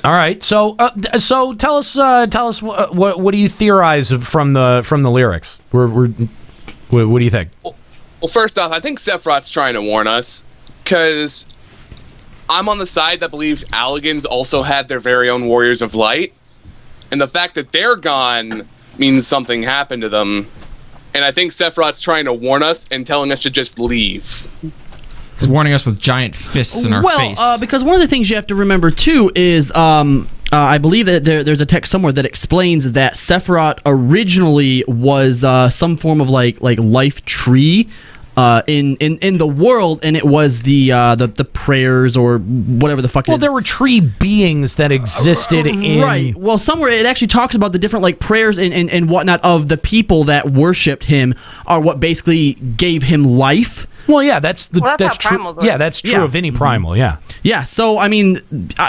All right. So tell us what do you theorize from the lyrics? What do you think? Well, first off, I think Sephiroth's trying to warn us, because I'm on the side that believes Alligans also had their very own Warriors of Light, and the fact that they're gone means something happened to them. And I think Sephiroth's trying to warn us and telling us to just leave. He's warning us with giant fists in our face. Well, because one of the things you have to remember too is, I believe that there's a text somewhere that explains that Sephiroth originally was some form of like life tree. In the world, and it was the prayers or whatever the fuck. Well, there were tree beings that existed in. Right. Well, somewhere it actually talks about the different like prayers and whatnot of the people that worshipped him are what basically gave him life. Well, yeah, that's how true. primals work. Yeah, that's true of any primal. Yeah. Yeah. So I mean,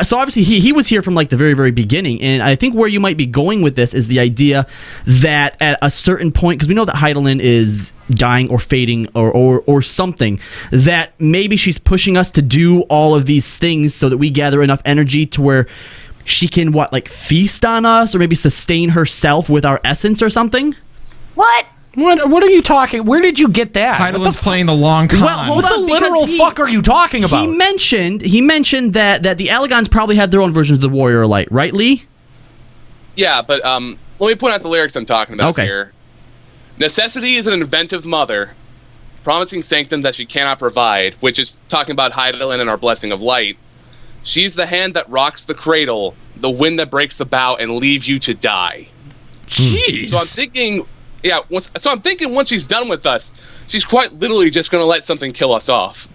so obviously he was here from like the very, very beginning, and I think where you might be going with this is the idea that at a certain point, because we know that Heidelin is dying or fading or something, that maybe she's pushing us to do all of these things so that we gather enough energy to where she can feast on us or maybe sustain herself with our essence or something. What? What are you talking? Where did you get that? Heidelin's playing the long con. Well, hold what on, the literal fuck are you talking about? He mentioned that the Alligons probably had their own versions of the Warrior of Light, right, Lee? Yeah, but let me point out the lyrics I'm talking about here. Necessity is an inventive mother, promising sanctum that she cannot provide, which is talking about Heidelin and our blessing of light. She's the hand that rocks the cradle, the wind that breaks the bow and leaves you to die. Jeez. So I'm thinking... Yeah, I'm thinking once she's done with us, she's quite literally just going to let something kill us off.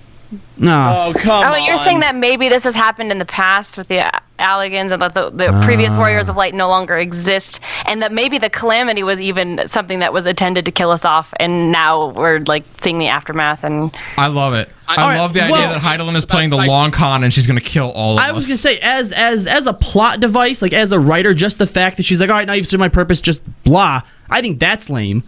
No. Oh, come on. You're saying that maybe this has happened in the past with the Alligans and that the previous Warriors of Light no longer exist, and that maybe the Calamity was even something that was intended to kill us off, and now we're seeing the aftermath. And I love it. I love the idea that Heidelin is playing the long con and she's going to kill all of us. I was going to say, as a plot device, as a writer, just the fact that she's like, all right, now you've served my purpose, just blah, I think that's lame.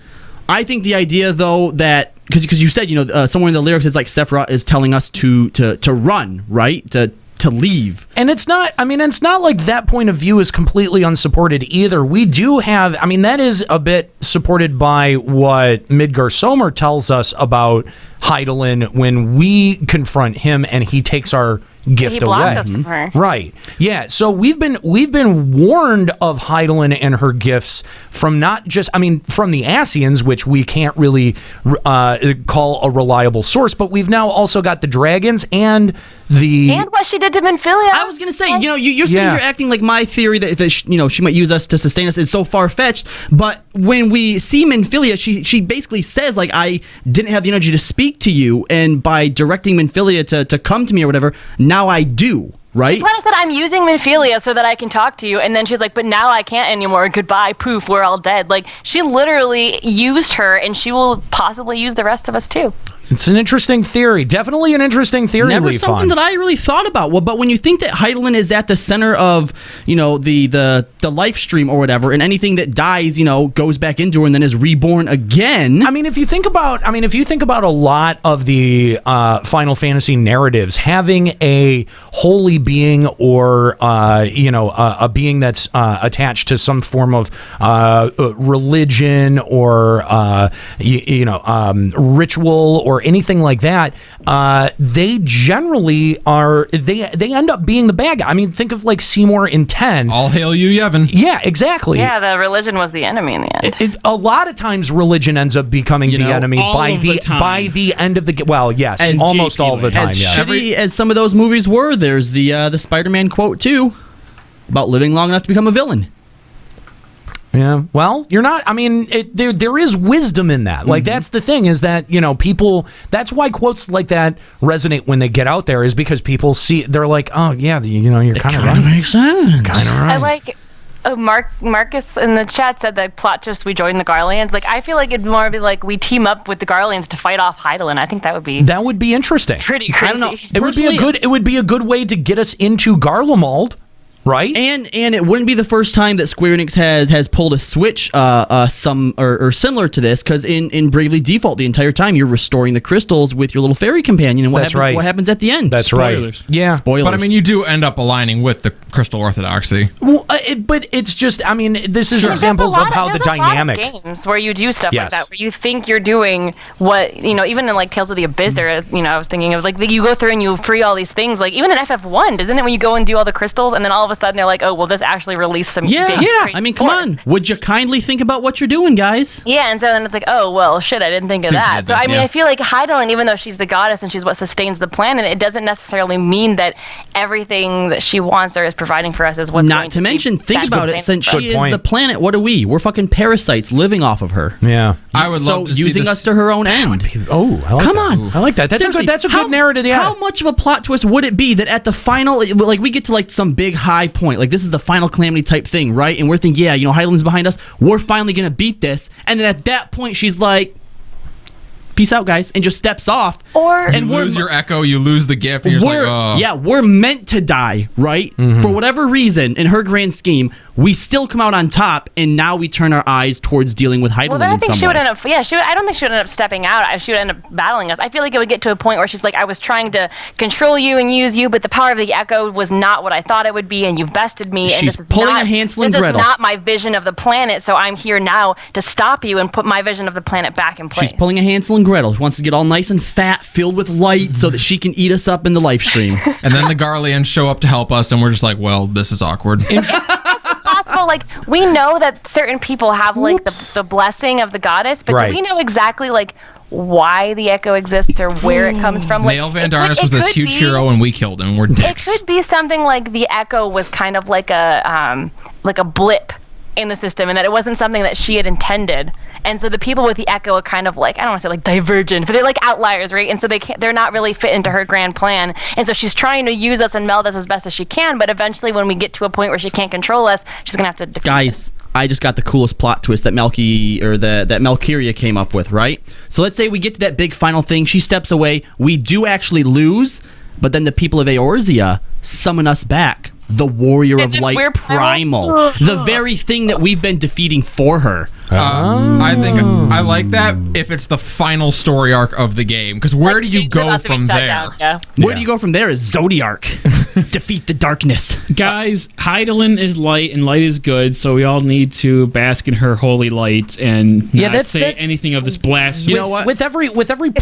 I think the idea, though, that because you said, somewhere in the lyrics it's like Sephiroth is telling us to run, right? To leave. And it's not, it's not like that point of view is completely unsupported either. We do have, that is a bit supported by what Midgar Somer tells us about Heidelin when we confront him and he takes our gift he blocks away. us from her. Right. Yeah. So we've been warned of Heidelin and her gifts from not just from the Asians, which we can't really call a reliable source, but we've now also got the dragons and what she did to Minfilia. I was gonna say, you're sitting here acting like my theory that she might use us to sustain us is so far fetched. But when we see Minfilia, she basically says I didn't have the energy to speak to you, and by directing Minfilia to come to me or whatever, now I do. Right? She kind of said, I'm using Minfilia so that I can talk to you. And then she's like, but now I can't anymore. Goodbye. Poof. We're all dead. She literally used her, and she will possibly use the rest of us, too. It's an interesting theory. Definitely an interesting theory. Never something that I really thought about. Well, but when you think that Heidelin is at the center of, the life stream or whatever, and anything that dies, goes back into her and then is reborn again. If you think about a lot of the Final Fantasy narratives, having a holy being or a being that's attached to some form of religion or ritual or anything like that, they generally they end up being the bad guy. Think of Seymour in 10. All hail you, Yevon. Yeah, exactly. Yeah, the religion was the enemy in the end. A lot of times religion ends up becoming the enemy by the end of the well, yes, almost all the time. As yeah. shitty as some of those movies were, there's the Spider-Man quote too about living long enough to become a villain. Yeah, well, you're not. There is wisdom in that. That's the thing is that people. That's why quotes like that resonate when they get out there, is because people see. They're like, oh yeah, you're kind of right. Makes sense. Kind of right. I like. Marcus in the chat said that plot just we join the Garleans. I feel like it'd more be we team up with the Garleans to fight off Heidelin. I think that would be interesting. Pretty crazy. I don't know. It would be a good way to get us into Garlemald. right? And it wouldn't be the first time that Square Enix has pulled a switch similar to this, because in Bravely Default, the entire time you're restoring the crystals with your little fairy companion, and what happens at the end? That's Spoilers. right. Yeah. Spoilers. But I mean, you do end up aligning with the Crystal Orthodoxy. Well, but it's just, I mean, this is examples of how the dynamic. There's a lot of games where you do stuff Yes. like that, where you think you're doing what, even in like Tales of the Abyss, there, I was thinking of like you go through and you free all these things, like even in FF1, isn't it when you go and do all the crystals, and then all of a sudden they're like, oh, well, this actually released some big crazy I mean, come on. Would you kindly think about what you're doing, guys? Yeah, and so then it's like, oh, well, shit, I didn't think of that. So, I mean, I feel like Heidelin, even though she's the goddess and she's what sustains the planet, it doesn't necessarily mean that everything that she wants or is providing for us is what's going Not to mention, think about it, since she is the planet, what are we? We're fucking parasites living off of her. Yeah. I would love to see using this- us to her own end. I like Come that. on. I like that. That's a good narrative. Yeah. How much of a plot twist would it be that at the final, like we get to like some big high point, like this is the final calamity type thing, right? And we're thinking, yeah, Heidelin's behind us. We're finally gonna beat this, and then at that point, she's like, "Peace out, guys," and just steps off. And you lose your echo, you lose the gift, and you're just like, oh. Yeah, we're meant to die, right? For whatever reason, in her grand scheme, we still come out on top, and now we turn our eyes towards dealing with Heidelin Well, then I in think some she way. would end up. Yeah, I don't think she would end up stepping out. She would end up battling us. I feel like it would get to a point where she's like, "I was trying to control you and use you, but the power of the Echo was not what I thought it would be, and you've bested me. She's and this is pulling not, a Hansel and this Gretel. is not my vision of the planet. So I'm here now to stop you and put my vision of the planet back in place." She's pulling a Hansel and Gretel. She wants to get all nice and fat, filled with light, so that she can eat us up in the live stream. And then the Garleans show up to help us, and we're just like, well, this is awkward. Possible, like we know that certain people have like the blessing of the goddess, but Right. do we know exactly like why the Echo exists or where it comes from? Like, Nail Van it Darnus was this huge hero, and we killed him. We're It dicks. could be something like the Echo was kind of like a blip in the system, and that it wasn't something that she had intended. And so the people with the Echo are kind of like, I don't want to say like divergent, but they're like outliers, right? And so they're not really fit into her grand plan. And so she's trying to use us and meld us as best as she can, but eventually when we get to a point where she can't control us, she's gonna have to defeat Guys, I just got the coolest plot twist that that Malkythera came up with, right? So let's say we get to that big final thing, she steps away, we do actually lose, but then the people of Eorzea summon us back. The Warrior of Light Primal. The very thing that we've been defeating for her. I think I like that if it's the final story arc of the game, because where do you go from there? Where do you go from there is Zodiark. Defeat the darkness. Guys, Heidelin is light and light is good, so we all need to bask in her holy light and not say anything of this blasphemy. You know what? With every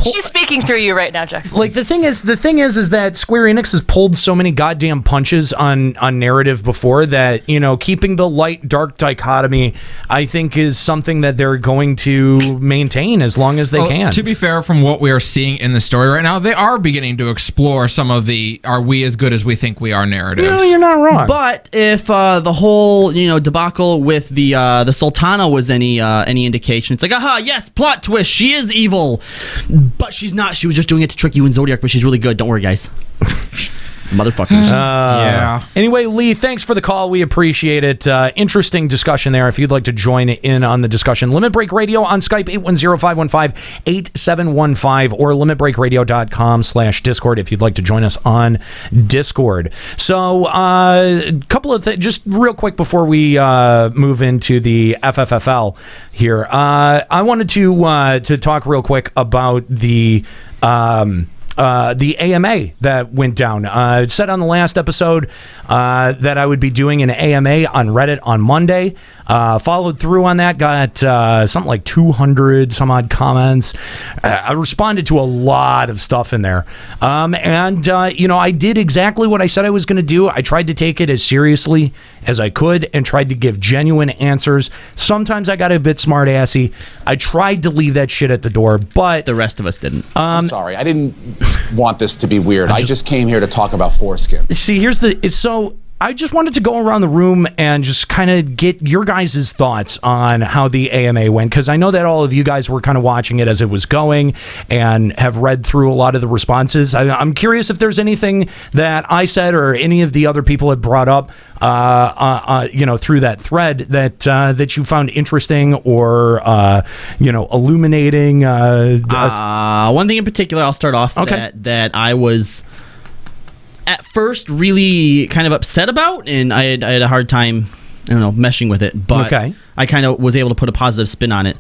She's speaking through you right now, Jackson. Like the thing is that Square Enix has pulled so many goddamn punches on narrative before that, keeping the light dark dichotomy, I think, is something that they're going to maintain as long as they can. To be fair, from what we are seeing in the story right now, they are beginning to explore some of the "are we as good as we think we are" narratives. No, you're not wrong. But if the whole debacle with the Sultana was any indication, it's like, aha, yes, plot twist, she is evil, but she's not. She was just doing it to trick you in Zodiac, but she's really good. Don't worry, guys. Motherfuckers. Yeah. Anyway, Lee, thanks for the call. We appreciate it. Interesting discussion there. If you'd like to join in on the discussion, Limit Break Radio on Skype, 810-515-8715, or limitbreakradio.com/Discord if you'd like to join us on Discord. So, a couple of things, just real quick before we move into the FFFL here. I wanted to talk real quick about the AMA that went down. I said on the last episode that I would be doing an AMA on Reddit on Monday. Followed through on that, got something like 200 some odd comments. I responded to a lot of stuff in there. I did exactly what I said I was going to do. I tried to take it as seriously as I could and tried to give genuine answers. Sometimes I got a bit smart-assy. I tried to leave that shit at the door, but the rest of us didn't. I'm sorry. I didn't want this to be weird. I just came here to talk about foreskin. See, I just wanted to go around the room and just kind of get your guys' thoughts on how the AMA went, because I know that all of you guys were kind of watching it as it was going and have read through a lot of the responses. I'm curious if there's anything that I said or any of the other people had brought up, through that thread that you found interesting or illuminating. One thing in particular, I'll start off that I was at first really kind of upset about, and I had a hard time, meshing with it. But I kind of was able to put a positive spin on it.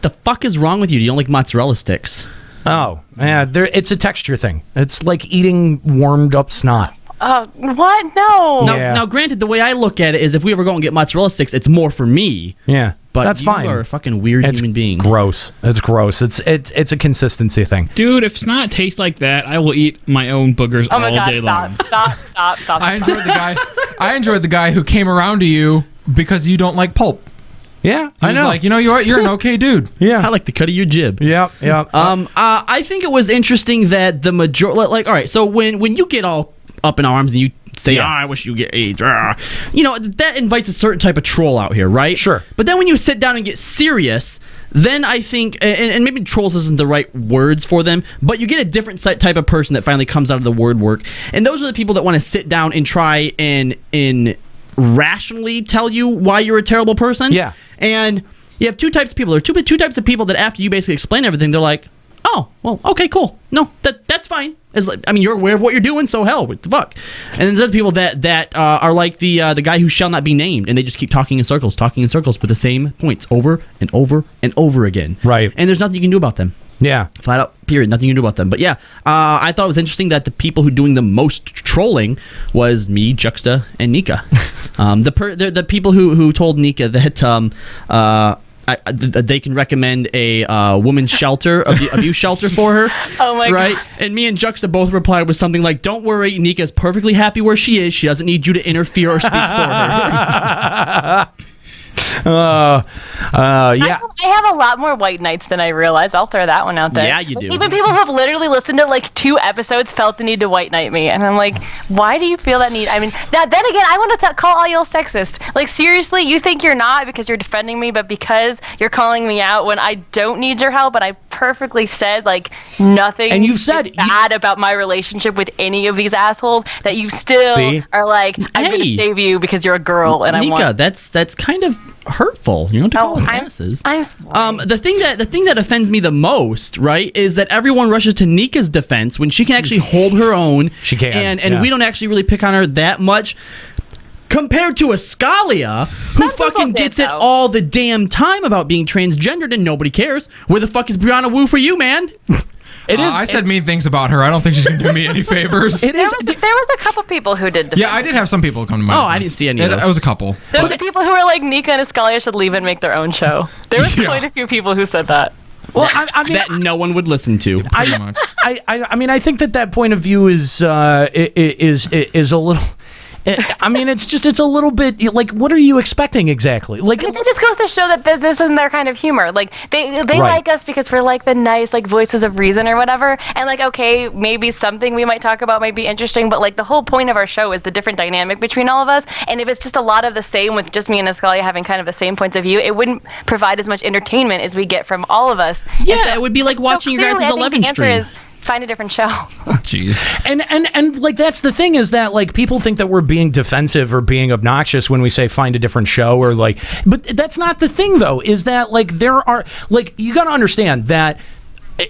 The fuck is wrong with you? You don't like mozzarella sticks? Oh, yeah, it's a texture thing. It's like eating warmed up snot. What? No. Now, granted, the way I look at it is if we ever go and get mozzarella sticks, it's more for me. Yeah, but that's fine. You are a fucking weird human being. Gross. It's gross. It's a consistency thing. Dude, if snot tastes like that, I will eat my own boogers all day long. Stop. I enjoyed the guy who came around to you because you don't like pulp. Yeah, I know. Like, you're an okay dude. Yeah, I like the cut of your jib. Yeah. I think it was interesting that the majority, all right, so when you get all up in arms and you say, I wish you get AIDS, that invites a certain type of troll out here, right? Sure. But then when you sit down and get serious, then I think, and maybe trolls isn't the right words for them, but you get a different type of person that finally comes out of the word work, and those are the people that want to sit down and try and rationally tell you why you're a terrible person. Yeah. And you have two types of people. There are two types of people that after you basically explain everything, they're like, oh, well, okay, cool. No, that's fine. You're aware of what you're doing, so hell, what the fuck? And then there's other people that are like the guy who shall not be named, and they just keep talking in circles with the same points over and over and over again. Right. And there's nothing you can do about them. Yeah. Flat out, period. Nothing you can do about them. But yeah, I thought it was interesting that the people who doing the most trolling was me, Juxta, and Nika. The people who told Nika that they can recommend a woman's shelter, abuse shelter for her. Oh my right? God. And me and Juxta both replied with something like, "Don't worry, Nika's perfectly happy where she is. She doesn't need you to interfere or speak for her." Yeah. I have a lot more white knights than I realized. I'll throw that one out there. Yeah, you do. Even people who have literally listened to like 2 episodes felt the need to white knight me, and I'm like, why do you feel that need? I mean, then again, I want to call all y'all sexist. Like, seriously, you think you're not because you're defending me, but because you're calling me out when I don't need your help, and I perfectly said like nothing. And you've said bad about my relationship with any of these assholes, that you still are like, I'm going to save you because you're a girl, and Nika, I want. that's kind of hurtful. You don't call us asses. I'm sorry. The thing that offends me the most, right, is that everyone rushes to Nika's defense when she can actually hold her own. She can, and we don't actually really pick on her that much. Compared to Ascalia, who fucking gets it all the damn time about being transgendered and nobody cares. Where the fuck is Brianna Wu for you, man? I said mean things about her. I don't think she's gonna do me any favors. There was a couple people who did defend. Yeah, I did have some people come to my defense. I didn't see any of those. It was a couple. There were the people who were like, Nika and Ascalia should leave and make their own show. There was quite a few people who said that. Well, I mean, that no one would listen to. Pretty much. I mean, I think that point of view is a little. I mean, it's a little bit like, what are you expecting exactly? Like, it just goes to show that this isn't their kind of humor. Like they like us because we're like the nice like voices of reason or whatever. And like, okay, maybe something we might talk about might be interesting, but like the whole point of our show is the different dynamic between all of us. And if it's just a lot of the same with just me and Ascalia having kind of the same points of view, it wouldn't provide as much entertainment as we get from all of us. Yeah, it would be like watching you guys' 11 stream. Find a different show. Jeez. And like, that's the thing, is that like people think that we're being defensive or being obnoxious when we say find a different show, or like, but that's not the thing though, is that like there are, like, you got to understand that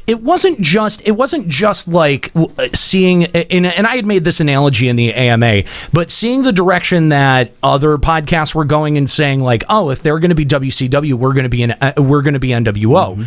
it wasn't just like seeing, and I had made this analogy in the AMA, but seeing the direction that other podcasts were going and saying like, oh, if they're going to be WCW, we're going to be NWO. Mm-hmm.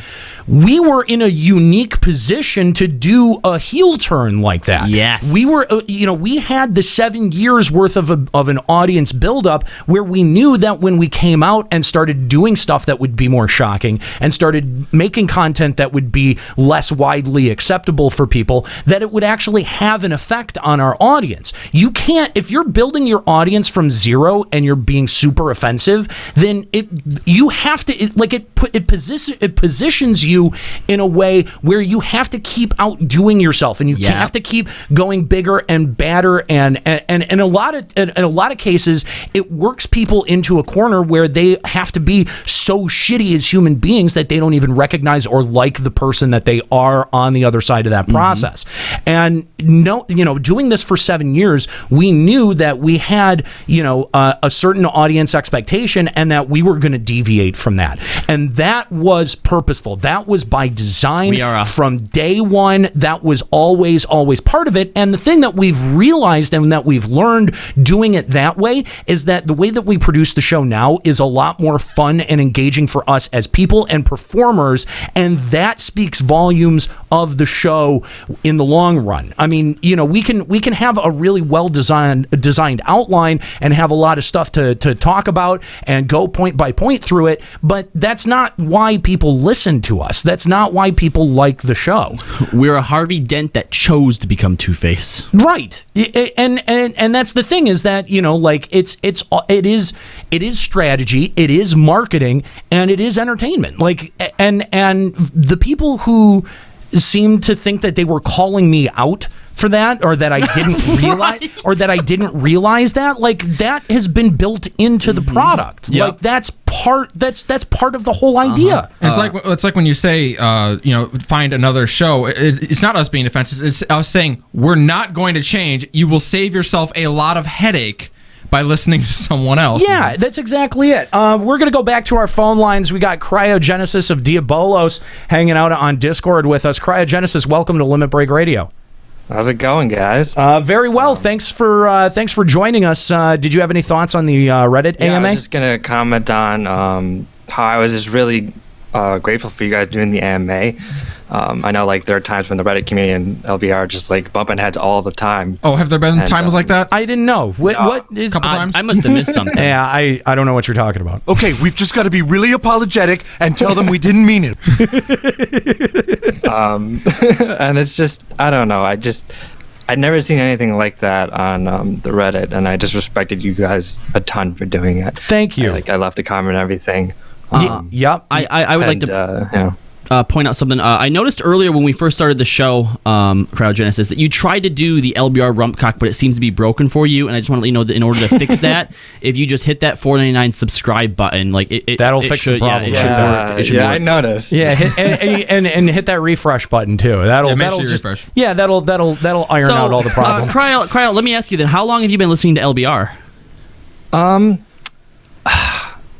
We were in a unique position to do a heel turn like that. Yes. We were, we had the 7 years worth of an audience buildup where we knew that when we came out and started doing stuff that would be more shocking and started making content that would be less widely acceptable for people, that it would actually have an effect on our audience. You can't, if you're building your audience from zero and you're being super offensive, then it positions you in a way where you have to keep outdoing yourself, and you have to keep going bigger and badder, and in a lot of cases it works people into a corner where they have to be so shitty as human beings that they don't even recognize or like the person that they are on the other side of that process. And doing this for 7 years, we knew that we had a certain audience expectation and that we were going to deviate from that, and that was purposeful. That that was by design. We are from day one. That was always part of it. And the thing that we've realized and that we've learned doing it that way is that the way that we produce the show now is a lot more fun and engaging for us as people and performers, and that speaks volumes of the show in the long run. I mean, you know, we can have a really well designed outline and have a lot of stuff to talk about and go point by point through it, but that's not why people listen to us. That's not why people like the show. We're a Harvey Dent that chose to become Two-Face. Right. And that's the thing, is that, you know, like it is strategy, it is marketing, and it is entertainment. Like, and the people who seem to think that they were calling me out for that, or that I didn't realize, or that I didn't realize that, like, that has been built into the product. Yep. Like, that's part of the whole idea. And it's like when you say, you know, find another show. It's not us being defensive. It's us saying we're not going to change. You will save yourself a lot of headache by listening to someone else. Yeah, that's exactly it. We're going to go back to our phone lines. We got Cryogenesis of Diabolos hanging out on Discord with us. Cryogenesis, welcome to Limit Break Radio. How's it going, guys? Very well. Thanks for joining us. Did you have any thoughts on the Reddit AMA? I was just going to comment on how I was just really grateful for you guys doing the AMA. I know, like, there are times when the Reddit community and LBR are just like bumping heads all the time. Oh, have there been times like that? I didn't know. What? A couple times? I must have missed something. Yeah, I don't know what you're talking about. Okay, we've just got to be really apologetic and tell them we didn't mean it. And it's just, I don't know. I'd never seen anything like that on the Reddit, and I just respected you guys a ton for doing it. Thank you. I left a comment and everything. Yep. I would like to point out something. I noticed earlier when we first started the show, Cryogenesis, that you tried to do the LBR Rumpcock, but it seems to be broken for you. And I just want to let you know that in order to fix that, if you just hit that $4.99 subscribe button, like that'll fix the problem. Yeah, it should work. It should work. I noticed. Yeah, and hit that refresh button too. That'll just refresh. Yeah, that'll iron out all the problems. Cryo, let me ask you then, how long have you been listening to LBR?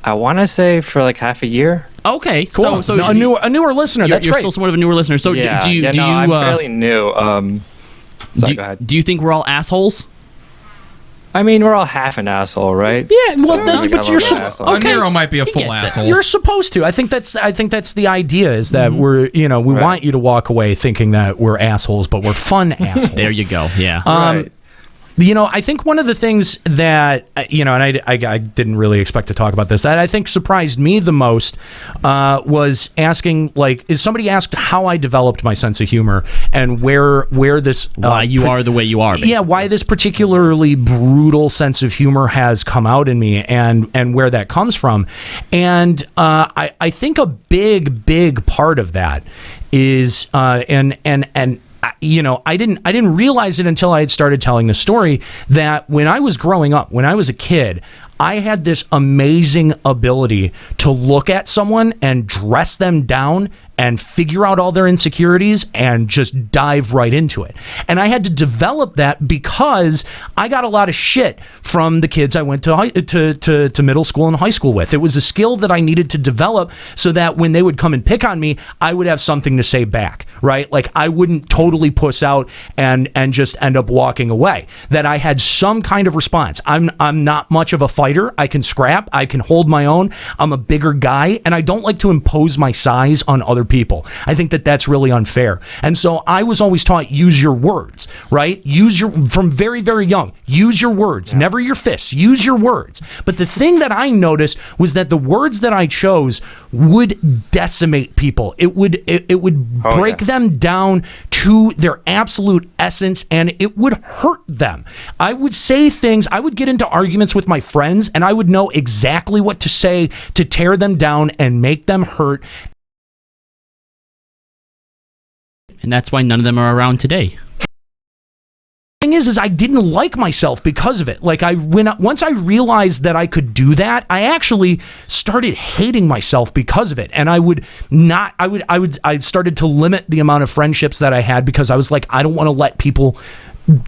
I want to say for like half a year. Okay, cool. So a newer listener. That's you're great. still somewhat of a newer listener. So yeah, do you? I'm fairly new. Sorry, go ahead. Do you think we're all assholes? I mean, we're all half an asshole, right? Yeah, well, but you're Nero might be a full asshole. You're supposed to. I think that's the idea, is that we want you to walk away thinking that we're assholes, but we're fun assholes. There you go. Yeah. Right. You know, I think one of the things that, you know, and I didn't really expect to talk about this, that I think surprised me the most was asking, like, is somebody asked how I developed my sense of humor and where this... why you are the way you are, basically. Yeah, why this particularly brutal sense of humor has come out in me and where that comes from. And I think a big part of that is, you know, I didn't realize it until I had started telling the story, that when I was growing up, when I was a kid, I had this amazing ability to look at someone and dress them down and figure out all their insecurities and just dive right into it. And I had to develop that because I got a lot of shit from the kids I went to middle school and high school with. It was a skill that I needed to develop so that when they would come and pick on me, I would have something to say back, right? Like, I wouldn't totally puss out and just end up walking away. That I had some kind of response. I'm not much of a fighter. I can scrap. I can hold my own. I'm a bigger guy, and I don't like to impose my size on other people. I think that that's really unfair. And so I was always taught, use your words, right? From very, very young, use your words, never your fists, use your words. But the thing that I noticed was that the words that I chose would decimate people. It would break them down to their absolute essence, and it would hurt them. I would say things, I would get into arguments with my friends, and I would know exactly what to say to tear them down and make them hurt. And that's why none of them are around today. Thing is I didn't like myself because of it. Like, once I realized that I could do that, I actually started hating myself because of it. And I started to limit the amount of friendships that I had because I was like, I don't want to let people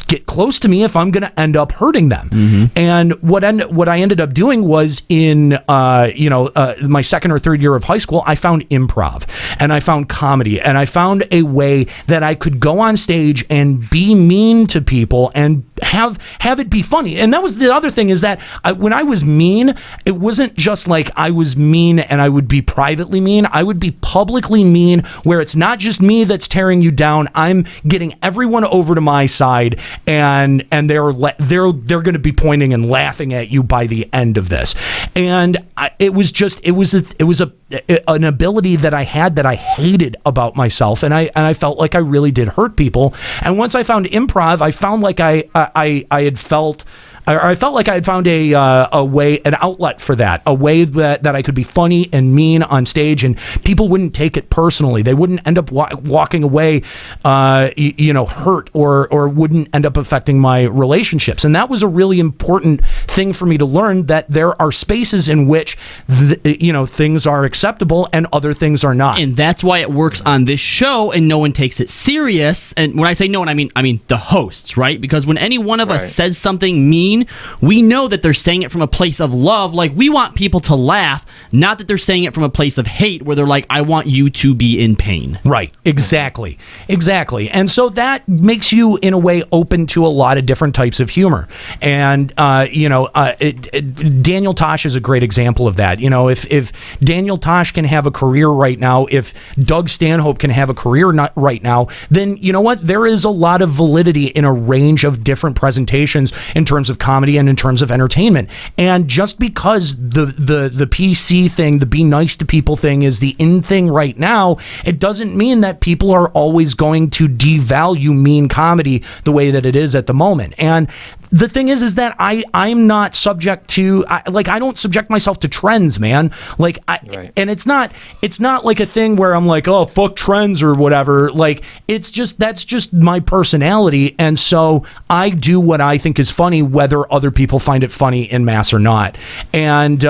get close to me if I'm going to end up hurting them. And what I ended up doing was in my second or third year of high school, I found improv and I found comedy and I found a way that I could go on stage and be mean to people and have it be funny. And that was the other thing, is that when I was mean, it wasn't just like I was mean and I would be privately mean. I would be publicly mean, where it's not just me that's tearing you down. I'm getting everyone over to my side, and they're going to be pointing and laughing at you by the end of this. And it was an ability that I had that I hated about myself, and I felt like I really did hurt people. And once I found improv, I found like I felt like I had found a way, an outlet for that, a way that I could be funny and mean on stage, and people wouldn't take it personally. They wouldn't end up walking away, hurt, or wouldn't end up affecting my relationships. And that was a really important thing for me to learn, that there are spaces in which, things are acceptable and other things are not. And that's why it works on this show, and no one takes it serious. And when I say no one, I mean the hosts, right? Because when any one of us says something mean, we know that they're saying it from a place of love. Like, we want people to laugh, not that they're saying it from a place of hate, where they're like, I want you to be in pain. Right. Exactly. And so that makes you, in a way, open to a lot of different types of humor. And, Daniel Tosh is a great example of that. If Daniel Tosh can have a career right now, if Doug Stanhope can have a career right now, then you know what? There is a lot of validity in a range of different presentations in terms of comedy and in terms of entertainment. And just because the PC thing, the be nice to people thing, is the in thing right now, it doesn't mean that people are always going to devalue mean comedy the way that it is at the moment. And the thing is that I'm not subject to, I don't subject myself to trends, man. And it's not like a thing where I'm like, oh, fuck trends or whatever. Like, that's just my personality. And so I do what I think is funny, whether other people find it funny in mass or not. And,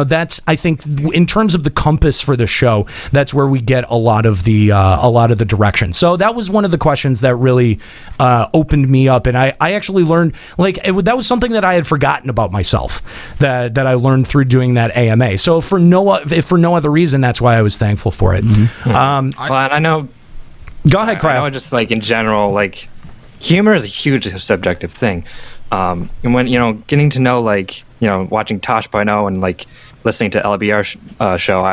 that's, I think, in terms of the compass for the show, that's where we get a lot of the direction. So that was one of the questions that really opened me up. And I actually learned, that was something that I had forgotten about myself, that I learned through doing that AMA. So if for no other reason, that's why I was thankful for it. I know. Go ahead, Cryo. I know, just in general, humor is a huge subjective thing. And when, getting to know, watching Tosh.0 and listening to LBR show,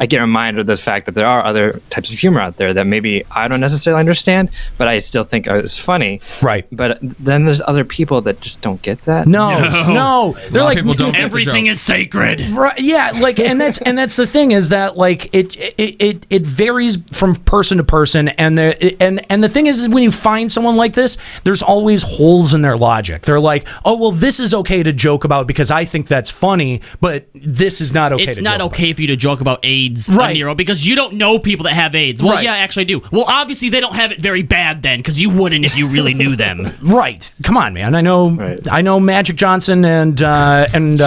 I get reminded of the fact that there are other types of humor out there that maybe I don't necessarily understand, but I still think it's funny. Right. But then there's other people that just don't get that. No. They're like, everything is sacred. Right. Yeah. And that's the thing, is that it varies from person to person. And the thing is when you find someone like this, there's always holes in their logic. They're like, oh, well, this is okay to joke about because I think that's funny, but this is not okay to joke about. It's not okay for you to joke about AIDS, right, Nero, because you don't know people that have AIDS. Well, right. Yeah, actually I do. Well, obviously they don't have it very bad then, because you wouldn't if you really knew them. Right. Come on, man. I know Magic Johnson and who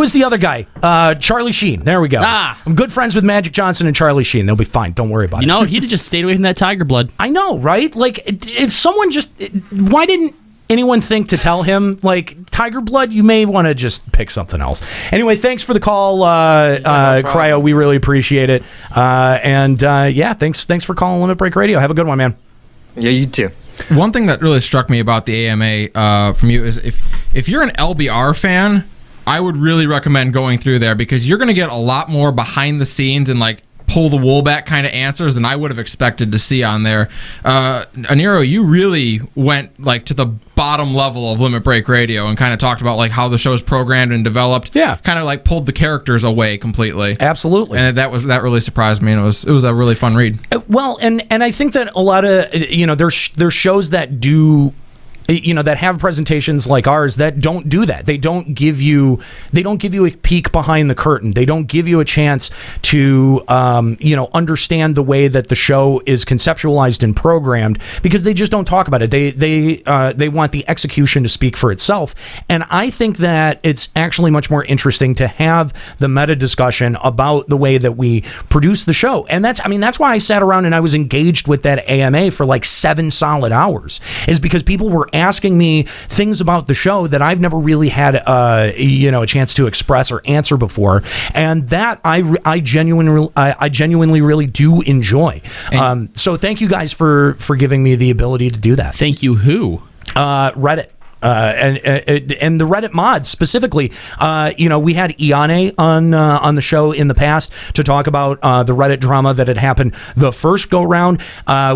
is the other guy? Charlie Sheen. There we go. I'm good friends with Magic Johnson and Charlie Sheen. They'll be fine. Don't worry about it. He'd have just stayed away from that tiger blood. I know, right? If someone why didn't anyone think to tell him, tiger blood, you may want to just pick something else. Anyway, thanks for the call, Cryo. We really appreciate it. Thanks for calling Limit Break Radio. Have a good one, man. Yeah, you too. One thing that really struck me about the AMA from you is if you're an LBR fan, I would really recommend going through there, because you're going to get a lot more behind the scenes and pull the wool back kind of answers than I would have expected to see on there. Aniro, you really went to the bottom level of Limit Break Radio and kind of talked about how the show's programmed and developed. Yeah, kind of pulled the characters away completely. Absolutely, and that really surprised me, and it was a really fun read. Well, and I think that a lot of there's shows that do that have presentations like ours that don't do that. They don't give you a peek behind the curtain. They don't give you a chance to understand the way that the show is conceptualized and programmed, because they just don't talk about it. They want the execution to speak for itself. And I think that it's actually much more interesting to have the meta discussion about the way that we produce the show. And that's why I sat around and I was engaged with that AMA for like 7 solid hours, is because people were asking me things about the show that I've never really had a chance to express or answer before, and that I genuinely really do enjoy. So thank you guys for giving me the ability to do that. Thank you. Who? Reddit. And the Reddit mods specifically, we had Iane on the show in the past to talk about the Reddit drama that had happened the first go round.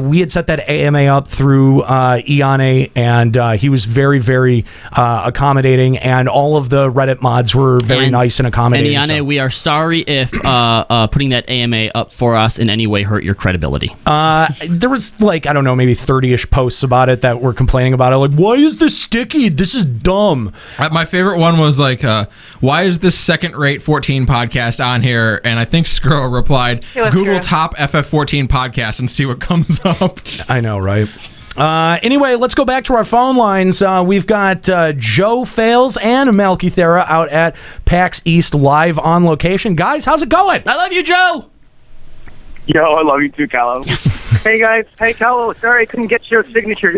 We had set that AMA up through Iane, and he was very, very accommodating, and all of the Reddit mods were very nice and accommodating. And Iane, we are sorry if putting that AMA up for us in any way hurt your credibility. There was maybe 30-ish posts about it that were complaining about it, like, why is this sticky? This is dumb. My favorite one was like, why is this second-rate 14 podcast on here? And I think Skro replied, Google top FF14 podcast and see what comes up. I know, right? Anyway, let's go back to our phone lines. We've got JoeNeverFails and Malkythera out at PAX East live on location. Guys, how's it going? I love you, Joe. Yo, I love you too, Callow. Yes. Hey guys, hey Callow. Sorry I couldn't get your signature.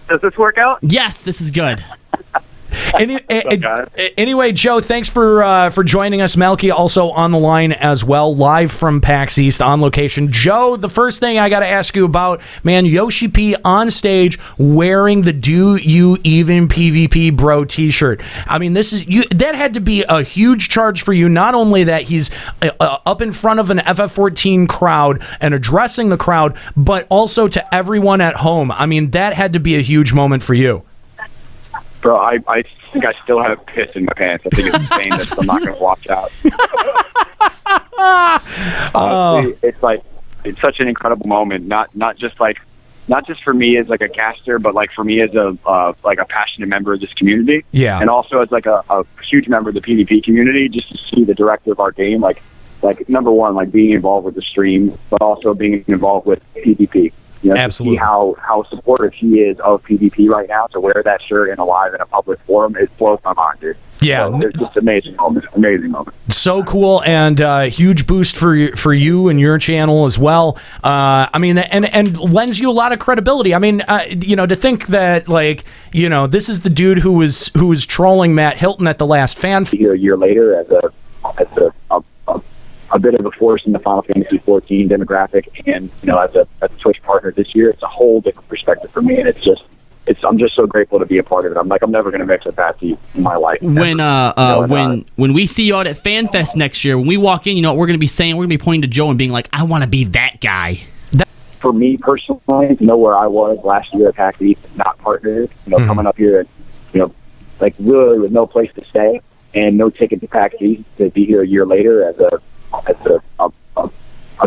Does this work out? Yes, this is good. Anyway, Joe, thanks for joining us. Malky also on the line as well, live from PAX East on location. Joe, the first thing I got to ask you about, man, Yoshi P on stage wearing the "Do You Even PvP Bro" T-shirt. I mean, that had to be a huge charge for you. Not only that he's up in front of an FF14 crowd and addressing the crowd, but also to everyone at home. I mean, that had to be a huge moment for you. Bro, I think I still have piss in my pants. I think it's insane that I'm not going to watch out. Honestly, it's such an incredible moment. Not just for me as like a caster, but like for me as a passionate member of this community. Yeah. And also as like a huge member of the PvP community, just to see the director of our game, like number one, like being involved with the stream, but also being involved with PvP. Absolutely. To see how supportive he is of PvP right now, to wear that shirt in a public forum, it blows my mind, dude. Yeah, so it's just amazing moment. So cool, and huge boost for you and your channel as well. I mean, and lends you a lot of credibility. I mean, to think that this is the dude who was trolling Matt Hilton at the last fan. A year later, as a bit of a force in the Final Fantasy XIV demographic, and as a Twitch partner this year, it's a whole different perspective for me, and I'm just so grateful to be a part of it. I'm never going to mix a Patsy in my life. When we see you out at FanFest next year, when we walk in, what we're going to be saying? We're going to be pointing to Joe and being like, I want to be that guy. For me personally, to know where I was last year at PAX East, not partnered, coming up here, and really with no place to stay and no ticket to PAX East, to be here a year later as a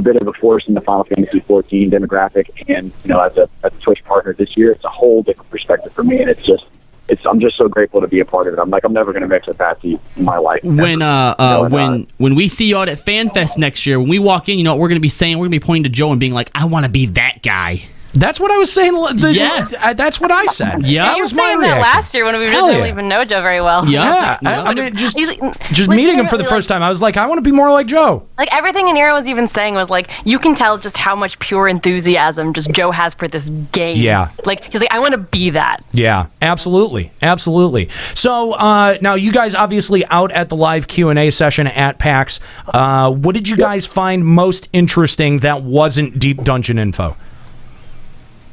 bit of a force in the Final Fantasy XIV demographic, and as a Twitch partner this year, it's a whole different perspective for me, and I'm just so grateful to be a part of it. I'm never going to mix a Patsy in my life. When we see you out at FanFest next year, when we walk in, we're going to be saying? We're going to be pointing to Joe and being like, I want to be that guy. That's what I was saying. Yes. That's what I said. Yeah. That was my reaction. Last year when we didn't even know Joe very well. Yeah. I mean, just meeting him for the first time, I was like, I want to be more like Joe. Like, everything Anira was even saying was like, you can tell just how much pure enthusiasm just Joe has for this game. Yeah. Like, he's like, I want to be that. Yeah, absolutely. So now you guys obviously out at the live Q&A session at PAX. What did you guys find most interesting that wasn't Deep Dungeon info?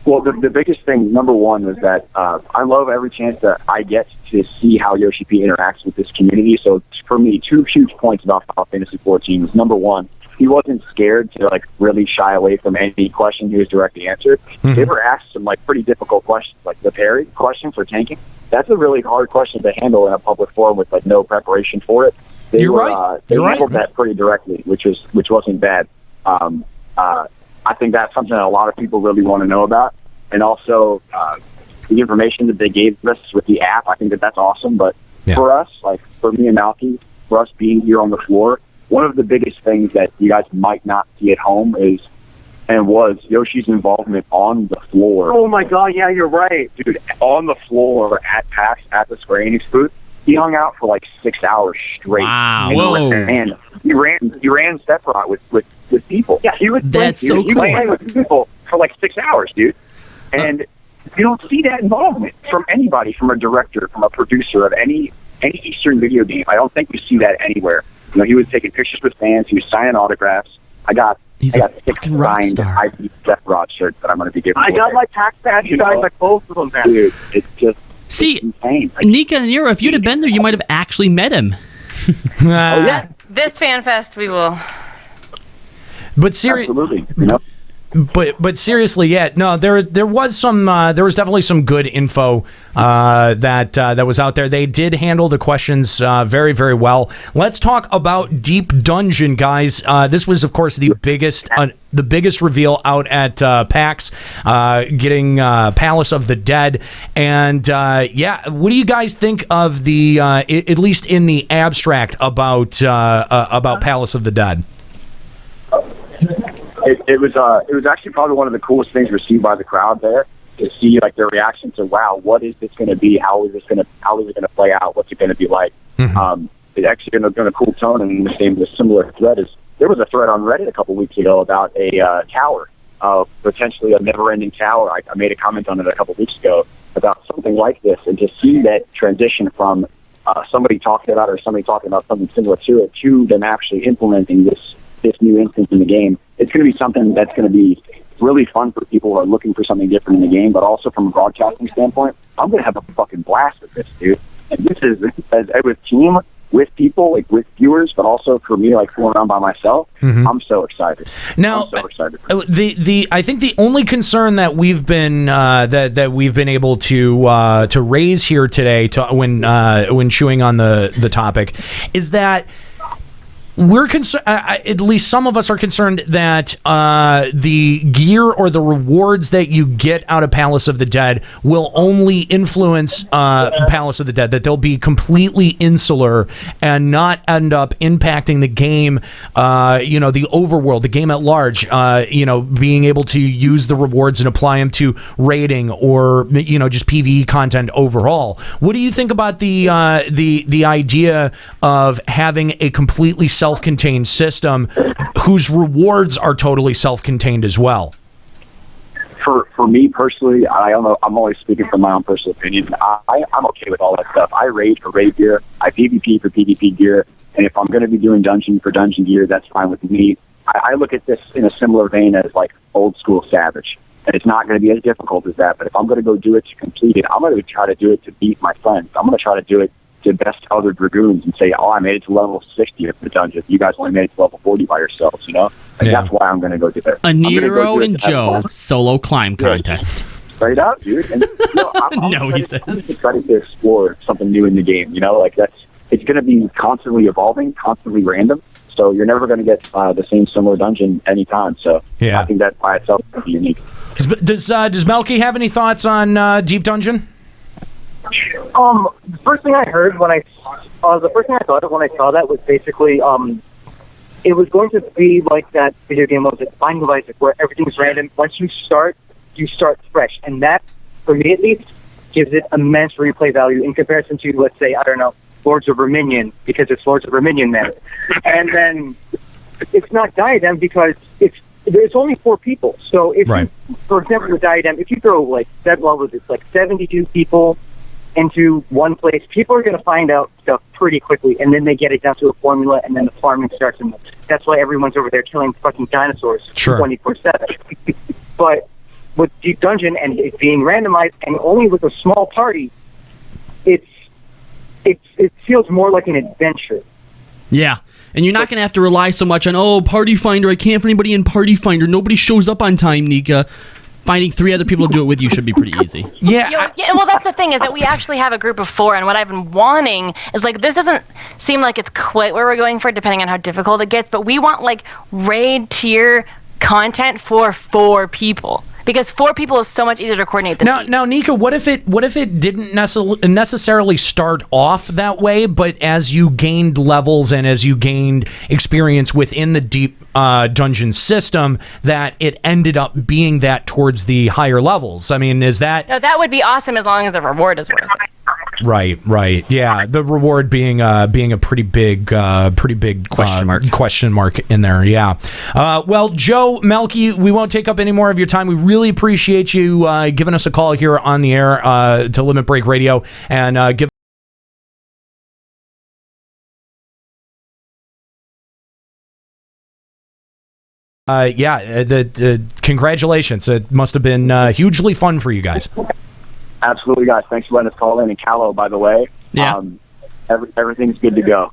Well, the biggest thing, number one, was that I love every chance that I get to see how Yoshi P interacts with this community. So for me, 2 huge points about Final Fantasy XIV was, number one, he wasn't scared to really shy away from any question he was directly answered. They were asked some pretty difficult questions, like the parry question for tanking. That's a really hard question to handle in a public forum with no preparation for it. They handled that pretty directly, which wasn't bad. I think that's something that a lot of people really want to know about. And also, the information that they gave us with the app. I think that that's awesome. But for us, like for me and Malky, for us being here on the floor, one of the biggest things that you guys might not see at home was Yoshi's involvement on the floor. Oh my God, yeah, you're right. Dude, on the floor at PAX, at the Square Enix booth, he hung out for like 6 hours straight. Wow. And he ran Sephiroth with people. Yeah, he was playing with people for like 6 hours, dude. And you don't see that involvement from anybody, from a director, from a producer of any Eastern video game. I don't think you see that anywhere. You know, he was taking pictures with fans. He was signing autographs. I got 6 signed IP Sephiroth shirts that I'm going to be giving away. I got my tax badge signed by both of them, man. Dude, it's just insane. Nika and Nero, if you'd have been there, you might have actually met him. This fan fest, we will. But seriously, but seriously, no, there was definitely some good info that was out there. They did handle the questions very, very well. Let's talk about Deep Dungeon, guys. This was, of course, the biggest reveal out at PAX, getting Palace of the Dead, and what do you guys think of the at least in the abstract about Palace of the Dead? It was actually probably one of the coolest things received by the crowd there, to see like their reaction to, wow, what is this going to be? How is it going to play out? What's it going to be like? It's actually going to cool tone, and the similar thread is there was a thread on Reddit a couple weeks ago about a tower, potentially a never-ending tower. I made a comment on it a couple weeks ago about something like this, and to see that transition from somebody talking about something similar to it to them actually implementing this new instance in the game. It's going to be something that's going to be really fun for people who are looking for something different in the game, but also from a broadcasting standpoint, I'm going to have a fucking blast with this, dude. And this is with team, with people, like with viewers, but also for me, like fooling around by myself. I'm so excited. Now, I'm so excited. I think the only concern that we've been that we've been able to raise here today when chewing on the topic is that we're concerned, at least some of us are concerned, that the gear or the rewards that you get out of Palace of the Dead will only influence Palace of the Dead, that they'll be completely insular and not end up impacting the game, the overworld, the game at large, being able to use the rewards and apply them to raiding or, just PvE content overall. What do you think about the idea of having a completely self-contained system whose rewards are totally self-contained as well? For me personally, I don't know. I'm always speaking from my own personal opinion. I'm okay with all that stuff. I raid for raid gear. I PvP for PvP gear. And if I'm going to be doing dungeon for dungeon gear, that's fine with me. I look at this in a similar vein as like old school Salvage. And it's not going to be as difficult as that. But if I'm going to go do it to complete it, I'm going to try to do it to beat my friends. I'm going to try to do it to best other dragoons and say, I made it to level 60 of the dungeon. You guys only made it to level 40 by yourselves, That's why I'm going to go do it. A Nero and Joe solo climb contest. Straight out, dude. And, he says. I'm excited to explore something new in the game, it's going to be constantly evolving, constantly random. So you're never going to get the same similar dungeon anytime. So I think that by itself is unique. Does Malky have any thoughts on Deep Dungeon? The first thing I heard when I thought of when I saw that was basically, it was going to be like that video game was it Binding of Isaac, where everything's random. Once you start fresh, and that, for me at least, gives it immense replay value in comparison to, let's say, I don't know, Lords of Verminion, because it's Lords of Verminion then, and then it's not Diadem because there's only 4 people. So if you, for example, with Diadem, if you throw like 72 people into one place, people are going to find out stuff pretty quickly, and then they get it down to a formula, and then the farming starts, and that's why everyone's over there killing fucking dinosaurs 24/7. But with Deep Dungeon and it being randomized and only with a small party, it feels more like an adventure. Yeah. And you're not going to have to rely so much on, Party Finder, I can't find anybody in Party Finder, nobody shows up on time, Nika. Finding 3 other people to do it with you should be pretty easy. Well, that's the thing, is that we actually have a group of 4, and what I've been wanting is, like, this doesn't seem like it's quite where we're going for, depending on how difficult it gets, but we want, like, raid tier content for 4 people. because 4 people is so much easier to coordinate than 8. Now, Nika, what if it didn't necessarily start off that way, but as you gained levels and as you gained experience within the deep dungeon system, that it ended up being that towards the higher levels? I mean, is that... No, that would be awesome as long as the reward is worth it. Right. Yeah, the reward being a pretty big question mark in there. Yeah. Well, Joe, Melky, we won't take up any more of your time. We really appreciate you giving us a call here on the air to Limit Break Radio and give. Congratulations. It must have been hugely fun for you guys. Absolutely, guys. Thanks for letting us call in. And Callow, by the way, everything's good to go.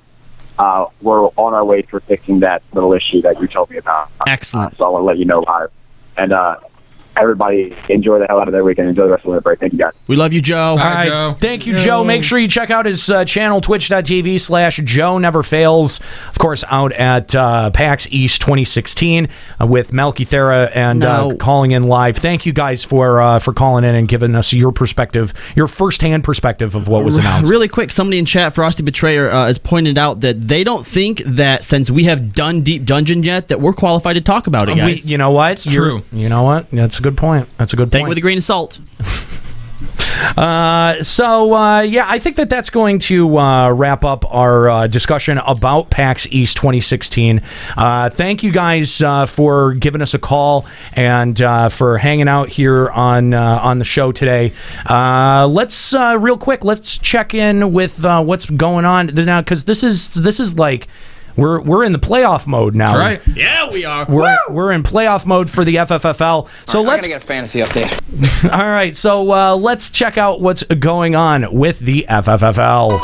We're on our way for fixing that little issue that you told me about. Excellent. So I'll let you know live. And everybody, enjoy the hell out of their weekend. Enjoy the rest of the break. Thank you, guys. We love you, Joe. All right. Joe. Thank you, Joe. Make sure you check out his channel, twitch.tv/JoeNeverFails. Of course, out at PAX East 2016 with Malkythera and calling in live. Thank you guys for calling in and giving us your perspective, your firsthand perspective of what was announced. Really quick, somebody in chat, Frosty Betrayer, has pointed out that they don't think that since we have done Deep Dungeon yet, that we're qualified to talk about it, guys. You know what? True. You know what? That's a good point. Take it with a grain of salt. I think that's going to wrap up our discussion about PAX East 2016. Thank you guys for giving us a call and for hanging out here on the show today. Let's real quick. Let's check in with what's going on now, because this is like. We're in the playoff mode now. That's right. Yeah, we are. We're in playoff mode for the FFFL. So let's get a fantasy update. All right. So let's check out what's going on with the FFFL.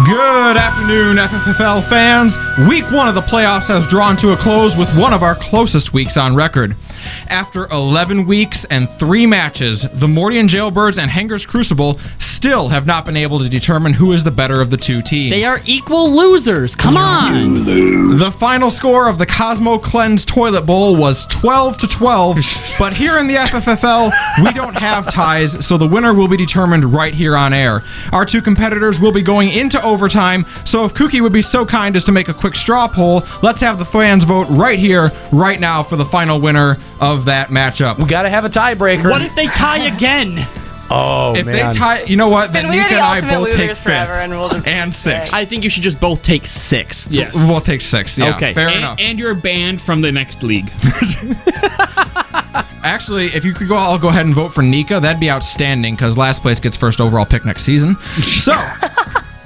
Good afternoon, FFFL fans. Week 1 of the playoffs has drawn to a close with one of our closest weeks on record. After 11 weeks and 3 matches, the Mordian Jailbirds and Henger's Crucible still have not been able to determine who is the better of the two teams. They are equal losers. Come on. The final score of the Cosmo Cleanse Toilet Bowl was 12-12, but here in the FFFL, we don't have ties, so the winner will be determined right here on air. Our 2 competitors will be going into overtime, so if Kookie would be so kind as to make a quick straw poll, let's have the fans vote right here, right now for the final winner of that matchup. We gotta have a tiebreaker. What if they tie again? Oh, if man. they tie, you know what? Then Nika and I both take 5th and 6th. I think you should just both take 6th. Yes. We'll take 6th. Yeah. Okay. Fair enough. And you're banned from the next league. Actually, if you could I'll go ahead and vote for Nika. That'd be outstanding because last place gets first overall pick next season. So.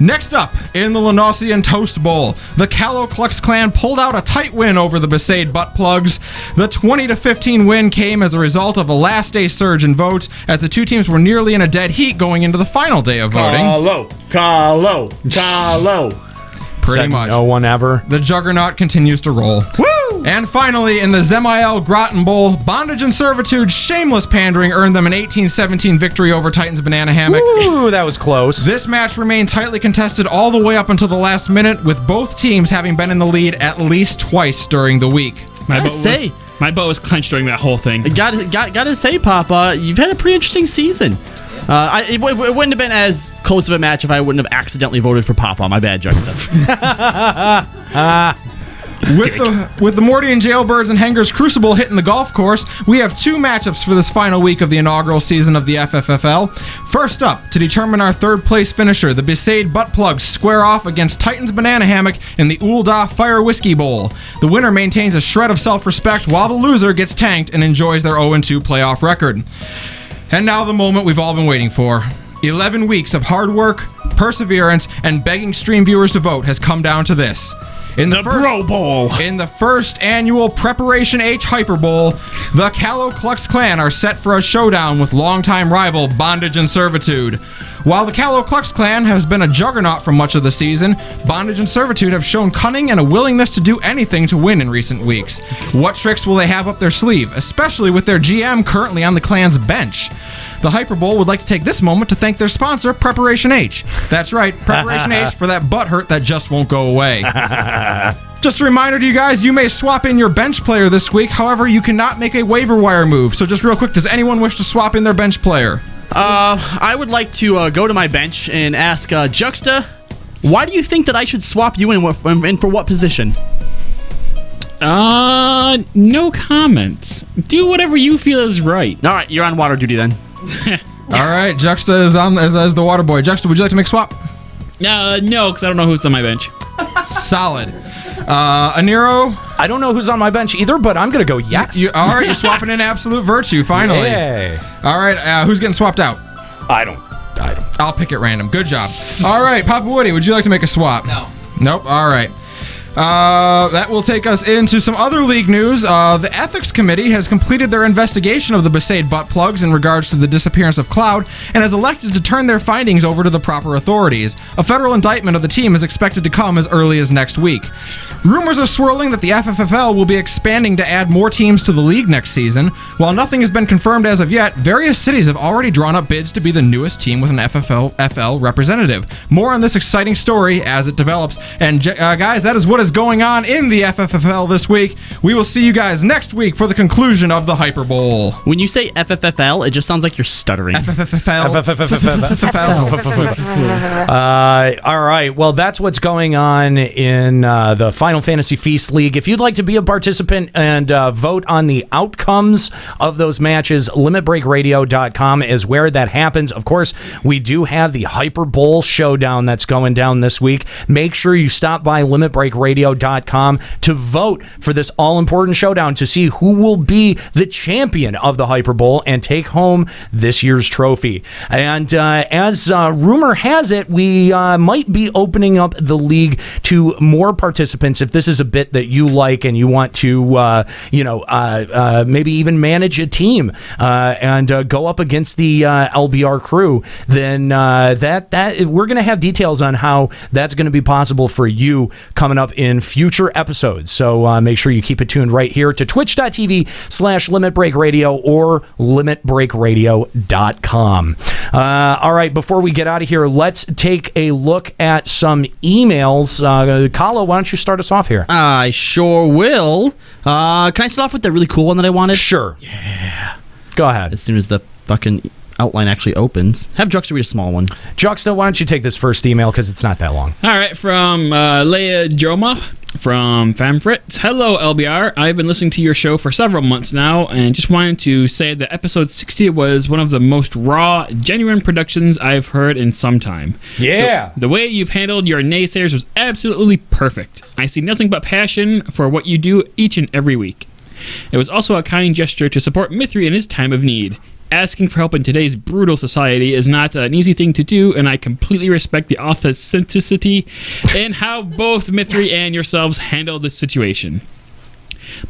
Next up, in the Lenosian Toast Bowl, the Callow Klux Klan pulled out a tight win over the Besaid Butt Plugs. The 20-15 win came as a result of a last-day surge in votes, as the two teams were nearly in a dead heat going into the final day of voting. Carlo. Pretty much. No one ever. The juggernaut continues to roll. Woo! And finally, in the Zemael Groton Bowl, Bondage and Servitude's shameless pandering earned them an 18-17 victory over Titan's Banana Hammock. Ooh, that was close. This match remained tightly contested all the way up until the last minute, with both teams having been in the lead at least twice during the week. My boat was clenched during that whole thing. Gotta say, Papa, you've had a pretty interesting season. It wouldn't have been as close of a match if I wouldn't have accidentally voted for Papa. My bad, Juggernaut. With the Mordian Jailbirds and Henger's Crucible hitting the golf course, we have 2 matchups for this final week of the inaugural season of the FFFL. First up, to determine our 3rd place finisher, the Besaid Butt Plugs square off against Titan's Banana Hammock in the Ulda Fire Whiskey Bowl. The winner maintains a shred of self-respect while the loser gets tanked and enjoys their 0-2 playoff record. And now the moment we've all been waiting for. 11 weeks of hard work, perseverance, and begging stream viewers to vote has come down to this. In the Bro Bowl. In the first annual Preparation H Hyper Bowl, the Callow Klux Klan are set for a showdown with longtime rival Bondage and Servitude. While the Callow Klux Klan has been a juggernaut for much of the season, Bondage and Servitude have shown cunning and a willingness to do anything to win in recent weeks. What tricks will they have up their sleeve, especially with their GM currently on the clan's bench? The Hyper Bowl would like to take this moment to thank their sponsor, Preparation H. That's right, Preparation H, for that butt hurt that just won't go away. Just a reminder to you guys, you may swap in your bench player this week. However, you cannot make a waiver wire move. So just real quick, does anyone wish to swap in their bench player? I would like to go to my bench and ask Juxta, why do you think that I should swap you in and for what position? No comment. Do whatever you feel is right. All right, you're on water duty then. All right, Juxta is on as the water boy. Juxta, would you like to make a swap? No, because I don't know who's on my bench. Solid. Aniro? I don't know who's on my bench either, but I'm going to go yes. All right, you're swapping in Absolute Virtue, finally. Yay. All right, who's getting swapped out? I don't. I'll pick at random. Good job. All right, Papa Woody, would you like to make a swap? No. Nope. All right. That will take us into some other league news. The Ethics Committee has completed their investigation of the Besaid butt plugs in regards to the disappearance of Cloud and has elected to turn their findings over to the proper authorities. A federal indictment of the team is expected to come as early as next week. Rumors are swirling that the FFFL will be expanding to add more teams to the league next season. While nothing has been confirmed as of yet, various cities have already drawn up bids to be the newest team with an FFL representative. More on this exciting story as it develops. And guys, that is what is going on in the FFFL this week. We will see you guys next week for the conclusion of the Hyper Bowl. When you say FFFL, it just sounds like you're stuttering. FFFL. All right. Well, that's what's going on in the Final Fantasy Feast League. If you'd like to be a participant and vote on the outcomes of those matches, limitbreakradio.com is where that happens. Of course, we do have the Hyper Bowl showdown that's going down this week. Make sure you stop by limitbreakradio.com to vote for this all-important showdown to see who will be the champion of the Hyper Bowl and take home this year's trophy. And as rumor has it, we might be opening up the league to more participants if this is a bit that you like and you want to, maybe even manage a team and go up against the LBR crew. Then that we're going to have details on how that's going to be possible for you coming up in future episodes. So make sure you keep it tuned right here to twitch.tv/limitbreakradio or limitbreakradio.com. All right, before we get out of here, let's take a look at some emails. Kahlo, why don't you start us off here? I sure will. Can I start off with the really cool one that I wanted? Sure. Yeah. Go ahead. As soon as the fucking outline actually opens. Have Juxta read a small one. Juxta, why don't you take this first email because it's not that long. All right, from Leia Joma from Famfrit. Hello, LBR. I've been listening to your show for several months now and just wanted to say that episode 60 was one of the most raw, genuine productions I've heard in some time. Yeah. The way you've handled your naysayers was absolutely perfect. I see nothing but passion for what you do each and every week. It was also a kind gesture to support Mithri in his time of need. Asking for help in today's brutal society is not an easy thing to do, and I completely respect the authenticity and how both Mithri and yourselves handle this situation.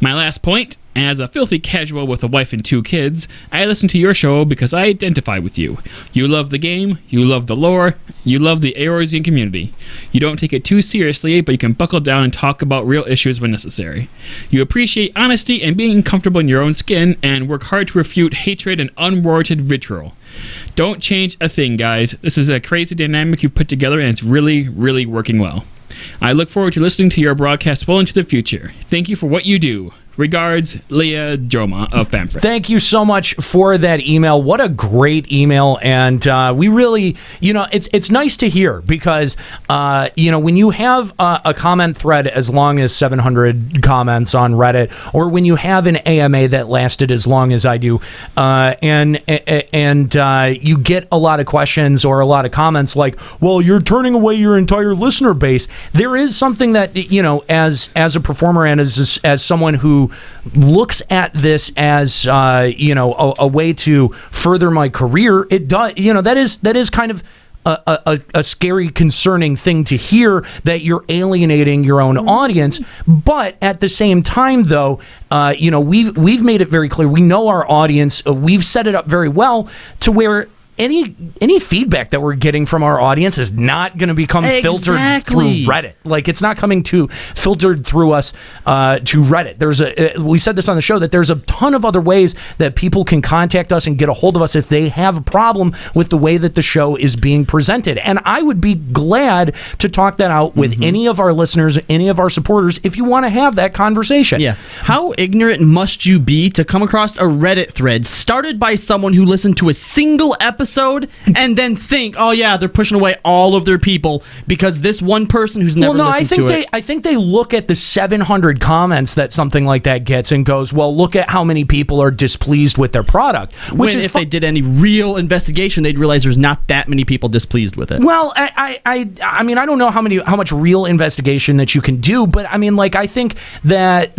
My last point, as a filthy casual with a wife and 2 kids, I listen to your show because I identify with you. You love the game, you love the lore, you love the Eorzean community. You don't take it too seriously, but you can buckle down and talk about real issues when necessary. You appreciate honesty and being comfortable in your own skin, and work hard to refute hatred and unwarranted vitriol. Don't change a thing, guys. This is a crazy dynamic you've put together, and it's really, really working well. I look forward to listening to your broadcast well into the future. Thank you for what you do. Regards, Leah Joma of Famfrit. Thank you so much for that email. What a great email. And we really, it's nice to hear because, when you have a comment thread as long as 700 comments on Reddit, or when you have an AMA that lasted as long as I do, and you get a lot of questions or a lot of comments like, well, you're turning away your entire listener base. There is something that, as a performer and as someone who looks at this as a way to further my career, it does, that is kind of a scary, concerning thing to hear, that you're alienating your own audience. But at the same time, though, we've made it very clear. We know our audience. We've set it up very well to where any feedback that we're getting from our audience is not going to become filtered through Reddit. Like, it's not coming filtered through us to Reddit. We said this on the show that there's a ton of other ways that people can contact us and get a hold of us if they have a problem with the way that the show is being presented. And I would be glad to talk that out with any of our listeners, any of our supporters, if you want to have that conversation. Yeah. How ignorant must you be to come across a Reddit thread started by someone who listened to a single episode and then think, oh yeah, they're pushing away all of their people because this one person who's never listened to it. I think they look at the 700 comments that something like that gets and goes, well, look at how many people are displeased with their product. Which is if they did any real investigation, they'd realize there's not that many people displeased with it. Well, I mean, I don't know how much real investigation that you can do, but I mean, like, I think that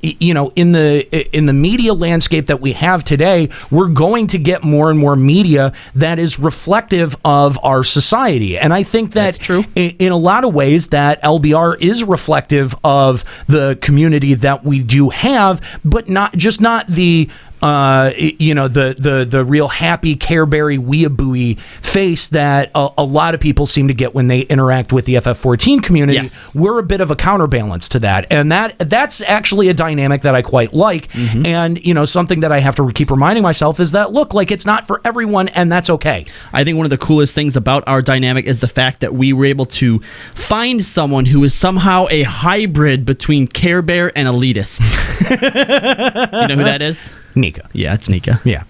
you know, in the media landscape that we have today, we're going to get more and more media that is reflective of our society, and I think that in a lot of ways that LBR is reflective of the community that we do have, but not the you know, the real happy Careberry weeaboo face that a lot of people seem to get when they interact with the FF14 community. Yes. We're a bit of a counterbalance to that, and that's actually a dynamic that I quite like. And you know, something that I have to keep reminding myself is that, look, like, it's not for everyone, and that's okay. I think one of the coolest things about our dynamic is the fact that we were able to find someone who is somehow a hybrid between Care Bear and elitist. You know who that is? Nika. Yeah, it's Nika. Yeah.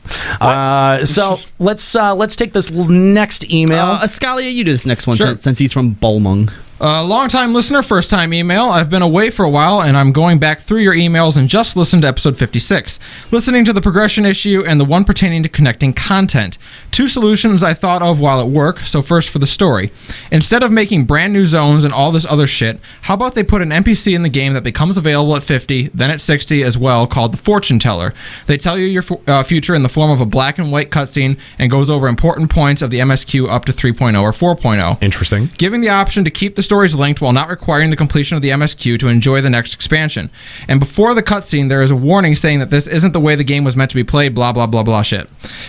So let's take this next email. Ascalia, you do this next one since he's from Bulmung. Long-time listener, first-time email. I've been away for a while, and I'm going back through your emails and just listened to episode 56, listening to the progression issue and the one pertaining to connecting content. Two solutions I thought of while at work, so first for the story. Instead of making brand new zones and all this other shit, how about they put an NPC in the game that becomes available at 50, then at 60 as well, called the Fortune Teller. They tell you your future in the form of a black and white cutscene and goes over important points of the MSQ up to 3.0 or 4.0. Interesting. Giving the option to keep the stories linked while not requiring the completion of the MSQ to enjoy the next expansion. And before the cutscene, there is a warning saying that this isn't the way the game was meant to be played, blah, blah, blah, blah shit.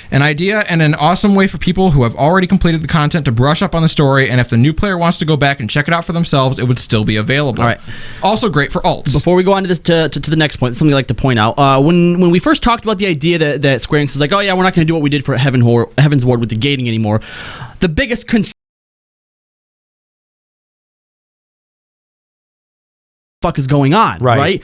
An idea and an awesome way for people who have already completed the content to brush up on the story, and if the new player wants to go back and check it out for themselves, it would still be available. All right. Also great for alts. Before we go on to this to the next point, something I'd like to point out. When we first talked about the idea that Square Enix is like, oh yeah, we're not going to do what we did for Heaven's Ward with the gating anymore, the biggest concern is going on, right?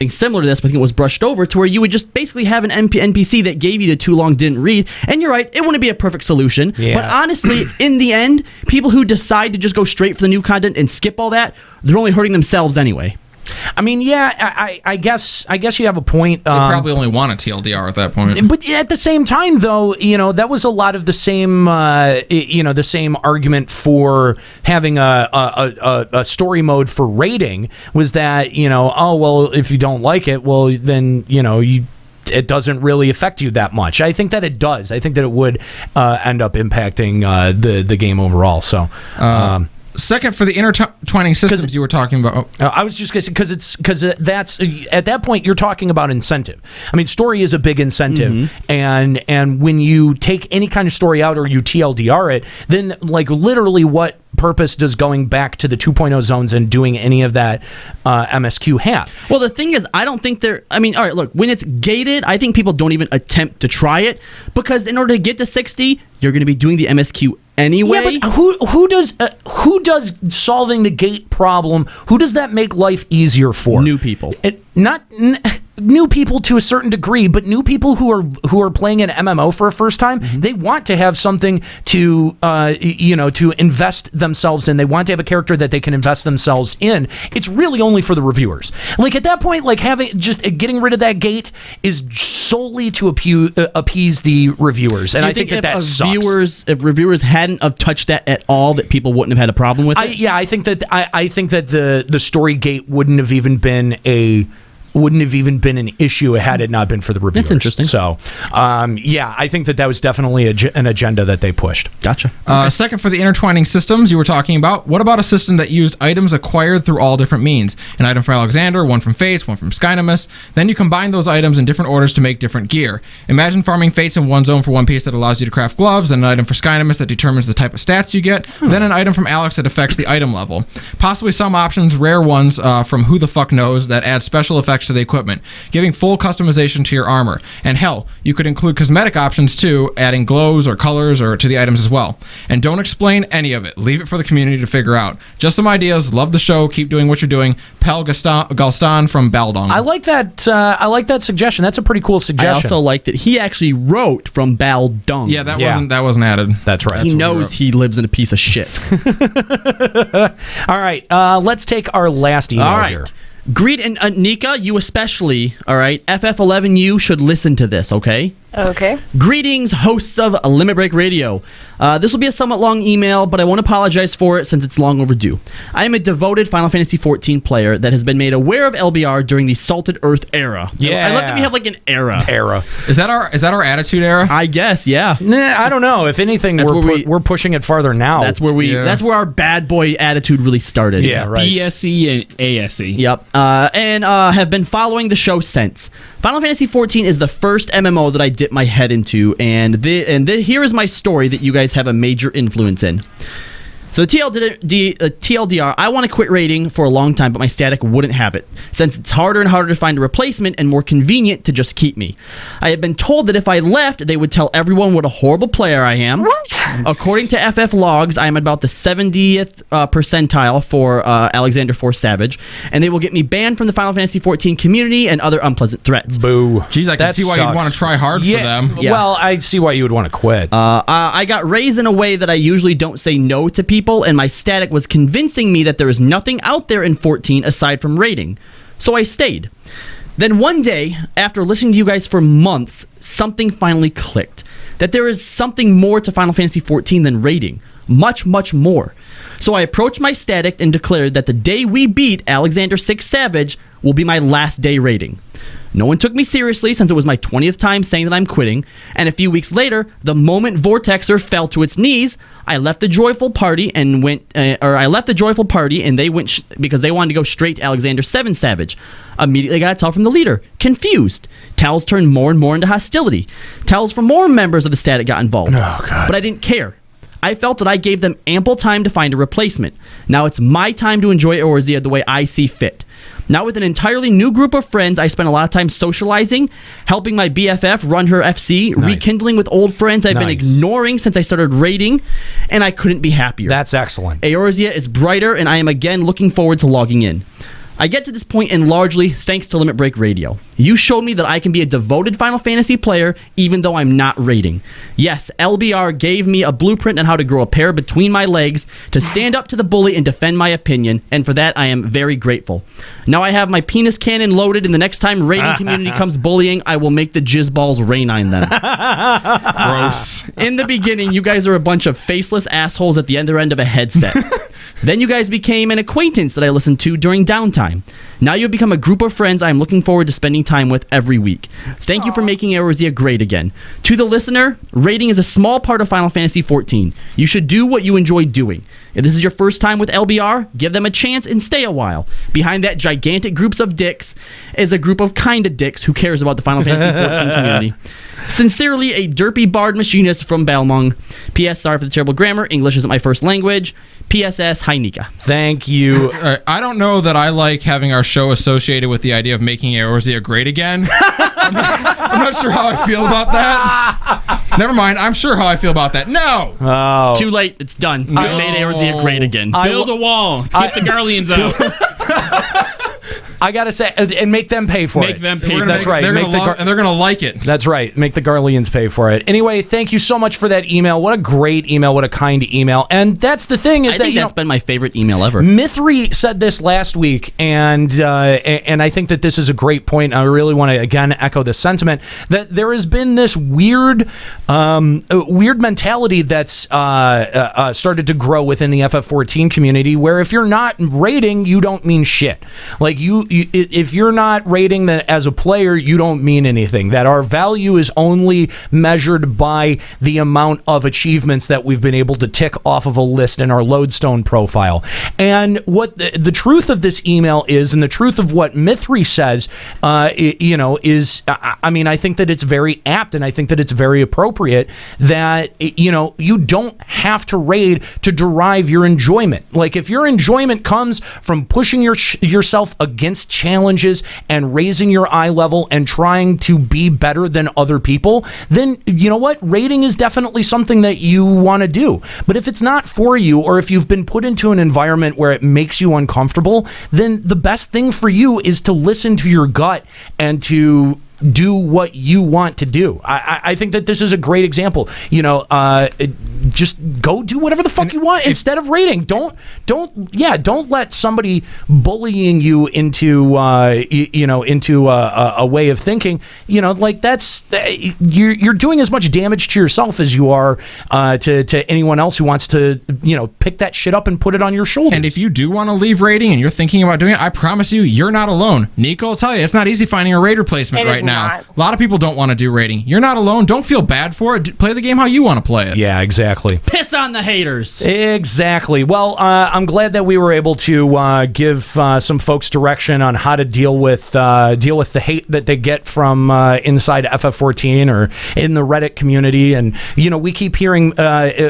Similar to this, but I think it was brushed over to where you would just basically have an NPC that gave you the too long didn't read, and you're right, it wouldn't be a perfect solution. Yeah. But honestly, in the end, people who decide to just go straight for the new content and skip all that, they're only hurting themselves anyway. I mean, yeah, I guess you have a point. They probably only want a TLDR at that point. But at the same time, though, you know, that was a lot of the same, the same argument for having a story mode for raiding was that, you know, oh, well, if you don't like it, well, then, you know, it doesn't really affect you that much. I think that it does. I think that it would end up impacting the game overall. So. Second, for the intertwining systems you were talking about. I was just going to say, because that's at that point you're talking about incentive. I mean, story is a big incentive, and when you take any kind of story out or you TLDR it, then like literally what purpose does going back to the 2.0 zones and doing any of that MSQ have? Well, the thing is, I don't think I mean, all right, look, when it's gated, I think people don't even attempt to try it, because in order to get to 60, you're going to be doing the MSQ anyway. Yeah, but who does solving the gate problem, who does that make life easier for? New people. New people to a certain degree, but new people who are playing an MMO for a first time, they want to have something to to invest themselves in. They want to have a character that they can invest themselves in. It's really only for the reviewers. Like at that point, like getting rid of that gate is solely to appease the reviewers, and I think that sucks. If reviewers hadn't have touched that at all, that people wouldn't have had a problem with it. I think that the story gate wouldn't have even been a wouldn't have even been an issue had it not been for the reviewers. That's interesting. So, yeah, I think that was definitely an agenda that they pushed. Gotcha. Second, for the intertwining systems you were talking about, what about a system that used items acquired through all different means? An item from Alexander, one from Fates, one from Skynimus. Then you combine those items in different orders to make different gear. Imagine farming Fates in one zone for one piece that allows you to craft gloves, then an item for Skynimus that determines the type of stats you get, then an item from Alex that affects the item level. Possibly some options, rare ones from who the fuck knows, that add special effects to the equipment, giving full customization to your armor. And hell, you could include cosmetic options too, adding glows or colors or to the items as well. And don't explain any of it. Leave it for the community to figure out. Just some ideas. Love the show. Keep doing what you're doing. Pel Galstan from Baldong. I like that. I like that suggestion. That's a pretty cool suggestion. I also like that he actually wrote from Baldong. Yeah, that wasn't added. That's right. He knows he lives in a piece of shit. All right, let's take our last email here. Greet and Nika, you especially, all right? FF11U should listen to this, okay? Okay. Greetings, hosts of Limit Break Radio. This will be a somewhat long email, but I won't apologize for it since it's long overdue. I am a devoted Final Fantasy XIV player that has been made aware of LBR during the Salted Earth era. Yeah. I love that we have like an era. Is that our attitude era? I guess, yeah. Nah, I don't know. If anything, we're pushing it farther now. That's where that's where our bad boy attitude really started. Yeah, right. BSE and ASE. Yep. And have been following the show since. Final Fantasy XIV is the first MMO that I dipped my head into, and here is my story that you guys have a major influence in. So TLDR, I want to quit raiding for a long time, but my static wouldn't have it, since it's harder and harder to find a replacement and more convenient to just keep me. I have been told that if I left, they would tell everyone what a horrible player I am. What? According to FF logs, I am about the 70th percentile for Alexander Force Savage, and they will get me banned from the Final Fantasy XIV community and other unpleasant threats. Boo. Jeez, I can see why you'd want to try hard for them. Yeah. Well, I see why you would want to quit. I got raised in a way that I usually don't say no to people, and my static was convincing me that there is nothing out there in 14 aside from raiding. So I stayed. Then one day, after listening to you guys for months, something finally clicked. That there is something more to Final Fantasy XIV than raiding. Much, much more. So I approached my static and declared that the day we beat Alexander 6 Savage will be my last day raiding. No one took me seriously since it was my 20th time saying that I'm quitting, and a few weeks later, the moment Vortexer fell to its knees, I left the joyful party and went, and they went because they wanted to go straight to Alexander 7 Savage. Immediately got a tell from the leader, confused. Tells turned more and more into hostility. Tells from more members of the static got involved. Oh, God. But I didn't care. I felt that I gave them ample time to find a replacement. Now it's my time to enjoy Eorzea the way I see fit. Now with an entirely new group of friends, I spend a lot of time socializing, helping my BFF run her FC, rekindling with old friends I've been ignoring since I started raiding, and I couldn't be happier. That's excellent. Eorzea is brighter, and I am again looking forward to logging in. I get to this point and largely thanks to Limit Break Radio. You showed me that I can be a devoted Final Fantasy player even though I'm not raiding. Yes, LBR gave me a blueprint on how to grow a pair between my legs to stand up to the bully and defend my opinion, and for that I am very grateful. Now I have my penis cannon loaded, and the next time raiding community comes bullying, I will make the jizz balls rain on them. Gross. In the beginning, you guys are a bunch of faceless assholes at the other end of a headset. Then you guys became an acquaintance that I listened to during downtime. Now you've become a group of friends I'm looking forward to spending time with every week. Thank you for making Eorzea great again. To the listener, raiding is a small part of Final Fantasy XIV. You should do what you enjoy doing. If this is your first time with LBR, give them a chance and stay a while. Behind that gigantic groups of dicks is a group of kinda dicks who cares about the Final Fantasy XIV community. Sincerely, a derpy bard machinist from Balmung. P.S. Sorry for the terrible grammar. English isn't my first language. P.S.S. Hi, Nika. Thank you. I don't know that I like having our show associated with the idea of making Eorzea great again. I'm not sure how I feel about that. Never mind. I'm sure how I feel about that. No. It's too late. It's done. You made Eorzea great again. Build a wall. Keep the Garleans out. I gotta say, and make them pay for it. Make them pay. That's right. And they're gonna like it. That's right. Make the Garleans pay for it. Anyway, thank you so much for that email. What a great email. What a kind email. And that's the thing is I think that's been my favorite email ever. Mithri said this last week, and I think that this is a great point. I really want to again echo this sentiment that there has been this weird mentality that's started to grow within the FF14 community, where if you're not raiding, you don't mean shit. Like you if you're not rating that as a player, you don't mean anything. That our value is only measured by the amount of achievements that we've been able to tick off of a list in our lodestone profile. And what the truth of this email is, and the truth of what Mithri says, is, I mean, I think that it's very apt, and I think that it's very appropriate that, you don't have to raid to derive your enjoyment. Like, if your enjoyment comes from pushing yourself against challenges and raising your eye level and trying to be better than other people, then you know what? Raiding is definitely something that you want to do. But if it's not for you, or if you've been put into an environment where it makes you uncomfortable, then the best thing for you is to listen to your gut and to do what you want to do. I think that this is a great example. Just go do whatever the fuck you want instead of raiding. Don't let somebody bullying you into a way of thinking. That's you're doing as much damage to yourself as you are to anyone else who wants to pick that shit up and put it on your shoulder. And if you do want to leave raiding and you're thinking about doing it, I promise you're not alone. Nico will tell you it's not easy finding a raid replacement right now. A lot of people don't want to do raiding. You're not alone. Don't feel bad for it. Play the game how you want to play it. Yeah, exactly. Piss on the haters. Exactly. Well, I'm glad that we were able to give some folks direction on how to deal with the hate that they get from inside FF14 or in the Reddit community. And we keep hearing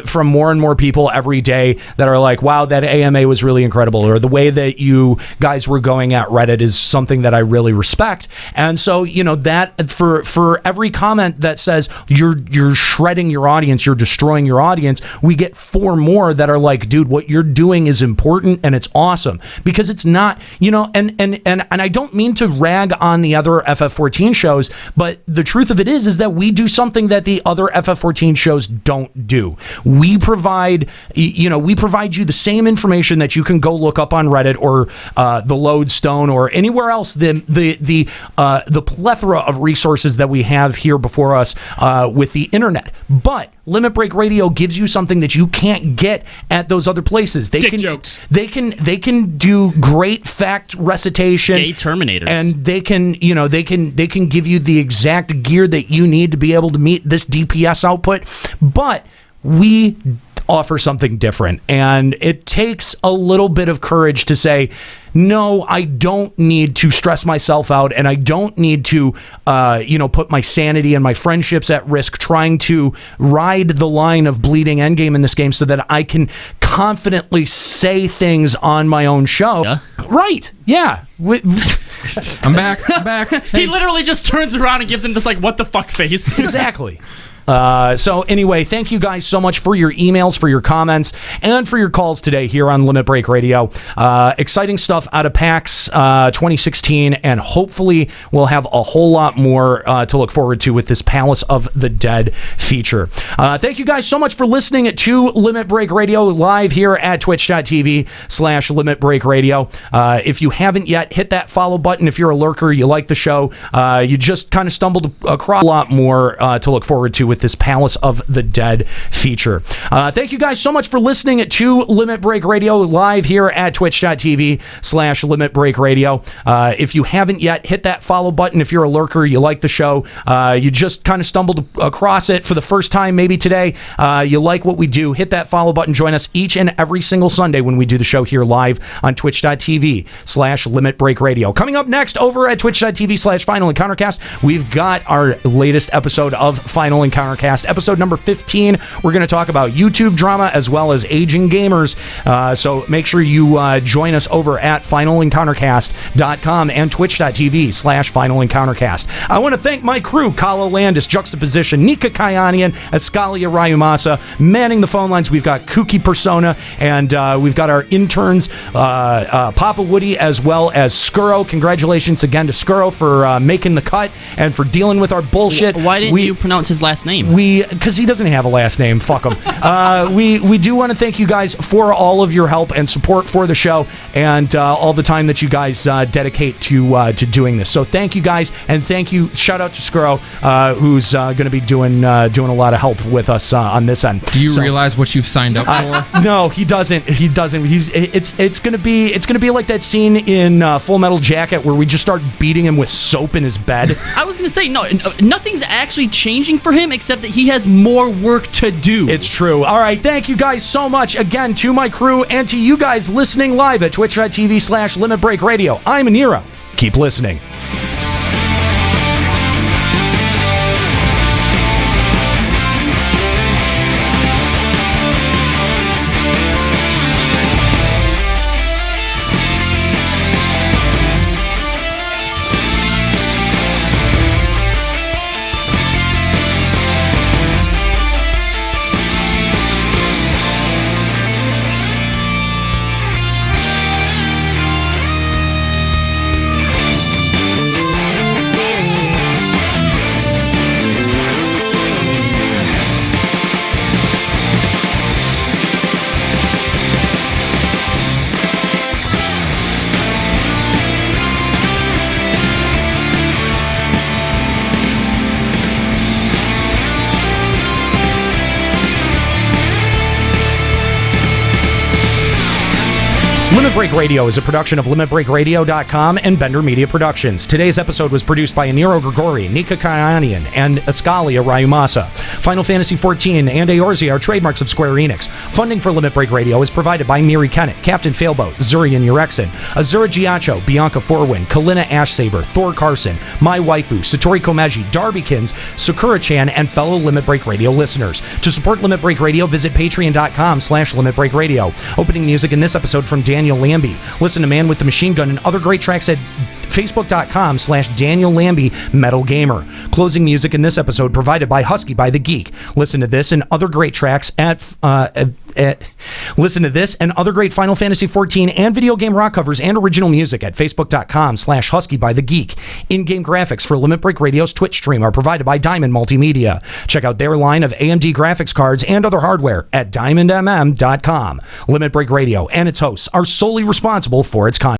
from more and more people every day that are like, "Wow, that AMA was really incredible," or "The way that you guys were going at Reddit is something that I really respect." And so that for every comment that says you're shredding your audience, you're destroying your audience, we get 4 more that are like, "Dude, what you're doing is important and it's awesome." Because it's not, and I don't mean to rag on the other FF14 shows, but the truth of it is that we do something that the other FF14 shows don't do. We provide you the same information that you can go look up on Reddit or the Lodestone or anywhere else. The plethora of resources that we have here before us with the internet. But Limit Break Radio gives you something that you can't get at those other places. Dick jokes. They can do great fact recitation. Gay Terminators. And they can give you the exact gear that you need to be able to meet this DPS output. But we offer something different, and it takes a little bit of courage to say, no, I don't need to stress myself out, and I don't need to put my sanity and my friendships at risk trying to ride the line of bleeding endgame in this game so that I can confidently say things on my own show. Yeah. Right. Yeah. I'm back. He literally just turns around and gives him this what the fuck face. Exactly. So anyway, thank you guys so much for your emails, for your comments, and for your calls today here on Limit Break Radio. Exciting stuff out of PAX 2016, and hopefully we'll have a whole lot more to look forward to with this Palace of the Dead feature. Thank you guys so much for listening to Limit Break Radio live here at twitch.tv/Limit Break Radio. If you haven't yet, hit that follow button. If you're a lurker, you like the show, you just kind of stumbled across a lot more to look forward to with this Palace of the Dead feature. Thank you guys so much for listening to Limit Break Radio live here at twitch.tv/Limit Break Radio. If you haven't yet, hit that follow button. If you're a lurker, you like the show, you just kind of stumbled across it for the first time maybe today, you like what we do, hit that follow button. Join us each and every single Sunday when we do the show here live on twitch.tv/Limit Break Radio. Coming up next over at twitch.tv/Final Encountercast, we've got our latest episode of Final Encountercast, episode number 15. We're going to talk about YouTube drama as well as aging gamers. So make sure you join us over at finalencountercast.com and twitch.tv/Final Encountercast. I want to thank my crew, Kalo Landis, Juxtaposition, Nika Kayanian, Escalia Ryumasa, manning the phone lines. We've got Kooky Persona, and we've got our interns, Papa Woody, as well as Skuro. Congratulations again to Skuro for making the cut and for dealing with our bullshit. Why didn't you pronounce his last name? name. Because he doesn't have a last name. Fuck him. We do want to thank you guys for all of your help and support for the show and all the time that you guys dedicate to doing this. So thank you guys, and thank you. Shout out to Skro, who's going to be doing a lot of help with us on this end. Do you realize what you've signed up for? No, he doesn't. He doesn't. It's gonna be like that scene in Full Metal Jacket where we just start beating him with soap in his bed. I was gonna say nothing's actually changing for him except that he has more work to do. It's true. All right, thank you guys so much again to my crew and to you guys listening live at twitch.tv/Limit Break Radio. I'm Nero. Keep listening. Limit Break Radio is a production of LimitBreakRadio.com and Bender Media Productions. Today's episode was produced by Aniro Grigori, Nika Kayanian, and Ascalia Ryumasa. Final Fantasy XIV and Eorzea are trademarks of Square Enix. Funding for Limit Break Radio is provided by Miri Kennett, Captain Failboat, Zurian Urexin, Azura Giacho, Bianca Forwin, Kalina Ashsaber, Thor Carson, My Waifu, Satori Komeji, Darbykins, Sakura-chan, and fellow Limit Break Radio listeners. To support Limit Break Radio, visit patreon.com/Limit Break Radio. Opening music in this episode from Daniel Lambie. Listen to Man with the Machine Gun and other great tracks at facebook.com/Daniel Lambie Metal Gamer. Closing music in this episode provided by Husky by the Geek. Listen to this and other great tracks listen to this and other great Final Fantasy XIV and video game rock covers and original music at facebook.com/Husky by the Geek. In-game graphics for Limit Break Radio's Twitch stream are provided by Diamond Multimedia. Check out their line of AMD graphics cards and other hardware at diamondmm.com. Limit Break Radio and its hosts are solely responsible for its content.